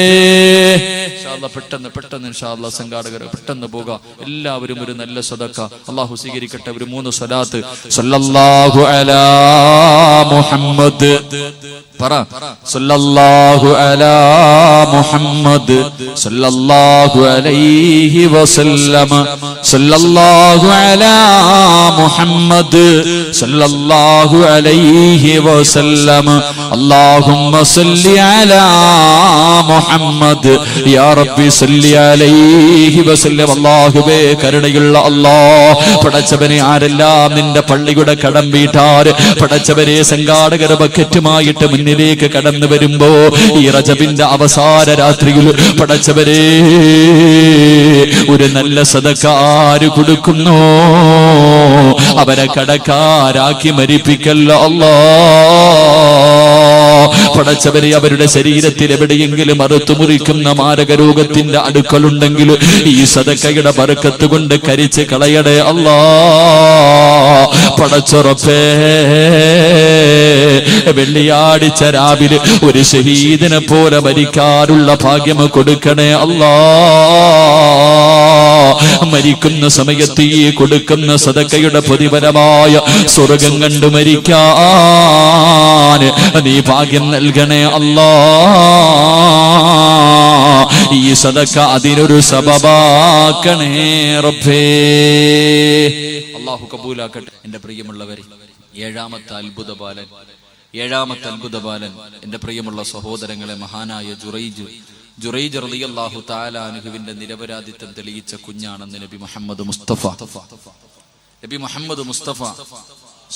പെട്ടെന്ന് പെട്ടെന്ന് ഇൻഷാ അല്ലാഹ് സംഘാടകർ പെട്ടെന്ന് പോകാം. എല്ലാവരും ഒരു നല്ല സദക്ക അല്ലാഹു സ്വീകരിക്കട്ടെ. ഒരു 3 സ്വലാത്ത്. സല്ലല്ലാഹു അലാ മുഹമ്മദ് പറ. സല്ലല്ലാഹു അലാ മുഹമ്മദ് സല്ലല്ലാഹു അലൈഹി വസല്ലം. സല്ലല്ലാഹു അലാ മുഹമ്മദ് സല്ലല്ലാഹു അലൈഹി വസല്ലം. അല്ലാഹുമ്മ സല്ലി അലാ മുഹമ്മദ് യാ റബ്ബി സല്ലി അലൈഹി വസല്ലം. അല്ലാഹുവേ, കരുണയുള്ള അല്ലാഹ്, പടച്ചവനെ, ആരെല്ലാം നിന്റെ പള്ളിയുടെ കടം വീട്ടാർ പടച്ചവരെ സംഘാടകർ ബക്കറ്റുമായിട്ട് മുന്നിലേക്ക് കടന്നു വരുമ്പോ ഈ റജബിന്റെ അവസാന രാത്രിയിൽ പടച്ചവരെ ഒരു നല്ല സദക്ക ആര് കൊടുക്കുന്നു അവരെ കടക്കാരാക്കി മരിപ്പിക്കല്ലോ അല്ലാഹ്. പടച്ചവരെ, അവരുടെ ശരീരത്തിൽ എവിടെയെങ്കിലും അറുത്തുമുറിക്കുന്ന മാരകരോഗത്തിന്റെ അടുക്കലുണ്ടെങ്കിൽ ഈ സദക്കയുടെ ബർക്കത്ത് കൊണ്ട് കരിച്ച് കളയടേ അല്ലാഹ്. പടച്ചുറപ്പേ, വെള്ളിയാഴ്ച രാവിലെ ഒരു ഷഹീദിനെ പോലെ മരിക്കാനുള്ള ഭാഗ്യം കൊടുക്കണേ അല്ലാഹ്. മരിക്കുന്ന സമയത്ത് ഈ കൊടുക്കുന്ന സദക്കയുടെ പ്രതിഫലമായ സ്വർഗം കണ്ടു മരിക്കാൻ നീ ഭാഗ്യം നൽകണേ അല്ലാഹ്. ഈ സദക്ക അതിനൊരു സബബാക്കണേ റബ്ബേ. അല്ലാഹു കബൂലാക്കട്ടെ. എന്റെ പ്രിയമുള്ളവരെ, ഏഴാമത്തെ അത്ഭുത ബാലൻ എന്റെ പ്രിയമുള്ള സഹോദരങ്ങളെ, മഹാനായ ജുറൈജ് റളിയല്ലാഹു തആല അൻഹുവിന്റെ നിരപരാധിത്വം തെളിയിച്ച കുഞ്ഞാണെന്ന് നബി മുഹമ്മദ് മുസ്തഫ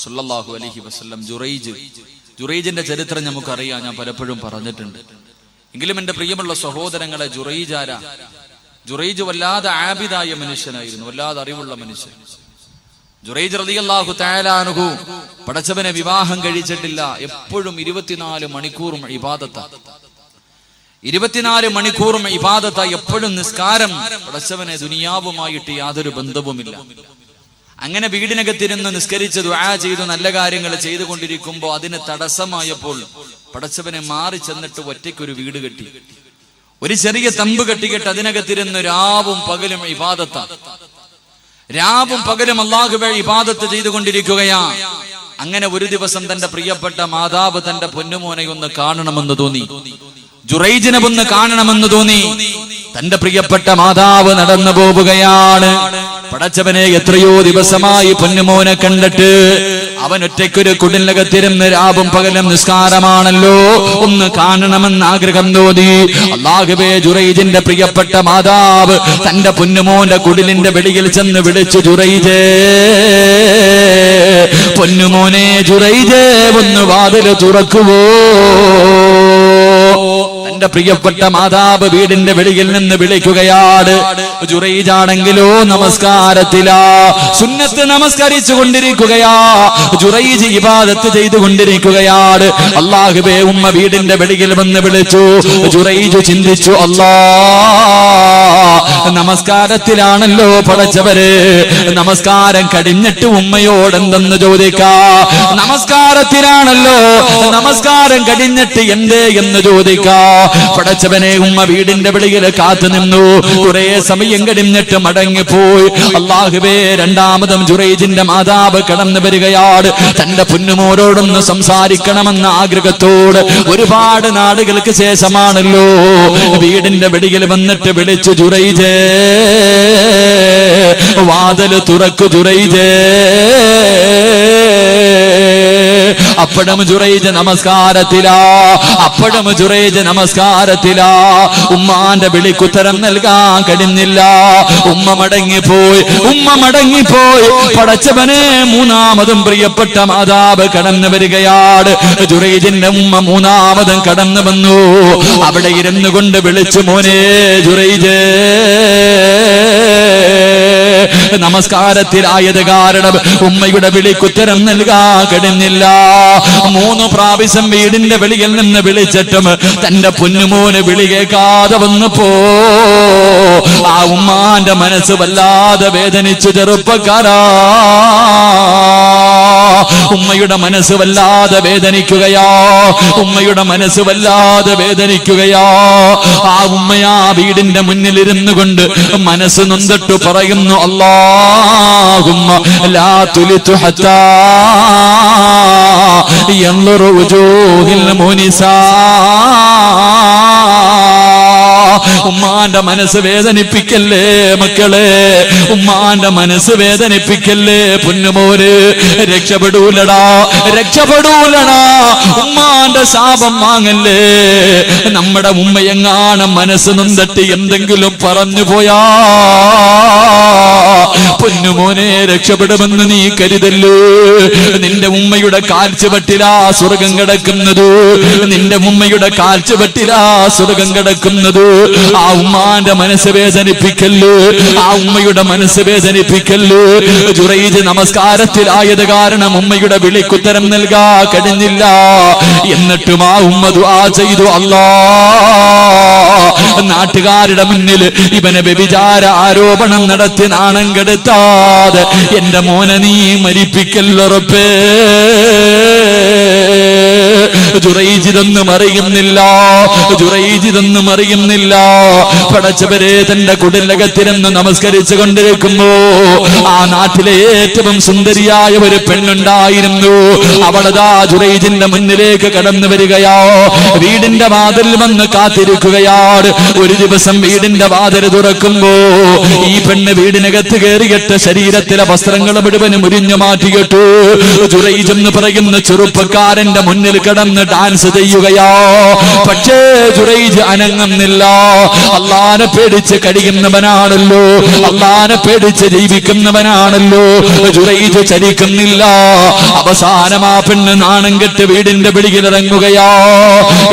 സല്ലല്ലാഹു അലൈഹി വസല്ലം. ജുറൈജിന്റെ ചരിത്രം നമുക്കറിയാം, ഞാൻ പലപ്പോഴും പറഞ്ഞിട്ടുണ്ട്. എങ്കിലും എന്റെ പ്രിയമുള്ള സഹോദരങ്ങളെ, ജുറൈജ് വല്ലാതെ ആബിദായ മനുഷ്യനായിരുന്നു, വല്ലാതെ അറിവുള്ള മനുഷ്യൻ. ജുറൈജ് റളിയല്ലാഹു തആല അൻഹു പടച്ചവനെ വിവാഹം കഴിച്ചിട്ടില്ല. എപ്പോഴും 24 മണിക്കൂറും ഇബാദത്താ, 24 മണിക്കൂറും ഇബാദത്താ, എപ്പോഴും നിസ്കാരം. പടച്ചവനെ ദുനിയാവുമായിട്ട് യാതൊരു ബന്ധവുമില്ല. അങ്ങനെ വീടിനകത്തിരുന്ന് നിസ്കരിച്ച് ദുആ ചെയ്തു നല്ല കാര്യങ്ങൾ ചെയ്തുകൊണ്ടിരിക്കുമ്പോ അതിന് തടസ്സമായപ്പോൾ പടച്ചവനെ മാറി ചെന്നിട്ട് ഒറ്റയ്ക്കൊരു വീട് കെട്ടി, ഒരു ചെറിയ തമ്പ് കെട്ടിക്കെട്ട് അതിനകത്തിരുന്ന് രാവും പകലും ഇബാദത്താ, രാവും പകലും അല്ലാഹുവേ ഇബാദത്ത് ചെയ്തുകൊണ്ടിരിക്കുകയാ. അങ്ങനെ ഒരു ദിവസം തന്റെ പ്രിയപ്പെട്ട മാതാവ് തന്റെ പൊന്നുമോനെ ഒന്ന് കാണണമെന്ന് തോന്നി, ജുറൈജിനെ ഒന്ന് കാണണമെന്ന് തോന്നി. തന്റെ പ്രിയപ്പെട്ട മാതാവ് നടന്നു പോവുകയാണ്. പടച്ചവനെ എത്രയോ ദിവസമായി പൊന്നുമോനെ കണ്ടിട്ട് അവൻ ഒറ്റയ്ക്കൊരു കുടിലകത്തിരുന്ന് രാവും പകലും നിസ്കാരമാണല്ലോ, ഒന്ന് കാണണമെന്ന് ആഗ്രഹം തോന്നി. അല്ലാഹുവേ, ജുറൈജിന്റെ പ്രിയപ്പെട്ട മാതാവ് തന്റെ പൊന്നുമോന്റെ കുടിലിന്റെ വെളിയിൽ ചെന്ന് വിളിച്ചു, ജുറൈജേ, പൊന്നുമോനെ ജുറൈജേ, ഒന്ന് വാതില് തുറക്കുവോ? തന്റെ പ്രിയപ്പെട്ട മാതാവ് വീടിന്റെ വെളിയിൽ നിന്ന് വിളിക്കുകയാണ്. ജുറൈജാണെങ്കിലോ നമസ്കാരത്തിലാ, സുന്നത്ത് നമസ്കരിച്ചു കൊണ്ടിരിക്കുകയാ, ജുറൈജ് ഇബാദത്ത് ചെയ്തുകൊണ്ടിരിക്കുകയാണ്. അല്ലാഹുവേ, ഉമ്മ വീടിന്റെ വെളിയിൽ വന്ന് വിളിച്ചു. ജുറൈജ് ചിന്തിച്ചു, അല്ലാ, നമസ്കാരത്തിലാണല്ലോ പടച്ചവര്, നമസ്കാരം കഴിഞ്ഞിട്ട് ഉമ്മയോട് എന്തെന്ന് ചോദിക്കാ, നമസ്കാരത്തിലാണല്ലോ, നമസ്കാരം കഴിഞ്ഞിട്ട് എന്തേ എന്ന് ചോദിക്കാ. പടച്ചവനെ, ഉമ്മ വീടിന്റെ വെളിയിൽ കാത്തു നിന്നു. കുറെ സമയം കഴിഞ്ഞിട്ട് മടങ്ങിപ്പോയി. അല്ലാഹുവേ, രണ്ടാമതും ജുറൈജിന്റെ മാതാവ് കടന്നു വരികയാണ്. തന്റെ പൊന്നുമോരോടൊന്ന് സംസാരിക്കണമെന്ന ആഗ്രഹത്തോട് ഒരുപാട് നാടുകൾക്ക് ശേഷമാണല്ലോ വീടിന്റെ വെളിയിൽ വന്നിട്ട് വിളിച്ചു, ജുറൈജേ, വാതില് തുറക്കു ജുറൈജേ. അപ്പോഴും ജുറൈജ് നമസ്കാരത്തിലാ, അപ്പോഴും ജുറൈജ് നമസ്കാരത്തിലാ. ഉമ്മാന്റെ വിളിക്കുത്തരം നൽകാൻ കഴിഞ്ഞില്ല. ഉമ്മ മടങ്ങിപ്പോയി, ഉമ്മ മടങ്ങിപ്പോയി. പടച്ചവനെ, മൂന്നാമതും പ്രിയപ്പെട്ട മാതാവ് കടന്നു വരികയാണ്. ജുറൈജിന്റെ ഉമ്മ മൂന്നാമതും കടന്നു വന്നു. അവിടെ ഇരുന്നു കൊണ്ട് വിളിച്ചു, മോനെ ജുറൈജേ, നമസ്കാരത്തിലായത് കാരണം ഉമ്മയുടെ വിളിക്കുത്തരം നൽകാൻ കഴിഞ്ഞില്ല. 3 പ്രാവശ്യം വീടിന്റെ വെളിയിൽ നിന്ന് വിളിച്ചിട്ടും തന്റെ പൊന്നുമോന് വിളി കേൾക്കാതെ വന്നപ്പോ ആ ഉമ്മാന്റെ മനസ്സ് വല്ലാതെ വേദനിച്ചു. ചെറുപ്പക്കാരാ, ഉമ്മയുടെ മനസ്സ് വല്ലാതെ വേദനിക്കുകയാ, ഉമ്മയുടെ മനസ്സ് വല്ലാതെ വേദനിക്കുകയാ. ആ ഉമ്മയാ വീടിന്റെ മുന്നിലിരുന്നു കൊണ്ട് മനസ്സ് നൊന്തിട്ടു പറയുന്നു, അല്ലാഹുമ്മ ലാ തുലിതു ഹത്താ യൻളുറു വജൂഹിൽ മുനിസാ. ഉമ്മാന്റെ മനസ്സ് വേദനിപ്പിക്കല്ലേ മക്കളെ, ഉമ്മാന്റെ മനസ്സ് വേദനിപ്പിക്കല്ലേ പൊന്നുമോര്. രക്ഷപ്പെടൂലടാ, രക്ഷപ്പെടൂലടാ, ഉമ്മാന്റെ ശാപം വാങ്ങല്ലേ. നമ്മുടെ ഉമ്മയെങ്ങാനും മനസ്സ് നൊന്തിട്ട് എന്തെങ്കിലും പറഞ്ഞു പോയാ പൊന്നുമോനെ രക്ഷപ്പെടുമെന്ന് നീ കരുതല്ലേ. നിന്റെ ഉമ്മയുടെ കാൽച്ചുവട്ടിലാ സ്വർഗം കിടക്കുന്നത്, നിന്റെ ഉമ്മയുടെ കാൽച്ചുവട്ടിലാ സ്വർഗം കിടക്കുന്നത്. ആ ഉമ്മാന്റെ മനസ്സ് വേദനിപ്പിക്കല്ലേ, ആ ഉമ്മയുടെ മനസ്സ് വേദനിപ്പിക്കല്ലേ. ജുറൈജ് നമസ്കാരത്തിലായത് കാരണം ഉമ്മയുടെ വിളിക്കുത്തരം നൽകാ കഴിഞ്ഞില്ല. എന്നിട്ടും ആ ഉമ്മ ദുആ ചെയ്തു, അല്ലാ, നാട്ടുകാരുടെ മുന്നിൽ ഇവനെ വ്യഭിചാര ആരോപണം നടത്തി നാണം കെടുത്താതെ എന്റെ മോനെ നീ മരിപ്പിക്കല്ലോ റബ്ബേ. ജുറൈജിതൊന്നും അറിയുന്നില്ല, ജുറൈജിതൊന്നും അറിയുന്നില്ല. പടച്ചവരെ, തന്റെ കുടിലകത്തിരുന്ന് നമസ്കരിച്ചു കൊണ്ടിരിക്കുമ്പോ ആ നാട്ടിലെ ഏറ്റവും സുന്ദരിയായ ഒരു പെണ്ണുണ്ടായിരുന്നു. അവളതാ ജുറൈജിന്റെ മുന്നിലേക്ക് കടന്നു വരികയാ, വീടിന്റെ വാതിൽ വന്ന് കാത്തിരിക്കുകയാണ്. ഒരു ദിവസം വീടിന്റെ വാതിൽ തുറക്കുമ്പോ ഈ പെണ്ണ് വീടിനകത്ത് കയറിയിട്ട് ശരീരത്തിലെ വസ്ത്രങ്ങൾ മുഴുവനും ഉരിഞ്ഞു മാറ്റിയിട്ടു ജുറൈജ് എന്ന് പറയുന്ന ചെറുപ്പക്കാരന്റെ മുന്നിൽ കിടന്ന് ഡാൻസ് ചെയ്യുകയാ. പക്ഷേ ജുറൈജ് അനങ്ങുന്നില്ല. അള്ളാനെ പേടിച്ച് കഴിയുന്നവനാണല്ലോ, അള്ളാനെ പേടിച്ച് ജീവിക്കുന്നവനാണല്ലോ. ജുറൈജ് ചലിക്കുന്നില്ല. അവസാനം ആ പെണ്ണ് നാണം കെട്ട് വീടിന്റെ വെളിയിൽ ഇറങ്ങുകയാ.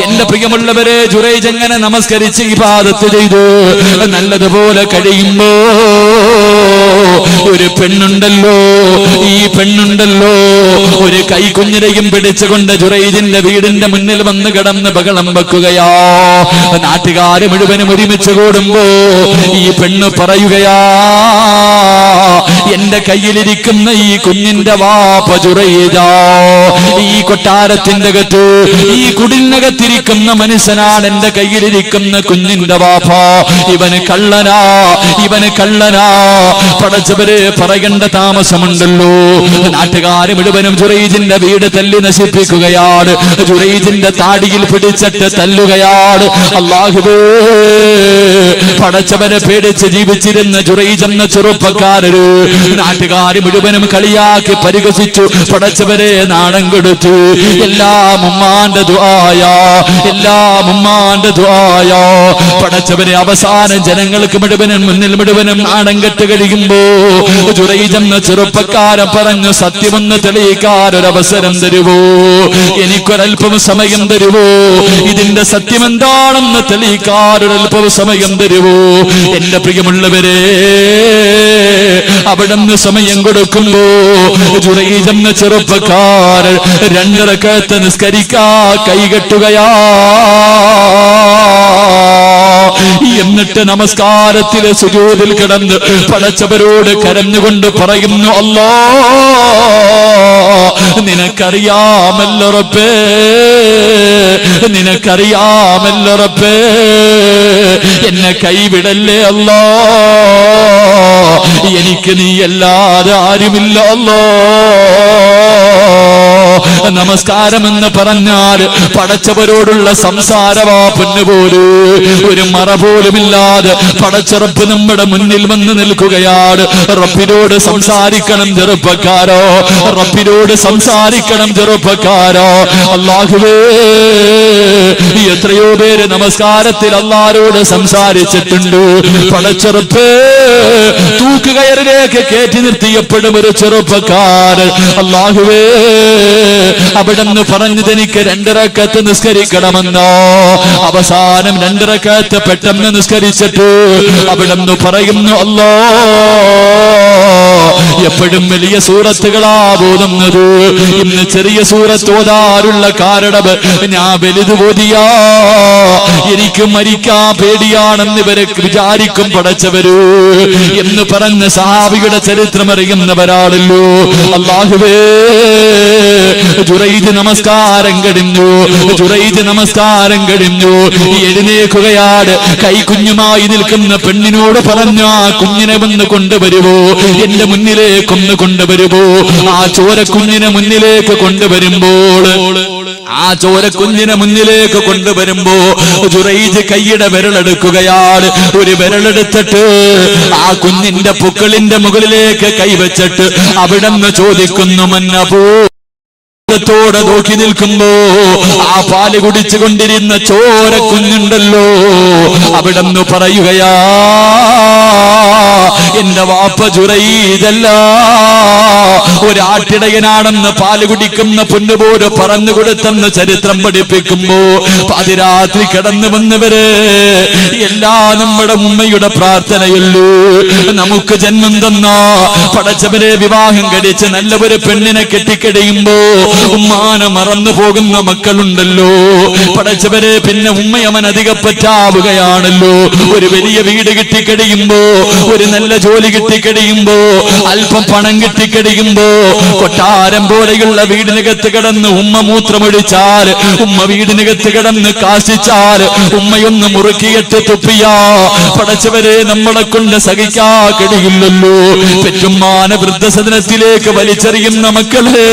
എന്റെ പ്രിയമുള്ളവരെ, ജുറൈജ് എങ്ങനെ നമസ്കരിച്ച് ഇബാദത്ത് ചെയ്തു നല്ലതുപോലെ കഴിയുമ്പോ ഒരു പെണ്ണുണ്ടല്ലോ ഈ പെണ്ണുണ്ടല്ലോ ഒരു കൈക്കുഞ്ഞിനെയും പിടിച്ചുകൊണ്ട് ജുറൈജിന്റെ വീടിന്റെ മുന്നിൽ വന്ന് കിടന്ന് ബഹളം വെക്കുകയാ. നാട്ടുകാര് മുഴുവനും ഒരുമിച്ച് കൂടുമ്പോ ഈ പെണ്ണ് പറയുകയാ, എന്റെ കയ്യിലിരിക്കുന്ന ഈ കുഞ്ഞിന്റെ വാപ്പ ജുറൈജാ. ഈ കൊട്ടാരത്തിന്റെ അകത്ത് ഈ കുടിലിനകത്തിരിക്കുന്ന മനുഷ്യനാണ് എന്റെ കയ്യിലിരിക്കുന്ന കുഞ്ഞിന്റെ വാപ്പ. ഇവന് കള്ളനാ, ഇവന് കള്ളനാ. പടച്ചവര് പറയേണ്ട താമസമുണ്ടല്ലോ. നാട്ടുകാര് മുഴുവനും ജുറൈജിന്റെ വീട് തല്ലി നശിപ്പിക്കുകയാണ്. ജുറൈജിന്റെ താടിയിൽ പിടിച്ചിട്ട് തല്ലുകയാണ്. അല്ലാഹുവേ, പടച്ചവനെ പേടിച്ച് ജീവിച്ചിരുന്ന ജുറൈജ് എന്ന ചെറുപ്പക്കാരര് നാട്ടുകാര് മുഴുവനും കളിയാക്കി പരിഹസിച്ചു. പടച്ചവരെ നാണം കൊടുത്തു. എല്ലാം ഉമ്മാന്റെ ദുആയാ, എല്ലാം ഉമ്മാന്റെ ദുആയാ. പടച്ചവരെ അവസാനം ജനങ്ങൾക്ക് മുഴുവനും മുന്നിൽ മുഴുവനും നാണം കെട്ട് കഴിയുമ്പോ ജുറൈജ് എന്ന ചെറുപ്പക്കാരൻ പറഞ്ഞു, സത്യമെന്ന് തെളിയിക്കാൻ ഒരവസരം തരുവോ, എനിക്കൊരൽപ്പം സമയം തരുവോ, ഇതിന്റെ സത്യം എന്താണെന്ന് തെളിയിക്കാൻ ഒരൽപ്പം സമയം തരുവോ. എന്റെ പ്രിയമുള്ളവരെ, അവിടുന്ന് സമയം കൊടുക്കുമ്പോ ജുറൈജ് എന്ന ചെറുപ്പക്കാരൻ 2 റക്അത്ത് നിസ്കരിക്കാ കൈകെട്ടുകയാ. എന്നിട്ട് നമസ്കാരത്തിലെ സുജൂദിൽ കിടന്ന് പടച്ചവരോട് കരഞ്ഞുകൊണ്ട് പറയുന്നു, അല്ലാ, നിനക്കറിയാമല്ലോ റബ്ബേ, നിനക്കറിയാമല്ലോ റബ്ബേ, എന്നെ കൈവിടല്ലേ അല്ലാ, എനിക്ക് നീ അല്ലാതെ ആരുമില്ല അല്ലാ. നമസ്കാരം എന്ന് പറഞ്ഞാൽ പടച്ചവരോടുള്ള സംസാരമാ. പൊന്നുപോലും ഒരു മറ പോലുമില്ലാതെ പടച്ചറപ്പ് നമ്മുടെ മുന്നിൽ വന്ന് നിൽക്കുകയാണ്. റബ്ബിനോട് സംസാരിക്കണം ചെറുപ്പക്കാരോ, റബ്ബിനോട് സംസാരിക്കണം ചെറുപ്പക്കാരോ. അല്ലാഹുവേ, എത്രയോ പേര് നമസ്കാരത്തിൽ അല്ലാഹുവോട് സംസാരിച്ചിട്ടുണ്ട്. പടച്ചറപ്പ് തൂക്കുകയറിലേക്ക് കയറ്റി നിർത്തിയപ്പെടും ഒരു ചെറുപ്പക്കാരൻ. അല്ലാഹുവേ, അവിടെന്ന് പറഞ്ഞത് എനിക്ക് 2 റക്അത്ത് നിസ്കരിക്കണമെന്നോ. അവസാനം 2 റക്അത്ത് പെട്ടെന്ന് നിസ്കരിച്ചിട്ട് അവിടെന്ന് പറയുന്നു, അല്ലാ, എപ്പോഴും വലിയ സൂറത്തുകളാ ഓതുന്നത്, ഇന്ന് ചെറിയ സൂറത്ത് ഓതാറുള്ള കാരണം ഞാൻ വലുത് ഓതിയാ എനിക്ക് മരിക്കാൻ പേടിയാണെന്ന് ഇവരെ വിചാരിക്കും പടച്ചവര് എന്ന് പറഞ്ഞ സഹാബിയുടെ ചരിത്രം അറിയുന്നവരാണല്ലോ. അല്ലാഹുവേ, ജുറൈജ് നമസ്കാരം കഴിഞ്ഞു, ജുറൈജ് നമസ്കാരം കഴിഞ്ഞു. എഴുന്നേൽക്കുകയാണ്. കൈക്കുഞ്ഞുമായി നിൽക്കുന്ന പെണ്ണിനോട് പറഞ്ഞ കുഞ്ഞിനെ വന്ന് കൊണ്ടുവരുവോ, എന്റെ മുന്നിലേക്കൊന്ന് കൊണ്ടുവരുവോ. ആ ചോരക്കുഞ്ഞിനെ മുന്നിലേക്ക് കൊണ്ടുവരുമ്പോൾ, ആ ചോരക്കുഞ്ഞിനെ മുന്നിലേക്ക് കൊണ്ടുവരുമ്പോ ജുറൈജ് കൈയുടെ വിരലെടുക്കുകയാണ്. ഒരു വിരലെടുത്തിട്ട് ആ കുഞ്ഞിന്റെ പുക്കളിന്റെ മുകളിലേക്ക് കൈവച്ചിട്ട് അവിടെന്ന് ചോദിക്കുന്നു, മന്നപോ ോടെ നോക്കി നിൽക്കുമ്പോ ആ പാല് കുടിച്ചു കൊണ്ടിരുന്ന ചോര കുഞ്ഞുണ്ടല്ലോ, അവിടെന്ന് പറയുകയാ, എന്റെ വാപ്പ ജുറൈജല്ല, ഒരാട്ടിടയനാണെന്ന് പാല് കുടിക്കുന്ന പൊന്നുപോലെ പറഞ്ഞു കൊടുത്തെന്ന് ചരിത്രം പഠിപ്പിക്കുമ്പോ പാതിരാത്രി കിടന്നു വന്നവര് എല്ലാം നമ്മുടെ ഉമ്മയുടെ പ്രാർത്ഥനയുള്ളൂ. നമുക്ക് ജന്മം തന്ന പടച്ചവരെ വിവാഹം കഴിച്ച് നല്ല ഒരു പെണ്ണിനെ കെട്ടിക്കഴിയുമ്പോ ഉമ്മാനെ മറന്നു പോകുന്ന മക്കളുണ്ടല്ലോ പടച്ചവരെ. പിന്നെ ഉമ്മയവൻ അധികപ്പറ്റാവുകയാണല്ലോ. ഒരു വലിയ വീട് കിട്ടിക്കഴിയുമ്പോ, ഒരു നല്ല ജോലി കിട്ടിക്കഴിയുമ്പോ, അല്പം പണം കിട്ടിക്കഴിയുമ്പോ, കൊട്ടാരം പോലെയുള്ള വീടിനകത്ത് കിടന്ന് ഉമ്മ മൂത്രമൊഴിച്ചാൽ, ഉമ്മ വീടിനകത്ത് കിടന്ന് കാശിച്ചാൽ, ഉമ്മയൊന്ന് മുറുക്കിയിട്ട് തുപ്പിയാ പടച്ചവരെ നമ്മളെ കൊണ്ട് സഹിക്കാ കഴിയില്ലല്ലോ. പെറ്റുമ്മാനെ വൃദ്ധസദനത്തിലേക്ക് വലിച്ചെറിയുന്ന മക്കളെ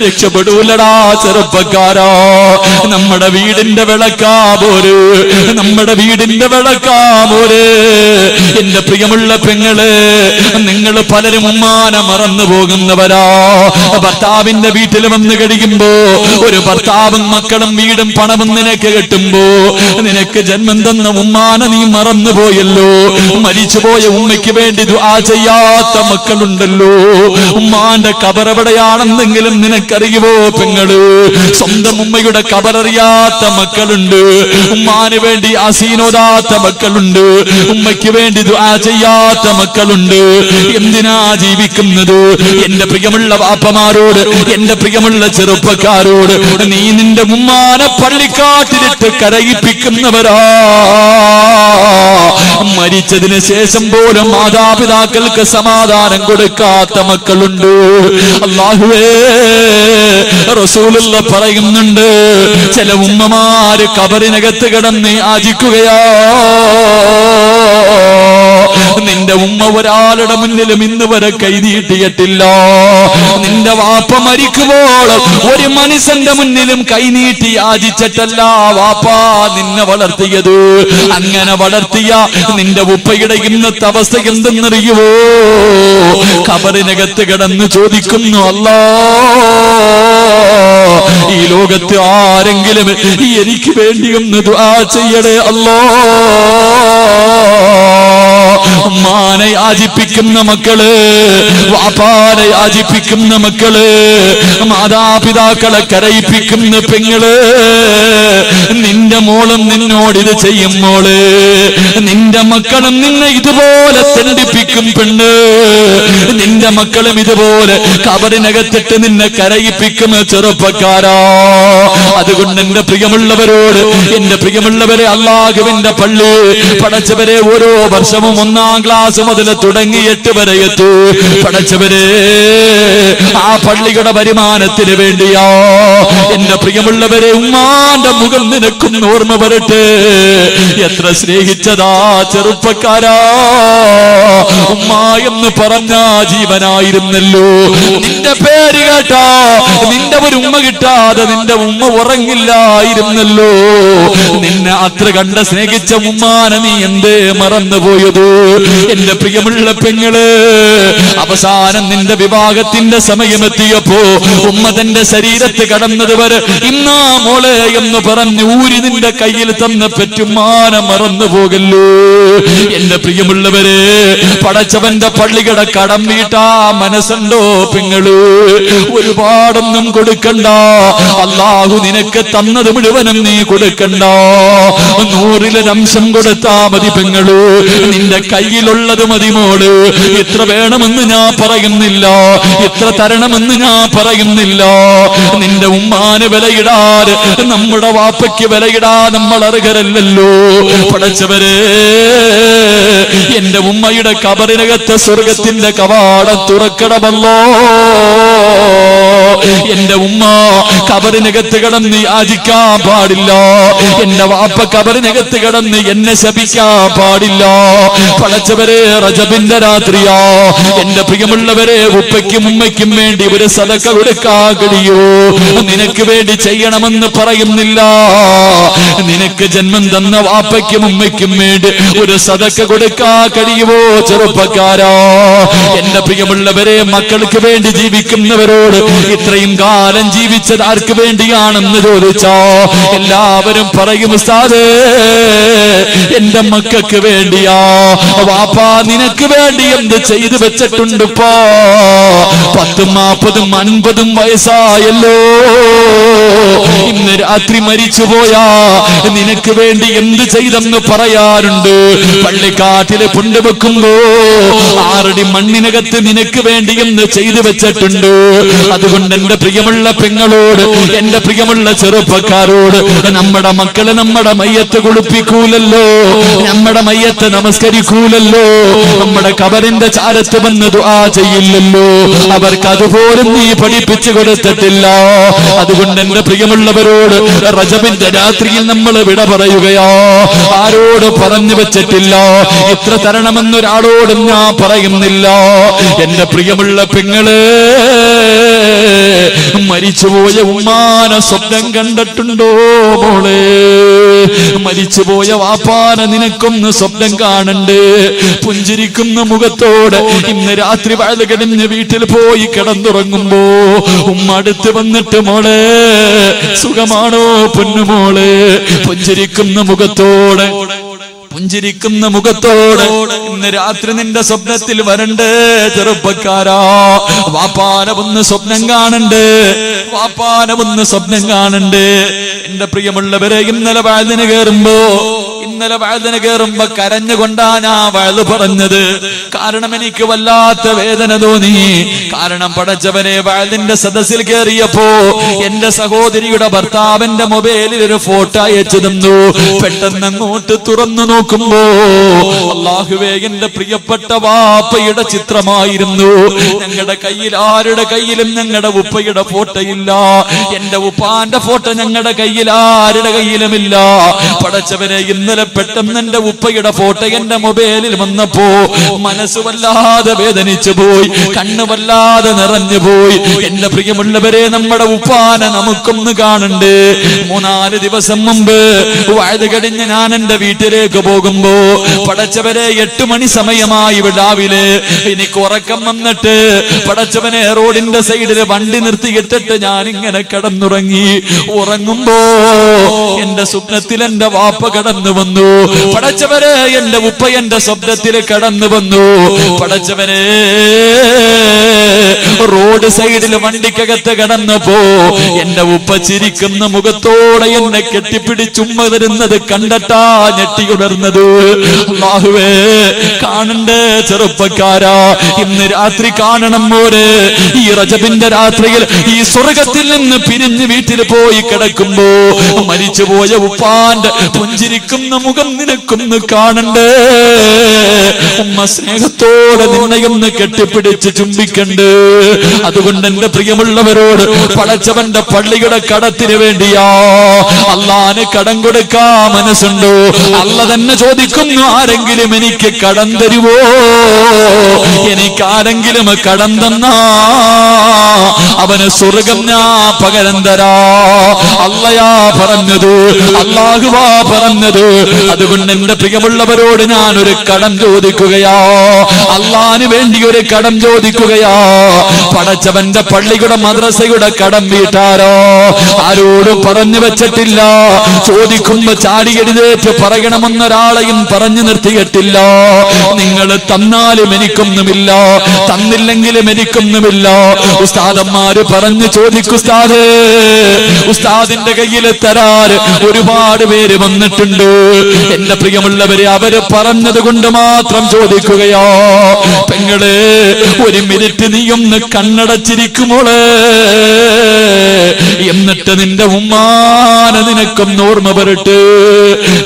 രക്ഷപ്പെടൂലടാ ചെറുപ്പക്കാരാ. നമ്മുടെ വീടിന്റെ വിളക്കാ പോര്, നമ്മുടെ വീടിന്റെ വിളക്കാ പോര്. എന്റെ പ്രിയമുള്ള പെങ്ങള്, നിങ്ങൾ പലരും ഉമ്മാനെ മറന്നു പോകുന്നവരാ. ഭർത്താവിന്റെ വീട്ടിൽ വന്ന് കഴിയുമ്പോ ഒരു ഭർത്താവും മക്കളും വീടും പണവും നിനക്ക് കിട്ടുമ്പോ നിനക്ക് ജന്മം തന്ന ഉമ്മാനെ നീ മറന്നുപോയല്ലോ. മരിച്ചുപോയ ഉമ്മയ്ക്ക് വേണ്ടി ദുആ ചെയ്യാത്ത മക്കളുണ്ടല്ലോ. ഉമ്മാന്റെ കബറെവിടെയാണെന്നെങ്കിലും നിനക്ക് നിനക്കറിയുവോ പെങ്ങള്? സ്വന്തം ഉമ്മയുടെ ഖബററിയാത്ത മക്കളുണ്ട്, ഉമ്മാന് വേണ്ടി ആസീനോദാത്ത മക്കളുണ്ട്, ഉമ്മയ്ക്ക് വേണ്ടി ദുആ ചെയ്യാത്ത മക്കളുണ്ട്. എന്തിനാ ജീവിക്കുന്നത്? എന്റെ പ്രിയമുള്ള വാപ്പമാരോട്, എന്റെ പ്രിയമുള്ള ചെറുപ്പക്കാരോട്, നീ നിന്റെ ഉമ്മാനെ പള്ളിക്കാട്ടിലിട്ട് കരയിപ്പിക്കുന്നവരാ. മരിച്ചതിന് ശേഷം പോലും മാതാപിതാക്കൾക്ക് സമാധാനം കൊടുക്കാത്ത മക്കളുണ്ട്. അല്ലാഹുവേ, റസൂലുള്ള പറയുന്നുണ്ട്, ചില ഉമ്മമാര് ഖബറിനകത്ത് കിടന്ന് യാചിക്കുകയാ. നിന്റെ ഉമ്മ ഒരാളുടെ മുന്നിലും ഇന്ന് വരെ കൈനീട്ടിയിട്ടില്ല. നിന്റെ വാപ്പ മരിക്കുമ്പോൾ ഒരു മനുഷ്യന്റെ മുന്നിലും കൈനീട്ടി യാചിച്ചിട്ടല്ല വാപ്പ നിന്നെ വളർത്തിയത്. അങ്ങനെ വളർത്തിയ നിന്റെ ഉപ്പയുടെ ഇന്നത്തെ അവസ്ഥ എന്തെന്നറിയുവോ? ഖബറിനകത്ത് കിടന്ന് ചോദിക്കുന്നു, അല്ലാ, ഈ ലോകത്ത് ആരെങ്കിലും എനിക്ക് വേണ്ടി ഒന്ന് ദുആ ചെയ്യണേ അല്ലാ. ഉമ്മാനെ യാചിപ്പിക്കുന്ന മക്കള്, വാപ്പാനെ യാചിപ്പിക്കുന്ന മക്കള്, മാതാപിതാക്കളെ കരയിപ്പിക്കുന്ന പെങ്ങള്, നിന്റെ മോളും നിന്നോടിത് ചെയ്യും മോള്, നിന്റെ മക്കളും നിന്നെ ഇതുപോലെ തെണ്ടിപ്പിക്കും പെണ്ണ്, നിന്റെ മക്കളും ഇതുപോലെ ഖബറിനകത്തിട്ട് നിന്നെ കരയിപ്പിക്കും ചെറുപ്പക്കാരാ. അതുകൊണ്ട് എന്റെ പ്രിയമുള്ളവരോട്, എന്റെ പ്രിയമുള്ളവരെ, അല്ലാഹുവിന്റെ പള്ളി പടച്ചവരെ ഓരോ വർഷവും 1-ാം ക്ലാസ് മുതൽ തുടങ്ങി 8 വരെ എത്തൂ. പടച്ചവരെ, ആ പള്ളിയുടെ വരുമാനത്തിന് വേണ്ടിയാ. എന്റെ പ്രിയമുള്ളവരെ, ഉമ്മാന്റെ മുഖം നിനക്കൊന്ന് ഓർമ്മ വരട്ടെ. എത്ര സ്നേഹിച്ചതാ ചെറുപ്പക്കാരാ. ഉമ്മ എന്ന് പറഞ്ഞ ജീവനായിരുന്നല്ലോ. നിന്റെ പേര് കേട്ടാ നിന്റെ ഒരു ഉമ്മ കിട്ടാതെ നിന്റെ ഉമ്മ ഉറങ്ങില്ലായിരുന്നല്ലോ. നിന്നെ അത്ര കണ്ട സ്നേഹിച്ച ഉമ്മാനെ നീ എന്തേ മറന്നുപോയത്? എന്റെ പ്രിയമുള്ള പെങ്ങള്, അവസാനം നിന്റെ വിവാഹത്തിന്റെ സമയമെത്തിയപ്പോ ഉമ്മ തന്റെ ശരീരത്ത് കടന്നത് വരെ ഇന്നാ മോളെ എന്ന് പറഞ്ഞ് ഊരി നിന്റെ കയ്യിൽ തന്ന പെറ്റുമ്മാനെ മറന്നു പോകല്ലോ. എന്റെ പ്രിയമുള്ളവരെ, പടച്ചവന്റെ പള്ളിയുടെ കടം വീട്ടാ മനസ്സുണ്ടോ പെങ്ങള്? ഒരുപാടൊന്നും കൊടുക്കണ്ട. അല്ലാഹു നിനക്ക് തന്നത് മുഴുവനും നീ കൊടുക്കണ്ട. 100-ൽ-1 കൊടുത്താ മതി പെങ്ങള്. നിന്റെ കയ്യിലുള്ളത് മതി മോള്. ഇത്ര വേണമെന്ന് ഞാൻ പറയുന്നില്ല, ഇത്ര തരണമെന്ന് ഞാൻ പറയുന്നില്ല. നിന്റെ ഉമ്മാന് വിലയിടാൻ, നമ്മുടെ വാപ്പയ്ക്ക് വിലയിടാൻ നമ്മൾ അർഹരല്ലല്ലോ. പടച്ചവരെ, എന്റെ ഉമ്മയുടെ ഖബറിനകത്ത് സ്വർഗത്തിന്റെ കവാടം തുറക്കണമല്ലോ. എന്റെ ഉമ്മ ഖബറിനകത്ത് കിടന്ന് യാചിക്കാൻ പാടില്ല. എന്റെ വാപ്പ ഖബറിനകത്ത് കിടന്ന് എന്നെ ശപിക്കാൻ പാടില്ല. പടച്ചവരെ, റജബിന്റെ രാത്രിയാ. എന്റെ പ്രിയമുള്ളവരെ, ഉപ്പയ്ക്കും ഉമ്മയ്ക്കും വേണ്ടി ഒരു സദഖ കൊടുക്കാൻ കഴിയോ? നിനക്ക് വേണ്ടി ചെയ്യണമെന്ന് പറയുന്നില്ല. നിനക്ക് ജന്മം തന്ന വാപ്പയ്ക്കും ഉമ്മയ്ക്കും വേണ്ടി ഒരു സദഖ കൊടുക്കാൻ കഴിയുമോ ചെറുപ്പക്കാരാ? എന്റെ പ്രിയമുള്ളവരെ, മക്കൾക്ക് വേണ്ടി ജീവിക്കുന്നവരോട്, ഇത്രയും കാലം ജീവിച്ചത് ആർക്ക് വേണ്ടിയാണെന്ന് ചോദിച്ചോ എല്ലാവരും പറയും, ഉസ്താദേ എന്റെ മക്കൾക്ക് വേണ്ടിയാ. വാപ്പാ, നിനക്ക് വേണ്ടി എന്ത് ചെയ്തു വെച്ചിട്ടുണ്ട്? ഇപ്പോ 10, 40, 50 വയസ്സായല്ലോ. ഇന്ന് രാത്രി മരിച്ചുപോയാ നിനക്ക് വേണ്ടി എന്ത് ചെയ്തെന്ന് പറയാറുണ്ട്. പള്ളിക്കാട്ടില് കൊണ്ടുവെക്കുമ്പോ 6 അടി മണ്ണിനകത്ത് നിനക്ക് വേണ്ടി എന്ന് ചെയ്തു വെച്ചിട്ടുണ്ട്. അതുകൊണ്ട് എന്റെ പ്രിയമുള്ള പെങ്ങളോട്, എന്റെ പ്രിയമുള്ള ചെറുപ്പക്കാരോട്, നമ്മുടെ മക്കളെ നമ്മുടെ മയ്യത്ത് കുളിപ്പിക്കൂലല്ലോ, നമ്മുടെ മയ്യത്ത് നമസ്കരിക്കൂലല്ലോ, നമ്മുടെ ഖബറിന്റെ ചാരത്ത് വന്ന് ദുആ ചെയ്യില്ലല്ലോ. അവർക്ക് അതുപോലും നീ പഠിപ്പിച്ചു കൊടുത്തിട്ടില്ല. അതുകൊണ്ട് എന്റെ പ്രിയമുള്ളവരോട്, റജബിന്റെ രാത്രിയിൽ നമ്മൾ വിട പറയുകയോ ആരോട് പറഞ്ഞു വെച്ചിട്ടില്ല. ഇത്ര തരണമെന്നൊരാളോടും ഞാൻ പറയുന്നില്ല. എന്റെ പ്രിയമുള്ള പെങ്ങള്, മരിച്ചുപോയ ഉമ്മാനെ സ്വപ്നം കണ്ടിട്ടുണ്ടോ മോളെ? മരിച്ചുപോയ വാപ്പാനെ നിനക്കൊന്ന് സ്വപ്നം കാണണ്ടേ? പുഞ്ചിരിക്കുന്ന മുഖത്തോടെ ഇന്ന് രാത്രി വയൽ കഴിഞ്ഞ് വീട്ടിൽ പോയി കിടന്നുറങ്ങുമ്പോ ഉമ്മ അടുത്ത് വന്നിട്ട്, മോളെ സുഖമാണോ പൊന്നുമോളെ? പുഞ്ചിരിക്കുന്ന മുഖത്തോടെ പുഞ്ചിരിക്കുന്ന മുഖത്തോട് ഇന്ന് രാത്രി നിന്റെ സ്വപ്നത്തിൽ വരണ്ടേ ചെറുപ്പക്കാരാ. വാപ്പാനെ ഒന്ന് സ്വപ്നം കാണണ്ട്, വാപ്പാനെ ഒന്ന് സ്വപ്നം കാണണ്ട്. എന്റെ പ്രിയമുള്ളവരെ, ഇന്നലെ വഅദിന് കയറുമ്പോ കരഞ്ഞുകൊണ്ടാ ഞാൻ വഅദ് പറഞ്ഞത്. കാരണം എനിക്ക് വല്ലാത്ത വേദന തോന്നി. കാരണം പടച്ചവനെ, വഅദിന്റെ സദസ്സിൽ കയറിയപ്പോ എന്റെ സഹോദരിയുടെ ഭർത്താവിന്റെ മൊബൈലിൽ ഒരു ഫോട്ടോ അയച്ചു തന്നു. പെട്ടെന്ന് അങ്ങോട്ട് തുറന്നു നോക്കുമ്പോ അല്ലാഹുവേ, എന്റെ പ്രിയപ്പെട്ട വാപ്പയുടെ ചിത്രമായിരുന്നു. ഞങ്ങളുടെ കയ്യിൽ ആരുടെ കയ്യിലും ഞങ്ങളുടെ ഉപ്പയുടെ ഫോട്ടോ ഇല്ല. എന്റെ ഉപ്പാന്റെ ഫോട്ടോ ഞങ്ങളുടെ കയ്യിൽ ആരുടെ കയ്യിലുമില്ല. പടച്ചവനെ, ഇന്നലെ പെട്ടെന്ന് എന്റെ ഉപ്പയുടെ ഫോട്ടോ എന്റെ മൊബൈലിൽ വന്നപ്പോ മനസ്സ് വല്ലാതെ വേദനിച്ചു പോയി, കണ്ണ് വല്ലാതെ നിറഞ്ഞു പോയി. എന്റെ പ്രിയമുള്ളവരെ, നമ്മുടെ ഉപ്പാനെ നമുക്കൊന്ന് കാണണ്ട്. 3-4 ദിവസം മുമ്പ് വഅദ് കഴിഞ്ഞ് ഞാൻ എന്റെ വീട്ടിലേക്ക് പോകുമ്പോ പടച്ചവരെ 8 മണി സമയമായി രാവിലെ. എനിക്ക് ഉറക്കം വന്നിട്ട് പടച്ചവനെ റോഡിന്റെ സൈഡില് വണ്ടി നിർത്തിയിട്ടിട്ട് ഞാൻ ഇങ്ങനെ കിടന്നുറങ്ങി. ഉറങ്ങുമ്പോ എന്റെ സ്വപ്നത്തിൽ എന്റെ വാപ്പ കടന്നു വന്നു. പടച്ചവരെ, എന്റെ ഉപ്പ എന്റെ സ്വപ്നത്തിൽ കടന്നു വന്നു. പടച്ചവനെ, റോഡ് സൈഡിൽ വണ്ടിക്കകത്ത് കടന്നപ്പോ എന്റെ ഉപ്പ ചിരിക്കുന്ന മുഖത്തോടെ എന്നെ കെട്ടിപ്പിടിച്ചുമ്മ തരുന്നത് കണ്ടട്ടാ ഞെട്ടിയുണർന്നത്. അല്ലാഹുവേ, കാണണ്ടേ ചെറുപ്പക്കാരാ, ഇന്ന് രാത്രി കാണണം മോരെ. ഈ റജബിന്റെ രാത്രിയിൽ ഈ സ്വർഗത്തിൽ നിന്ന് പിരിഞ്ഞ് വീട്ടിൽ പോയി കിടക്കുമ്പോ മരിച്ചുപോയ ഉപ്പാന്റെ പുഞ്ചിരിക്കുന്ന മുഖം നിനക്കൊന്ന് കാണണ്ടേ. ഉമ്മ സ്നേഹത്തോടെ നിന്നെയൊന്ന് കെട്ടിപ്പിടിച്ച് ചുംബിക്കണ്ട്. അതുകൊണ്ട് എന്റെ പ്രിയമുള്ളവരോട്, പടച്ചവന്റെ പള്ളിയുടെ കടത്തിന് വേണ്ടിയാ അള്ളാന് കടം കൊടുക്കാ മനസ്സുണ്ടോ? അല്ല തന്നെ ചോദിക്കുന്നു, ആരെങ്കിലും എനിക്ക് കടം തരുവോ? എനിക്ക് ആരെങ്കിലും കടം തന്നാ അവന് സ്വർഗം ഞാൻ പകരം തരാ. അല്ലയാ പറഞ്ഞത്, അല്ലാഹുവാ പറഞ്ഞത്. അതുകൊണ്ട് എന്റെ പ്രിയമുള്ളവരോട് ഞാനൊരു കടം ചോദിക്കുകയാ, അള്ളാന് വേണ്ടി ഒരു കടം ചോദിക്കുകയാ. പടച്ചവന്റെ പള്ളിയുടെ മദ്രസയുടെ കടം വീട്ടാരോ ആരോടും പറഞ്ഞു വെച്ചിട്ടില്ല. ചോദിക്കുമ്പോ ചാടി എഴുന്നേറ്റ് പറയണമെന്നൊരാളെയും പറഞ്ഞു നിർത്തിയിട്ടില്ല. നിങ്ങൾ തന്നാലും എനിക്കൊന്നുമില്ല, തന്നില്ലെങ്കിലും എനിക്കൊന്നുമില്ല. ഉസ്താദന്മാര് പറഞ്ഞു ചോദിക്കും, ഉസ്താദേ, ഉസ്താദിന്റെ കയ്യിൽ തരാൻ ഒരുപാട് പേര് വന്നിട്ടുണ്ട്. എന്റെ പ്രിയമുള്ളവരെ, അവര് പറഞ്ഞത് കൊണ്ട് മാത്രം ചോദിക്കുകയോ? പെങ്ങളെ, 1 മിനിറ്റ് നീ ഒന്ന് കണ്ണടച്ചിരിക്കുമോളെ. എന്നിട്ട് നിന്റെ ഉമ്മാനെ നിനക്കൊന്ന് ഓർമ്മ വരട്ടെ,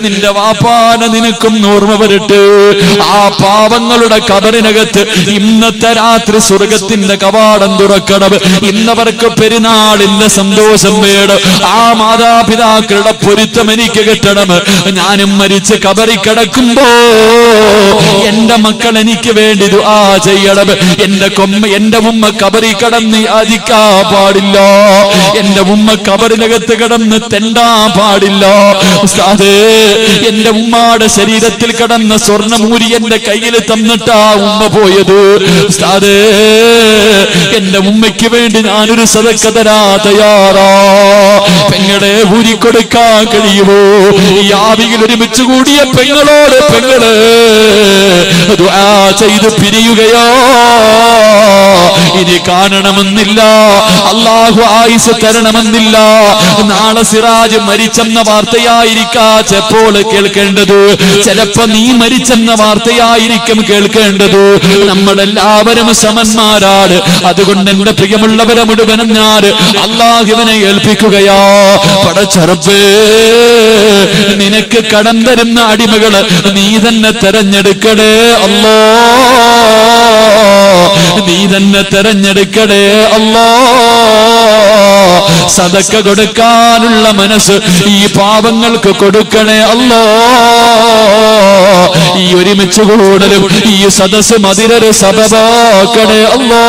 നിന്റെ വാപ്പാനെ നിനക്കൊന്ന് ഓർമ്മ വരട്ടെ. ആ പാവങ്ങളുടെ കബറിനകത്ത് ഇന്നത്തെ രാത്രി സ്വർഗത്തിന്റെ കവാടം തുറക്കണം. ഇന്നവർക്ക് പെരുന്നാളിന്റെ സന്തോഷം വേണം. ആ മാതാപിതാക്കളുടെ പൊരുത്തം എനിക്ക് കിട്ടണം. ഞാനും മരിച്ച് കബറി കിടക്കുമ്പോ എന്റെ മക്കൾ എനിക്ക് വേണ്ടി ദുആ ചെയ്യണം. എന്റെ ഉമ്മ കബറി കടന്ന് യാചിക്കാ പാടില്ല. എന്റെ ഉമ്മ കബറിനകത്ത് കിടന്ന് തെണ്ടാ പാടില്ല. ഉസ്താദേ, എന്റെ ഉമ്മയുടെ ശരീരത്തിൽ കിടന്ന സ്വർണ്ണമൂരി എന്റെ കയ്യിൽ തന്നിട്ടാ ഉമ്മ പോയത്. ഉസ്താദേ, എന്റെ ഉമ്മയ്ക്ക് വേണ്ടി ഞാനൊരു സദക്ക തരാ തയ്യാറാ. പെങ്ങളെ ഊരിക്കൊടുക്കാൻ കഴിയുമോ? ഈ ആവിയിൽ ഒരുമിച്ച് കൂടിയ പെങ്ങളോട് പെങ്ങള് ദുആ ചെയ്ത് പിരിയുകയോ? ഇനി കാണണമെന്നില്ല, അല്ലാഹു ആയുസ് തരണമെന്നില്ല. നാളെ സിറാജ് മരിച്ചെന്ന വാർത്തയായിരിക്കാ ചെപ്പോൾ കേൾക്കേണ്ടത്. ചിലപ്പോ നീ മരിച്ചെന്ന വാർത്തയായിരിക്കും കേൾക്കേണ്ടത്. നമ്മളെല്ലാവരും സമന്മാരാണ്. അതുകൊണ്ട് എന്റെ പ്രിയമുള്ളവരെ മുഴുവനും ഞാൻ അല്ലാഹുവിനെ ഏൽപ്പിക്കുകയാ. പടച്ചറബേ, നിനക്ക് കടം തരുന്ന അടിമകള് നീ തന്നെ തെരഞ്ഞെടുക്കണേ അല്ലാ. നീ തന്നെ തെരഞ്ഞെടുക്കണേ അല്ലാ. സദക്ക കൊടുക്കാനുള്ള മനസ്സ് ഈ പാവങ്ങൾക്ക് കൊടുക്കണേ അല്ലാ. ഈ ഒരുമിച്ച് കൂടലും ഈ സദസ് മതിരൊരു സബബാക്കണേ അല്ലാ.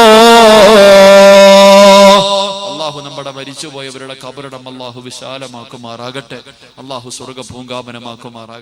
അല്ലാഹു നമ്മുടെ മരിച്ചുപോയവരുടെ ഖബറിടം അല്ലാഹു വിശാലമാക്കുമാറാകട്ടെ. അല്ലാഹു സ്വർഗ്ഗ പൂങ്കാവനമാക്കുമാറാകട്ടെ.